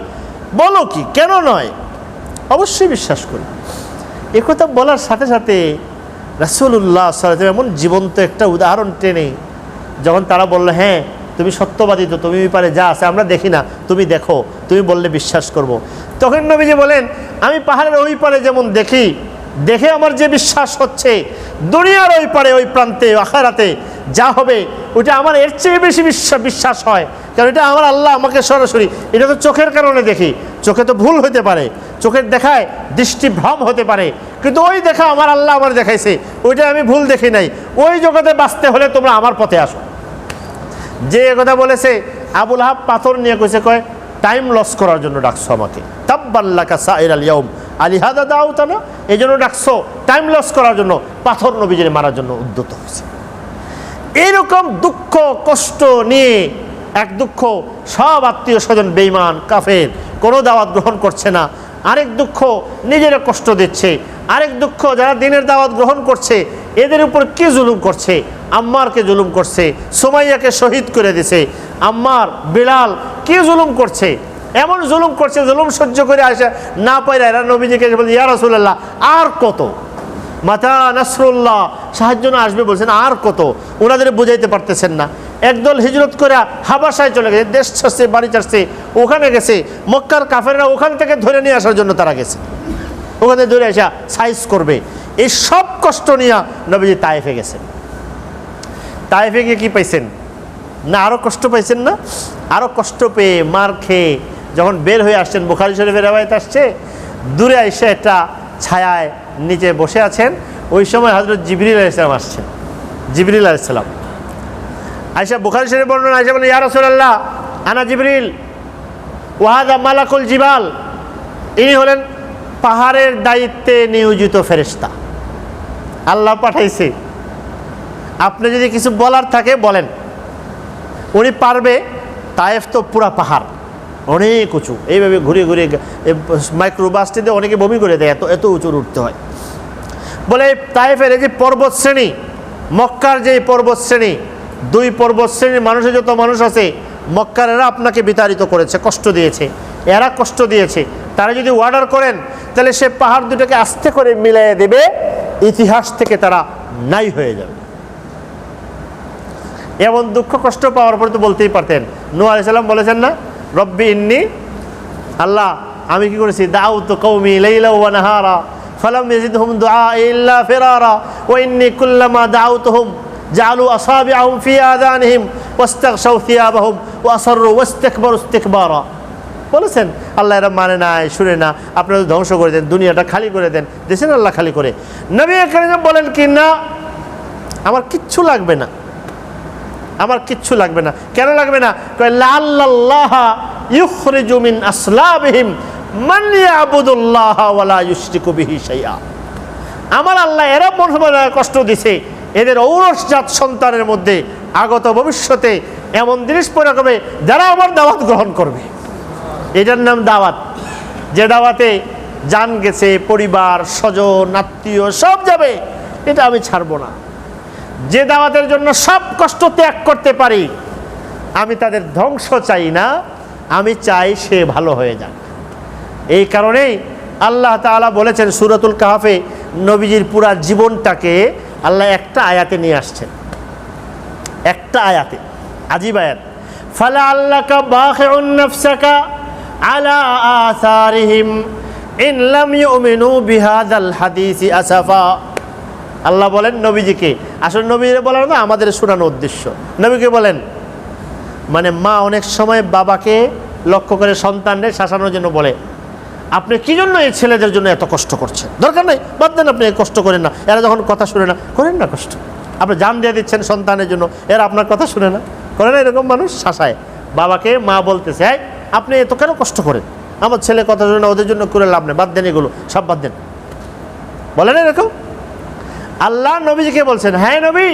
বলো কি, কেন নয়, অবশ্যই বিশ্বাস করি। একথা বলার সাথে সাথে রাসূলুল্লাহ সাল্লাল্লাহু আলাইহি ওয়াসাল্লাম এমন জীবন্ত একটা উদাহরণ টেনে, যখন তারা বললো হ্যাঁ তুমি সত্যবাদী, তো তুমি পারে যা আছে আমরা দেখি না, তুমি দেখো, তুমি বললে বিশ্বাস করব। তখন নবীজি বলেন, আমি পাহাড়ের ওই পারে যেমন দেখি, দেখে আমার যে বিশ্বাস হচ্ছে, দুনিয়ার ওই পারে ওই প্রান্তে আখিরাতে যা হবে ওইটা আমার এর চেয়ে বেশি বিশ্বাস হয়, কারণ এটা আমার আল্লাহ আমাকে সরাসরি, এটা তো চোখের কারণে দেখি, চোখে তো ভুল হতে পারে, চোখের দেখায় দৃষ্টিভ্রম হতে পারে, কিন্তু ওই দেখা আমার আল্লাহ আমার দেখাইছে, ওইটা আমি ভুল দেখি নাই। ওই জগতে বাঁচতে হলে তোমরা আমার পথে আসো। যে কথা বলেছে, আবুল আহাব পাথর নিয়ে কইছে, কয় টাইম লস করার জন্য ডাকছো আমাকে, তাব্বাল্লাকা সাইরাল ইয়াউম আলিহাদা দাউতানা, এই জন্য ডাকছো, টাইম লস করার জন্য, পাথর নবীজিকে মারার জন্য উদ্যত হয়েছে। এইরকম দুঃখ কষ্ট নিয়ে, এক দুঃখ সব আত্মীয় স্বজন বেঈমান কাফের, কোনো দাওয়াত গ্রহণ করছে না, আরেক দুঃখ নিজেরা কষ্ট দিচ্ছে, আরেক দুঃখ যারা দিনের দাওয়াত গ্রহণ করছে এদের উপর কি জুলুম করছে, আম্মারকে জুলুম করছে, সুমাইয়াকে শহীদ করে দিছে, আম্মার বিলাল কি জুলুম করছে, এমন জুলুম করছে, জুলুম সহ্য করে আসে না পাইরা এরা নবীজিকে বলছে, ইয়া রাসূলুল্লাহ আর কত, মাতা নাসরুল্লাহ, সাহায্য না আসবে বলছেন, আর কত, ওনাদের বুঝাইতে পারতেছেন না। একদল হিজরত করে হাবাসায় চলে গেছে, দেশ ছাড়ছে, বাড়ি ছাড়ছে, ওখানে গেছে, মক্কার কাফেররা ওখান থেকে ধরে নিয়ে আসার জন্য তারা গেছে, ওখানে ধরে আসা সাইজ করবে। এই সব কষ্ট নিয়ে নবীজি তায়েফে গেছেন। তায়েফে গিয়ে কি পাইছেন না, আরও কষ্ট পাইছেন না? আরও কষ্ট পেয়ে মার খেয়ে যখন বের হয়ে আসছেন, বুখারী শরীফের রওয়ায়াত আসছে, দূরে এসে একটা ছায়ায় নিচে বসে আছেন, ওই সময় হযরত জিবরিল আলাইহিস সালাম আসছেন। জিবরিল আলাইহিস সালাম আয়েশা, বুখারী শরীফের বর্ণনা, আয়েশা বলেন, ইয়া রাসূলুল্লাহ আনা জিবরিল ওয়া হাযা মালাকুল জিবাল, ইনি হলেন পাহাড়ের দায়িত্বে নিয়োজিত ফেরেশতা, আল্লাহ পাঠাইছে, আপনি যদি কিছু বলার থাকে বলেন। উনি পারবে, তায়েফ তো পুরা পাহাড়, অনেক উঁচু, এইভাবে ঘুরে ঘুরে মাইক্রোবাসটিতে অনেকে বমি করে দেয়, এত এত উঁচু উঠতে হয়। বলে তায়েফের এই যে পর্বত শ্রেণী, মক্কার যে পর্বত শ্রেণী, দুই পর্বত শ্রেণীর মানুষের যত মানুষ আছে, মক্কার এরা আপনাকে বিতাড়িত করেছে, কষ্ট দিয়েছে, এরা কষ্ট দিয়েছে, তারা যদি অর্ডার করেন তাহলে সে পাহাড় দুটোকে আস্তে করে মিলিয়ে দেবে, ইতিহাস থেকে তারা নাই হয়ে যাবে। এমন দুঃখ কষ্ট পাওয়ার পরে তো বলতেই পারতেন, নূহ আলাইহিস সালাম বলেছেন না, রব্বি ইন্নী, আল্লাহ আমি কি করেছি, দাউতু কওমি লাইলা ওয়া নাহারা ফালাম ইয়াজিদহুম দুআই ইল্লা ফিরারা ওয়া ইন্নী কুল্লামা দাউতুহুম জাআলু আসাবিআহুম ফি আযানিহিম ওয়াস্তাগশাউ থিয়াবাহুম ওয়া আসররু ওয়াস্তাকবারু ইস্তিকবারা। বলেছেন আল্লাহ এরা মানে না, শুনে না, আপনারা ধ্বংস করে দেন, দুনিয়াটা খালি করে দেন, দেশেন আল্লাহ খালি করে। নবী কারীম বলেন কি, না আমার কিচ্ছু লাগবে না, আমার কিচ্ছু লাগবে না। কেন লাগবে না? লাআল্লাল্লাহ ইউখরিজু মিন আসলাবিহিম মান ইয়াবুদুল্লাহ ওয়া লা ইউশরিকু বিহি শাইআ। আমার আল্লাহ এরা মনে কষ্ট দিছে, এদের ঔরসজাত সন্তানের মধ্যে আগত ভবিষ্যতে এমন জিনিস পয়দা করবে যারা আমার দাওয়াত গ্রহণ করবে। এটার নাম দাওয়াত। যে দাওয়াতে জান গেছে, পরিবার, স্বজন, আত্মীয় সব যাবে, এটা আমি ছাড়বো না। যে দাওয়াতের জন্য সব কষ্ট ত্যাগ করতে পারি, আমি তাদের ধ্বংস চাই না, আমি চাই সে ভালো হয়ে যাক। এই কারণেই আল্লাহ তাআলা বলেছেন সূরাতুল কাহফে, নবীজির পুরা জীবনটাকে আল্লাহ একটা আয়াতে নিয়ে আসছেন, একটা আয়াতে, আজীব আয়াত। ফালাআল্লাকা বাখিউন নাফসাকা আলা আসারিহিম ইন লাম ইউমিনু বিহাযাল হাদিসি আসাফা। আল্লাহ বলেন নবীজিকে, আসলে নবীরে বলার না আমাদের শোনানোর উদ্দেশ্য। নবীকে বলেন, মানে মা অনেক সময় বাবাকে লক্ষ্য করে সন্তানদের শাসানোর জন্য বলে, আপনি কি জন্য এই ছেলেদের জন্য এত কষ্ট করছেন? দরকার নেই, বাদ দেন, আপনি কষ্ট করেন না। এরা যখন কথা শুনে না, করেন না কষ্ট। আপনি জান দিয়ে দিচ্ছেন সন্তানের জন্য, এরা আপনার কথা শুনে না, করে না। এরকম মানুষ শাসায় বাবাকে। মা বলতেছে, আপনি এত কেন কষ্ট করেন? আমার ছেলে কথা শুনে না, ওদের জন্য করে লাভ নেই, বাদ দেন, এগুলো সব বাদ দেন। বলেন এরকম? আল্লাহ নবীজিকে বলছেন, হ্যাঁ নবী,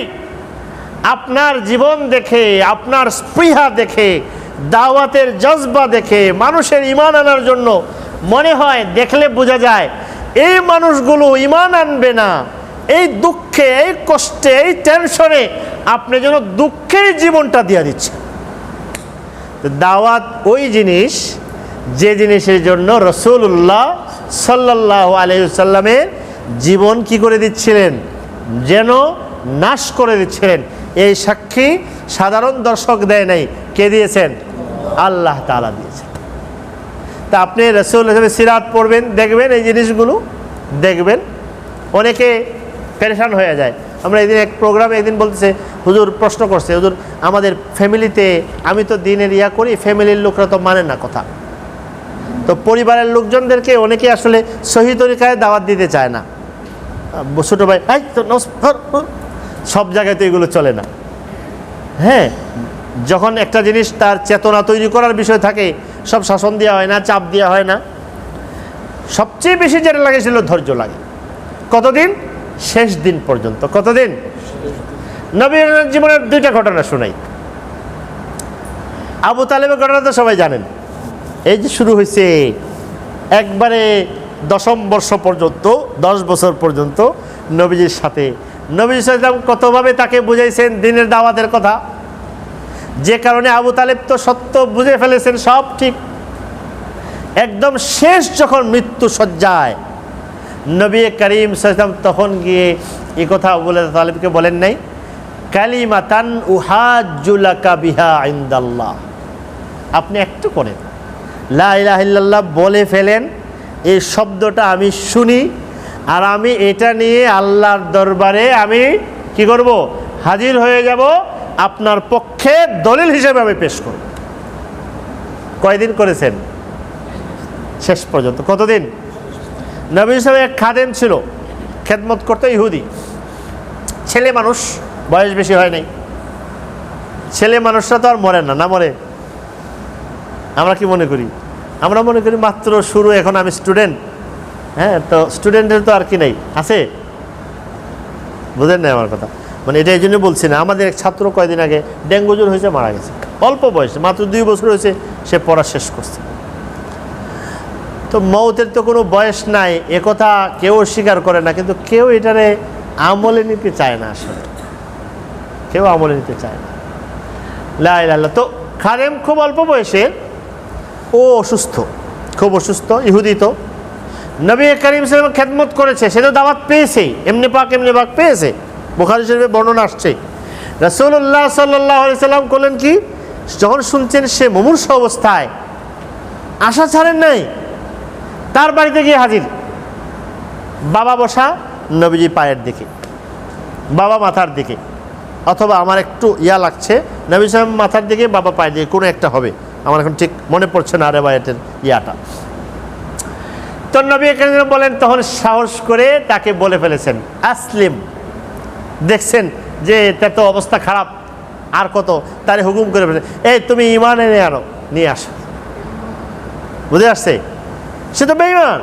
আপনার জীবন দেখে, আপনার স্পৃহা দেখে, দাওয়াতের জজবা দেখে, মানুষের ঈমান আনার জন্য মনে হয়, দেখলে বোঝা যায় এই মানুষগুলো ঈমান আনবে না। এই দুঃখে, এই কষ্টে, এই টেনশনে আপনি যেন দুঃখেই জীবনটা দিয়ে দিচ্ছেন। দাওয়াত ওই জিনিস যে জিনিসের জন্য রাসূলুল্লাহ সাল্লাল্লাহু আলাইহি ওয়াসাল্লামের জীবন কি করে দিচ্ছিলেন, যেন নাশ করে দিচ্ছিলেন। এই সাক্ষী সাধারণ দর্শক দেয় নাই, কে দিয়েছেন? আল্লাহ তাআলা দিয়েছেন। তা আপনি রাসূল হিসেবে সিরাত পড়বেন, দেখবেন এই জিনিসগুলো, দেখবেন অনেকে পেরেশান হয়ে যায়। আমরা এদিন এক প্রোগ্রামে একদিন বলতেছে, হুজুর প্রশ্ন করছে, হুজুর আমাদের ফ্যামিলিতে, আমি তো দিনের ইয়া করি, ফ্যামিলির লোকরা তো মানে না কথা। তো পরিবারের লোকজনদেরকে অনেকে আসলে সহি তরিকায় দাওয়াত দিতে চায় না। ছোটো ভাই, তো সব জায়গায় তো এগুলো চলে না। হ্যাঁ, যখন একটা জিনিস তার চেতনা তৈরি করার বিষয় থাকে, সব শাসন দেওয়া হয় না, চাপ দেওয়া হয় না। সবচেয়ে বেশি যেটা লাগে ছিল ধৈর্য লাগে। কতদিন? শেষ দিন পর্যন্ত। কতদিন? নবীর জীবনের দুইটা ঘটনা শোনাই। আবু তালেবের ঘটনা তো সবাই জানেন। এই যে শুরু হয়েছে একবারে 10ম বর্ষ পর্যন্ত, 10 বছর পর্যন্ত নবীজির সাথে, নবী সাল্লাল্লাহু আলাইহি ওয়াসাল্লাম কতভাবে তাকে বুঝাইছেন দিনের দাওয়াতের কথা, যে কারণে আবু তালেব তো সত্য বুঝে ফেলেছেন, সব ঠিক। একদম শেষ যখন মৃত্যু সজ্জায়, নবী করিম সাল্লাল্লাহু আলাইহি ওয়াসাল্লাম তখন গিয়ে এই কথা বলে তালেবকে বলেন নাই, কালিমাতান উহাজ্জু লাকা বিহা ইনদাল্লাহ, আপনি একটু করেন, লা ইলাহা ইল্লাল্লাহ বলে ফেলেন, এই শব্দটা আমি শুনি, আর আমি এটা নিয়ে আল্লাহর দরবারে আমি কি করব? হাজির হয়ে যাব, আপনার পক্ষে দলিল হিসেবে আমি পেশ করব। কয়দিন করেছেন? শেষ পর্যন্ত। কতদিন? নবী সাহেব এক খাদেম ছিল, খেদমত করতো, ইহুদি ছেলে মানুষ, বয়স বেশি হয় নাই। ছেলে মানুষরা তো আর মরে না, না মরে? আমরা কি মনে করি? আমরা মনে করি মাত্র শুরু, এখন আমি স্টুডেন্ট। হ্যাঁ, তো স্টুডেন্টের তো আর কি নেই, আছে? বুঝেন না আমার কথা? মানে এটা এই জন্য বলছি না। আমাদের এক ছাত্র কয়েকদিন আগে ডেঙ্গু জ্বর হয়েছে, মারা গেছে, অল্প বয়সে, মাত্র 2 বছর হয়েছে, সে পড়া শেষ করছে। তো মৌতের তো কোনো বয়স নাই, একথা কেউ স্বীকার করে না, কিন্তু কেউ এটারে আমলে নিতে চায় না। আসলে কেউ আমলে নিতে চায় না। লা ইলাহা ইল্লাল্লাহ। তো খাদেম খুব অল্প বয়সে, ও অসুস্থ, খুব অসুস্থ, ইহুদি। তো নবী করিম সাল্লাল্লাহু আলাইহি ওয়াসাল্লাম খেদমত করেছে, সে তো দাওয়াত পেয়েছে, এমনি পাক পেয়েছে, বুখারী শরীফে বর্ণনা আসছে। রাসূলুল্লাহ সাল্লাল্লাহু আলাইহি ওয়াসাল্লাম করলেন কি, যখন শুনছেন সে মুমূর্ষ অবস্থায়, আশা ছাড়েন নাই, তার বাড়িতে গিয়ে হাজির। বাবা বসা, নবীজি পায়ের দিকে, বাবা মাথার দিকে, অথবা আমার একটু ইয়া লাগছে, নবী সাহেব মাথার দিকে, বাবা পায়ের দিকে, কোনো একটা হবে, আমার এখন ঠিক মনে পড়ছে না রেওয়ায়েতের ইয়াটা। তো নবী করিম বলেন, তখন সাহস করে তাকে বলে ফেলেছেন আসলিম। দেখছেন যে তার তো অবস্থা খারাপ, আর কত, তারে হুকুম করে ফেলে, এই তুমি ইমান এনে আনো, নিয়ে আসো। বুঝে আসছে? সে তো বেঈমান।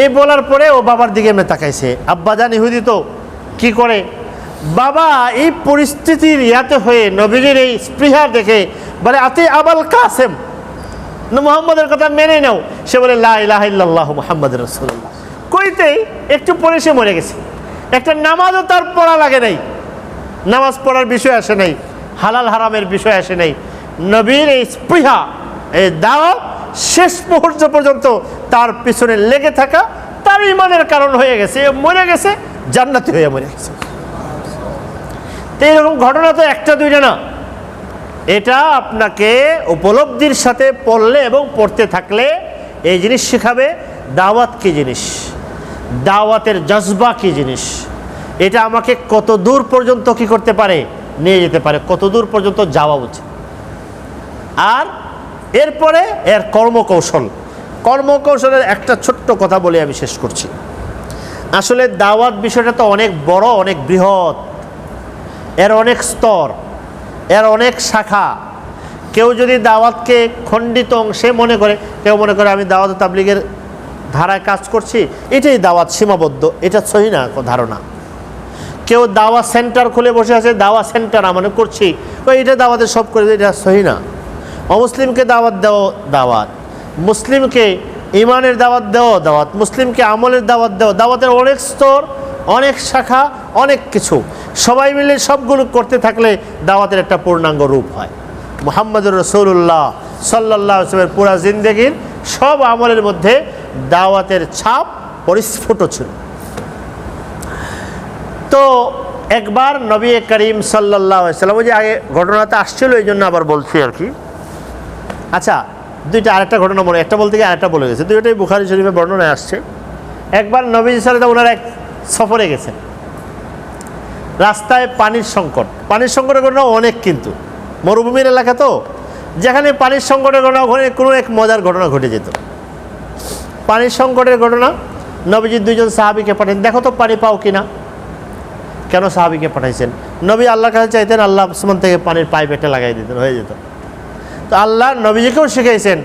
এই বলার পরে ও বাবার দিকে এমনি তাকাইছে। আব্বাজান ইহুদি তো কি করে, বাবা এই পরিস্থিতির ইয়াতে হয়ে নবীজির এই স্পৃহা দেখে বলে, আতি আবাল কাসেম, মুহাম্মদের কথা মেনে নাও। সে বলে লা ইলাহা ইল্লাল্লাহ মুহাম্মাদুর রাসূলুল্লাহ। কইতেই একটু পরে সে মরে গেছে। একটা নামাজও তার পড়া লাগে নাই, নামাজ পড়ার বিষয় আসে নাই, হালাল হারামের বিষয় আসে নাই। নবীর এই স্পৃহা, এই দাওয়াত শেষ মুহূর্ত পর্যন্ত তার পিছনে লেগে থাকা তার ইমানের কারণ হয়ে গেছে। মরে গেছে, জান্নাতি হয়ে মরে গেছে। তো এইরকম ঘটনা তো একটা দুইটা না, এটা আপনাকে উপলব্ধির সাথে পড়লে এবং পড়তে থাকলে এই জিনিস শেখাবে দাওয়াত কী জিনিস, দাওয়াতের জজবা কী জিনিস। এটা আমাকে কত দূর পর্যন্ত কি করতে পারে, নিয়ে যেতে পারে, কত দূর পর্যন্ত যাওয়া উচিত। আর এরপরে এর কর্মকৌশল, কর্মকৌশলের একটা ছোট্ট কথা বলে আমি শেষ করছি। আসলে দাওয়াত বিষয়টা তো অনেক বড়, অনেক বৃহৎ, এর অনেক স্তর, এর অনেক শাখা। কেউ যদি দাওয়াতকে খণ্ডিত অংশে মনে করে, কেউ মনে করে আমি দাওয়াত তাবলীগের ধারায় কাজ করছি, এটাই দাওয়াত সীমাবদ্ধ, এটা সহি না ধারণা। কেউ দাওয়াত সেন্টার খুলে বসে আছে, দাওয়াত সেন্টার মনে করছি, এটা দাওয়াতের সব করে, এটা সহি না। অমুসলিমকে দাওয়াত দেওয়া দাওয়াত, মুসলিমকে ইমানের দাওয়াত দেওয়া দাওয়াত, মুসলিমকে আমলের দাওয়াত দেওয়া দাওয়াতের অনেক স্তর, অনেক শাখা, অনেক কিছু। সবাই মিলে সবগুলো করতে থাকলে দাওয়াতের একটা পূর্ণাঙ্গ রূপ হয়। মুহাম্মদুর রাসূলুল্লাহ সাল্লাল্লাহু আলাইহি ওয়াসাল্লামের পুরা জিন্দেগির সব আমলের মধ্যে দাওয়াতের ছাপ পরিস্ফুট ছিল। তো একবার নবী করিম সাল্লাল্লাহু আলাইহি ওয়াসাল্লাম, যে আগে ঘটনাটা আসছিল এই জন্য আবার বলছি আর কি। আচ্ছা, দুইটা আরেকটা ঘটনা মনে, একটা বলতে গিয়ে আরেকটা বলে গেছে, দুইটাই বুখারী শরীফে বর্ণনায় আসছে। একবার নবী সাল্লাল্লাহু আলাইহি ওয়াসাল্লাম ওনারা এক সফরে গেছেন, রাস্তায় পানির সংকট, পানির সংকটের ঘটনা অনেক, কিন্তু মরুভূমির এলাকা তো, যেখানে পানির সংকটের ঘটনা, ওখানে কোনো এক মজার ঘটনা ঘটে যেত। পানির সংকটের ঘটনা, নবীজি দুইজন সাহাবীকে পাঠান, দেখো তো পানি পাও কিনা। কেন সাহাবীকে পাঠাইছেন? নবী আল্লাহর কাছে চাইতেন, আল্লাহ আসমান থেকে পানির পাইপ একটা লাগাই দিতেন, হয়ে যেত। তো আল্লাহ নবীজিকেও শিখাইছেন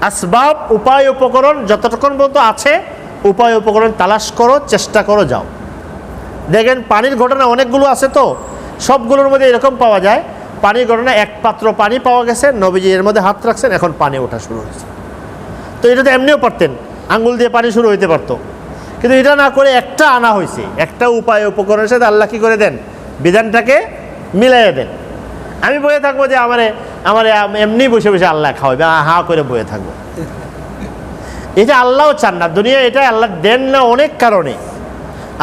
আসবাব, উপায় উপকরণ যতটুকুন পর্যন্ত আছে, উপায় উপকরণ তালাশ করো, চেষ্টা করো, যাও। দেখেন পানির ঘটনা অনেকগুলো আছে, তো সবগুলোর মধ্যে এরকম পাওয়া যায়, পানির ঘটনা এক পাত্র পানি পাওয়া গেছে, নবীজি এর মধ্যে হাত রাখছেন, এখন পানি ওঠা শুরু হয়েছে। তো এটা তো এমনিও পারতেন, আঙ্গুল দিয়ে পানি শুরু হইতে পারতো, কিন্তু এটা না করে একটা আনা হয়েছে, একটা উপায় উপকরণের সাথে আল্লাহ কী করে দেন, বিধানটাকে মিলাইয়া দেন। আমি বয়ে থাকবো যে আমারে এমনি বসে বসে আল্লাহ খাওয়াবে, হা করে বয়ে থাকবো, এটা আল্লাহও চান না। দুনিয়া এটা আল্লাহ দেন না অনেক কারণে।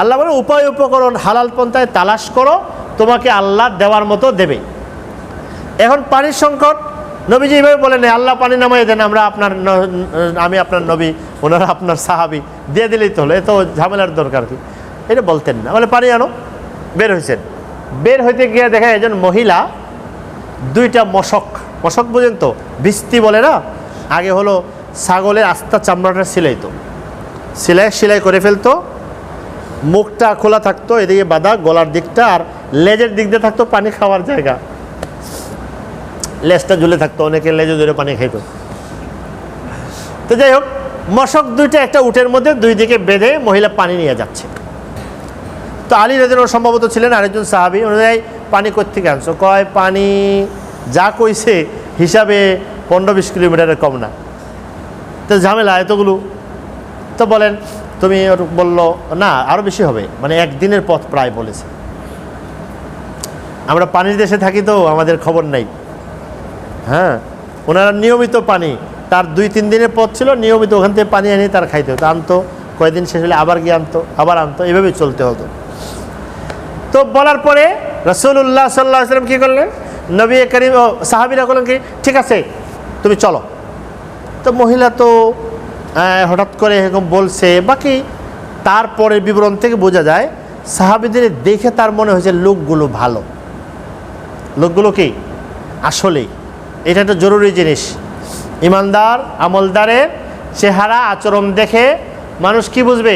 আল্লাহ বলে উপায় উপকরণ হালাল পন্থায় তালাশ করো, তোমাকে আল্লাহ দেওয়ার মতো দেবে। এখন পানির সংকট, নবীজি এইভাবে বলেন আল্লাহ পানি নামাই দেন, আমি আপনার নবী, ওনারা আপনার সাহাবি, দিয়ে দিলেই তো হলো, এত ঝামেলার দরকার কি, এটা বলতেন না। বলে পানি আনো। বের হয়েছেন, বের হইতে গিয়ে দেখা একজন মহিলা দুইটা মশক, মশক বোঝেন তো, বিস্তি বলে না, আগে হলো ছাগলের আস্তা চামড়াটা সিলাইতো, সেলাই করে ফেলতো, মুখটা খোলা থাকতো, এদিকে বাঁধা গলার দিকটা, আর লেজের দিক দিয়ে থাকতো পানি খাওয়ার জায়গা, লেজটা ঝুলে থাকতো, অনেকে লেজে ধরে পানি খাইত। তো যাই হোক, মশক দুইটা একটা উটের মধ্যে দুই দিকে বেঁধে মহিলা পানি নিয়ে যাচ্ছে। তো আলী রাদিয়াল্লাহু সম্ভবত ছিলেন আরেকজন সাহাবী, অনুযায়ী পানি কোত্থেকে আনছো? কয় পানি যা কইছে হিসাবে 15-20 কিলোমিটারের কম না। তো ঝামেলা এতগুলো, তো বলেন তুমি, বললো না আরও বেশি হবে, মানে একদিনের পথ প্রায় বলেছে। আমরা পানির দেশে থাকি তো আমাদের খবর নাই। হ্যাঁ, ওনারা নিয়মিত পানি, তার 2-3 দিনের পথ ছিল, নিয়মিত ওখান থেকে পানি এনে তার খাইতে হতো, আনতো, কয়েকদিন শেষ হলে আবার গিয়ে আনতো, আবার আনতো, এভাবেই চলতে হতো। তো বলার পরে রাসূলুল্লাহ সাল্লাল্লাহু আলাইহি ওয়াসাল্লাম কী করলেন, নবী করিম ও সাহাবীরা বললেন কি ঠিক আছে তুমি চলো। তো মহিলা তো হঠাৎ করে এরকম বলছে, বাকি তারপরে বিবরণ থেকে বোঝা যায় সাহাবীদের দেখে তার মনে হয়েছে লোকগুলো ভালো, লোকগুলো কি আসলে, এটা একটা জরুরি জিনিস। ইমানদার আমলদারের চেহারা আচরণ দেখে মানুষ কি বুঝবে,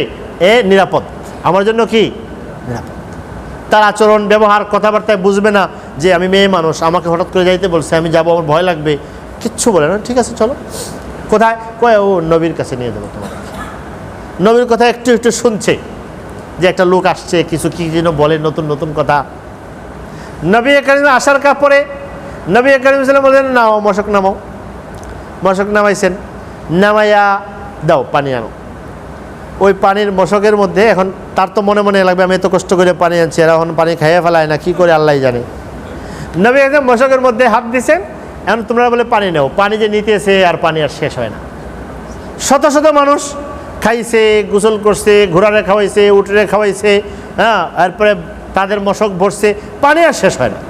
এ নিরাপদ, আমার জন্য কি নিরাপদ। তার আচরণ ব্যবহার কথাবার্তায় বুঝবে না যে আমি মেয়ে মানুষ, আমাকে হঠাৎ করে যাইতে বলছে, আমি যাবো, আমার ভয় লাগবে, কিচ্ছু বলে না। ঠিক আছে চলো। কোথায়? কয় ও নবীর কাছে নিয়ে দেবো তোমার। নবীর কথা একটু একটু শুনছে যে একটা লোক আসছে, কিছু কি যেন বলে, নতুন নতুন কথা। নবী করিম আসার পরে নবী করিম সাল্লাল্লাহু আলাইহি ওয়াসাল্লাম বললেন, নাও মশক নামাও। মশক নামাইছেন, নামাইয়া দাও পানি আনো। ওই পানির মশকের মধ্যে এখন তার তো মনে মনে লাগবে আমি এত কষ্ট করে পানি আনছি, এরা এখন পানি খাইয়ে ফেলায় না, কি করে আল্লাহ জানে। নবী একদম মশকের মধ্যে হাত দিছেন, এখন তোমরা বলে পানি নাও। পানি যে নিতেছে আর পানি আর শেষ হয় না। শত শত মানুষ খাইছে, গোসল করছে, ঘোড়ারে খাওয়াইছে, উটরে খাওয়াইছে, হ্যাঁ, এরপরে তাদের মশক ভরছে, পানি আর শেষ হয় না।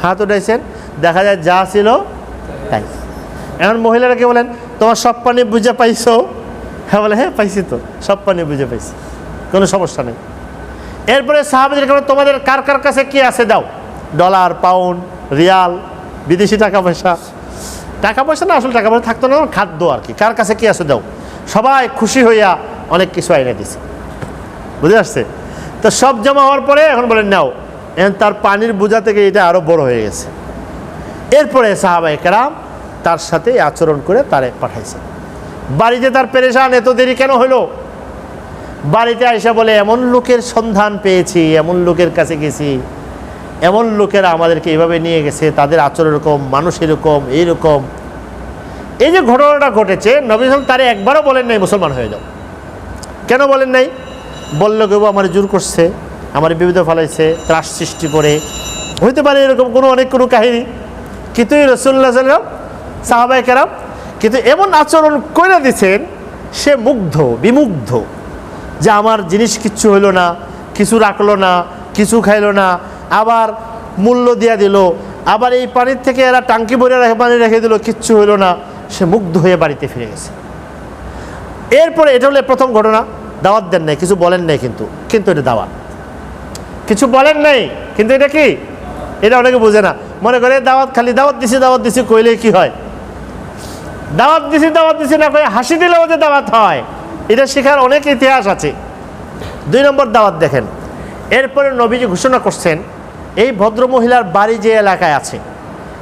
হাত উঠাইছেন, দেখা যায় যা ছিল তাই। এখন মহিলারা কে বলেন, তোমার সব পানি বুঝে পাইছো? হ্যাঁ বলে, হ্যাঁ পাইছি তো, সব পানি বুঝে পাইছি, কোনো সমস্যা নেই। এরপরে সাহাবীদের কাছে তোমাদের কার কার কাছে কি আছে দাও, ডলার, পাউন্ড, রিয়াল, বিদেশি টাকা পয়সা। টাকা পয়সা না, আসলে টাকা পয়সা থাকতো না, খাদ্য আর কি, কার কাছে কি আছে দাও। সবাই খুশি হইয়া অনেক কিছু আইনে দিছে, বুঝে আসছে তো। সব জমা হওয়ার পরে এখন বলেন নাও। এখন তার পানির বোঝা থেকে এটা আরো বড় হয়ে গেছে। এরপরে সাহাবায়ে কেরাম তার সাথে আচরণ করে তারে পাঠাইছে। বাড়িতে তার পেরেশান, এত দেরি কেন হলো? বাড়িতে আইসা বলে, এমন লোকের সন্ধান পেয়েছি, এমন লোকের কাছে গেছি, এমন লোকেরা আমাদেরকে এইভাবে নিয়ে গেছে, তাদের আচরণ এরকম, মানুষ এরকম, এইরকম। এই যে ঘটনাটা ঘটেছে, নবী সাল্লাল্লাহু আলাইহি ওয়াসাল্লাম তারে একবারও বলেন নাই মুসলমান হয়ে যাও। কেন বলেন নাই? বললো কেউ আমার জোর করছে, আমার বিপদে ফেলাইছে, ত্রাস সৃষ্টি করে, হইতে পারে এরকম অনেক কোনো কাহিনী। কিন্তু রাসূলুল্লাহ সাল্লাল্লাহু আলাইহি ওয়াসাল্লাম, সাহাবায়ে কেরাম কিন্তু এমন আচরণ করে দিছেন, সে মুগ্ধ, বিমুগ্ধ, যে আমার জিনিস কিচ্ছু হইলো না, কিছু রাখলো না, কিছু খাইলো না, আবার মূল্য দিয়া দিল, আবার এই পানির থেকে এরা টাঙ্কি ভরে পানি রেখে দিল, কিচ্ছু হইলো না। সে মুগ্ধ হয়ে বাড়িতে ফিরে গেছে। এরপরে এটা হলো প্রথম ঘটনা। দাওয়াত দেন নাই, কিছু বলেন নাই, কিন্তু এটা দাওয়াত। কিছু বলেন নাই, কিন্তু এটা কি? এটা অনেকে বোঝে না, মনে করে দাওয়াত, খালি দাওয়াত দিছি কইলে কি হয়। দাওয়াত দিছি না কয়ে হাসি দিলেও যে দাওয়াত হয়, এটা শেখার অনেক ইতিহাস আছে। 2 নম্বর দাওয়াত দেখেন। এরপরে নবীজি ঘোষণা করছেন, এই ভদ্র মহিলার বাড়ি যে এলাকায় আছে,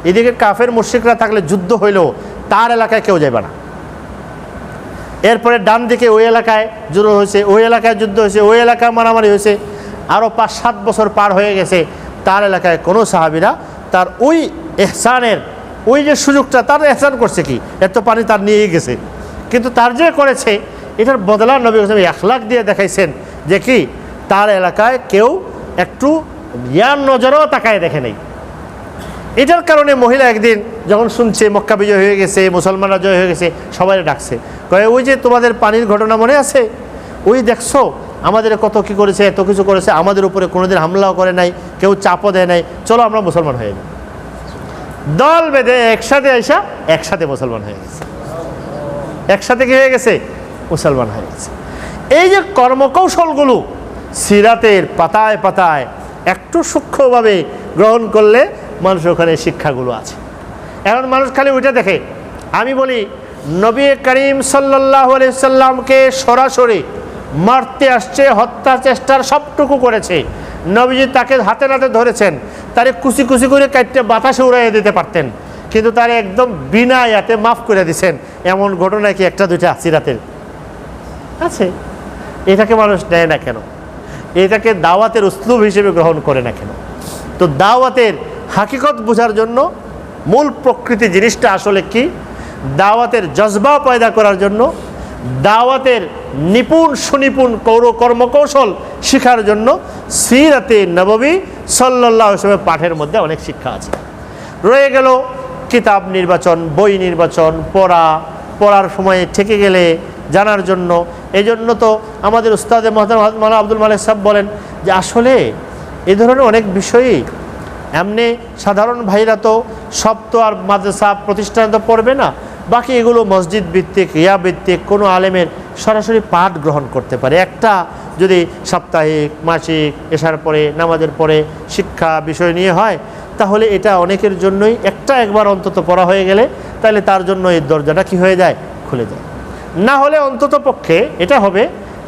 এদিকে কাফের মুশরিকরা থাকলে যুদ্ধ হইলেও তার এলাকায় কেউ যাবে না। এরপরে ডান দিকে ওই এলাকায় যুদ্ধ হয়েছে, ওই এলাকায় যুদ্ধ হয়েছে, ওই এলাকায় মারামারি হয়েছে, আরও 5-7 বছর পার হয়ে গেছে, তার এলাকায় কোনো সাহাবীরা তার ওই ইহসানের, ওই যে সুযোগটা, তার ইহসান করছে কি, এত পানি তার নিয়েই গেছে, কিন্তু তার যে করেছে এটার বদলা নবী আখলাক দিয়ে দেখাইছেন যে কি, তার এলাকায় কেউ একটু জ্ঞান নজরও তাকায় দেখে নেই। এটার কারণে মহিলা একদিন যখন শুনছে মক্কা বিজয় হয়ে গেছে, মুসলমানরা জয় হয়ে গেছে, সবাই ডাকছে, কয়ে ওই যে তোমাদের পানির ঘটনা মনে আছে, ওই দেখছো আমাদের কত কি করেছে, এত কিছু করেছে, আমাদের উপরে কোনোদিন হামলাও করে নাই, কেউ চাপও দেয় নাই, চলো আমরা মুসলমান হয়ে যাই। দল বেঁধে একসাথে আইসা একসাথে মুসলমান হয়ে গেছে। একসাথে কি হয়ে গেছে? মুসলমান হয়ে গেছে। এই যে কর্মকৌশলগুলো সিরাতের পাতায় পাতায় একটু সূক্ষ্মভাবে গ্রহণ করলে মানুষ ওখানে শিক্ষাগুলো আছে। এখন মানুষ খালি ওইটা দেখে। আমি বলি, নবী করিম সাল্লাল্লাহু আলাইহি সাল্লামকে সরাসরি মারতে আসছে, হত্যা চেষ্টার সবটুকু করেছে, নবীজি তাকে হাতে নাতে ধরেছেন, তারে কুচি কুচি করে কাটতে বাতাসে উড়াইয়ে দিতে পারতেন, কিন্তু তারে একদম বিনা ইয়াতে মাফ করে দিছেন। এমন ঘটনা কি 1-2টা সিরাতের আছে? এটাকে মানুষ নেয় না কেন? এটাকে দাওয়াতের উসলুব হিসেবে গ্রহণ করে না কেন? তো দাওয়াতের হাকিকত বোঝার জন্য, মূল প্রকৃতি জিনিসটা আসলে কি, দাওয়াতের জজবা পয়দা করার জন্য, দাওয়াতের নিপুণ সুনিপুণ কর্মকৌশল শেখার জন্য সিরাতে নববী সাল্লাল্লাহু আলাইহি ওয়াসাল্লামের পাঠের মধ্যে অনেক শিক্ষা আছে। রয়ে গেল কিতাব নির্বাচন, বই নির্বাচন, পড়ার সময়ে ঠেকে গেলে জানার জন্য। এই জন্য তো আমাদের উস্তাদে মোহতারাম মাওলানা আব্দুল মালিক সাহেব বলেন যে আসলে এই ধরনের অনেক বিষয়ই এমনি সাধারণ ভাইরা তো সব তো আর মাদ্রাসা প্রতিষ্ঠানে তো পড়বে না, বাকি এগুলো মসজিদ ভিত্তিক, ইয়া ভিত্তিক কোনো আলেমের সরাসরি পাঠ গ্রহণ করতে পারে। একটা যদি সাপ্তাহিক, মাসিক, এশার পরে, নামাজের পরে শিক্ষা বিষয় নিয়ে হয়, তাহলে এটা অনেকের জন্যই একবার অন্তত পড়া হয়ে গেলে তাহলে তার জন্য এই দরজাটা কি হয়ে যায়, খুলে যায়। না হলে অন্তত পক্ষে এটা হবে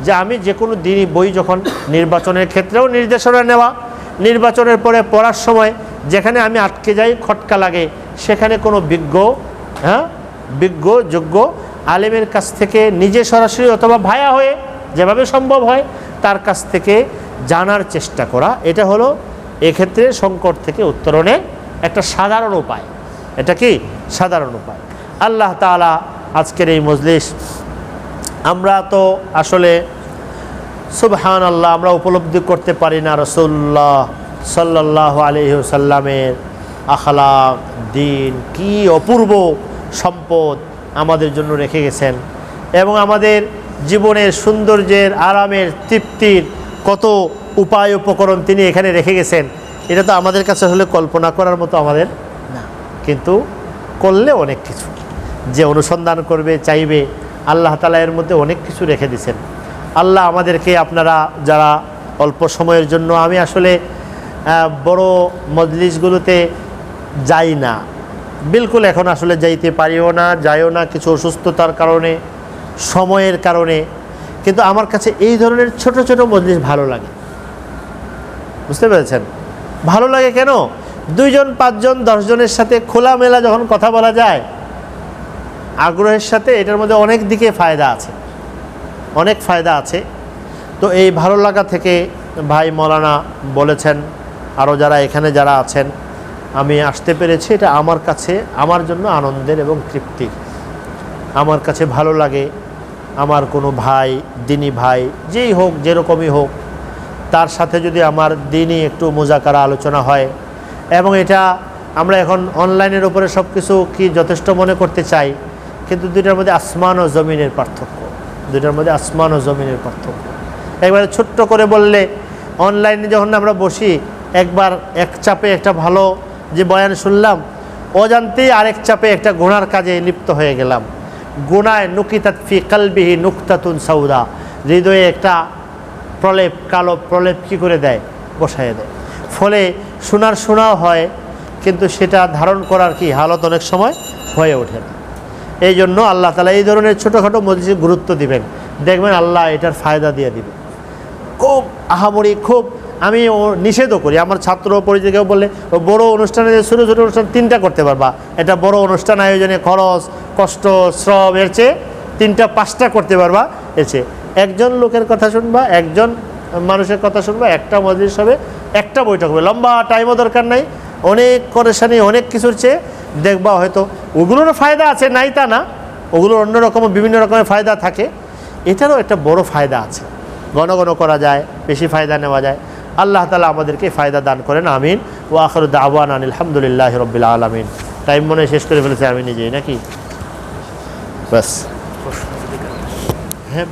যে আমি যে কোনো দিনই বই যখন নির্বাচনের ক্ষেত্রেও নির্দেশনা নেওয়া, নির্বাচনের পরে পড়ার সময় যেখানে আমি আটকে যাই, খটকা লাগে, সেখানে কোনো বিজ্ঞ যোগ্য আলেমের কাছ থেকে নিজে সরাসরি অথবা ভায়া হয়ে যেভাবে সম্ভব হয় তার কাছ থেকে জানার চেষ্টা করা, এটা হলো এক্ষেত্রে সংকট থেকে উত্তরণের একটা সাধারণ উপায়। এটা কি সাধারণ উপায়। আল্লাহ তাআলা আজকের এই মজলিস, আমরা তো আসলে সুবহানাল্লাহ আমরা উপলব্ধি করতে পারি না রাসূলুল্লাহ সাল্লাল্লাহু আলাইহি ওয়াসাল্লামের আখলাক, দিন, কি অপূর্ব সম্পদ আমাদের জন্য রেখে গেছেন, এবং আমাদের জীবনের সৌন্দর্যের, আরামের, তৃপ্তির কত উপায় উপকরণ তিনি এখানে রেখে গেছেন। এটা তো আমাদের কাছে আসলে কল্পনা করার মতো আমাদের না, কিন্তু করলে অনেক কিছু, যে অনুসন্ধান করবে, চাইবে, আল্লাহ তাআলা এর মধ্যে অনেক কিছু রেখে দিয়েছেন। আল্লাহ আমাদেরকে, আপনারা যারা অল্প সময়ের জন্য, আমি আসলে বড় মজলিসগুলোতে যাই না, বিলকুল এখন আসলে যাইতে পারিও না, যাইও না, কিছু অসুস্থতার কারণে, সময়ের কারণে, কিন্তু আমার কাছে এই ধরনের ছোট ছোট মজলিস ভালো লাগে। বুঝতে পেরেছেন? ভালো লাগে কেন? 2 জন 5 জন 10 জনের সাথে খোলামেলা যখন কথা বলা যায় আগ্রহের সাথে, এটার মধ্যে অনেক দিকে ফায়দা আছে, অনেক ফায়দা আছে। তো এই ভালো লাগা থেকে ভাই মৌলানা বলেছেন, আরও যারা এখানে যারা আছেন, আমি আসতে পেরেছি, এটা আমার কাছে, আমার জন্য আনন্দের এবং তৃপ্তির। আমার কাছে ভালো লাগে আমার কোনো ভাই, দিনী ভাই যেই হোক, যেরকমই হোক, তার সাথে যদি আমার দিনই একটু মুজাকারা আলোচনা হয়, এবং এটা আমরা এখন অনলাইনের উপরে সব কিছু কি যথেষ্ট মনে করতে চাই, কিন্তু দুইটার মধ্যে আসমান ও জমিনের পার্থক্য, দুইটার মধ্যে আসমান ও জমিনের পার্থক্য। একবারে ছোট্ট করে বললে, অনলাইনে যখন আমরা বসি, একবার এক চাপে একটা ভালো যে বয়ান শুনলাম, অজান্তেই আরেক চাপে একটা গুনার কাজে লিপ্ত হয়ে গেলাম। গুনায় নুকিতাত ফি কালবিহি নুকতাতুন সাউদা, হৃদয়ে একটা প্রলেপ, কালো প্রলেপ কী করে দেয়, বসায় দেয়। ফলে শোনাও হয়, কিন্তু সেটা ধারণ করার কি হালত অনেক সময় হয়ে ওঠে না। এই জন্য আল্লাহ তাআলা এই ধরনের ছোটোখাটো মজলিসে গুরুত্ব দিবেন, দেখবেন আল্লাহ এটার ফায়দা দিয়ে দিবেন। খুব আহামরি, খুব আমি নিষেধও করি আমার ছাত্র পরিচয়কেও বললে, বড় অনুষ্ঠানে ছোটো ছোটো অনুষ্ঠান 3টা করতে পারবা, এটা বড় অনুষ্ঠান আয়োজনে খরচ, কষ্ট, শ্রম, এর চেয়ে 3টা 5টা করতে পারবা। এর চেয়ে একজন লোকের কথা শুনবা, একজন মানুষের কথা শুনবা, একটা মজলিস হবে, একটা বৈঠক হবে, লম্বা টাইমও দরকার নাই, অনেক পরেশানি, অনেক কিছুর চেয়ে দেখবা হয়তো ওগুলোরও ফায়দা আছে, নাই তা না, ওগুলোর অন্যরকম বিভিন্ন রকমের ফায়দা থাকে, এটারও একটা বড় ফায়দা আছে। ঘন ঘন করা যায়, বেশি ফায়দা নেওয়া যায়। আল্লাহ তাআলা আমাদেরকে ফায়দা দান করেন, আমিন। ওয়া আখিরু দাওয়ানা আলহামদুলিল্লাহি রাব্বিল আলামিন। টাইম মনে শেষ করে ফেলেছে আমি নিজেই, নাকি? বাস, হ্যাঁ।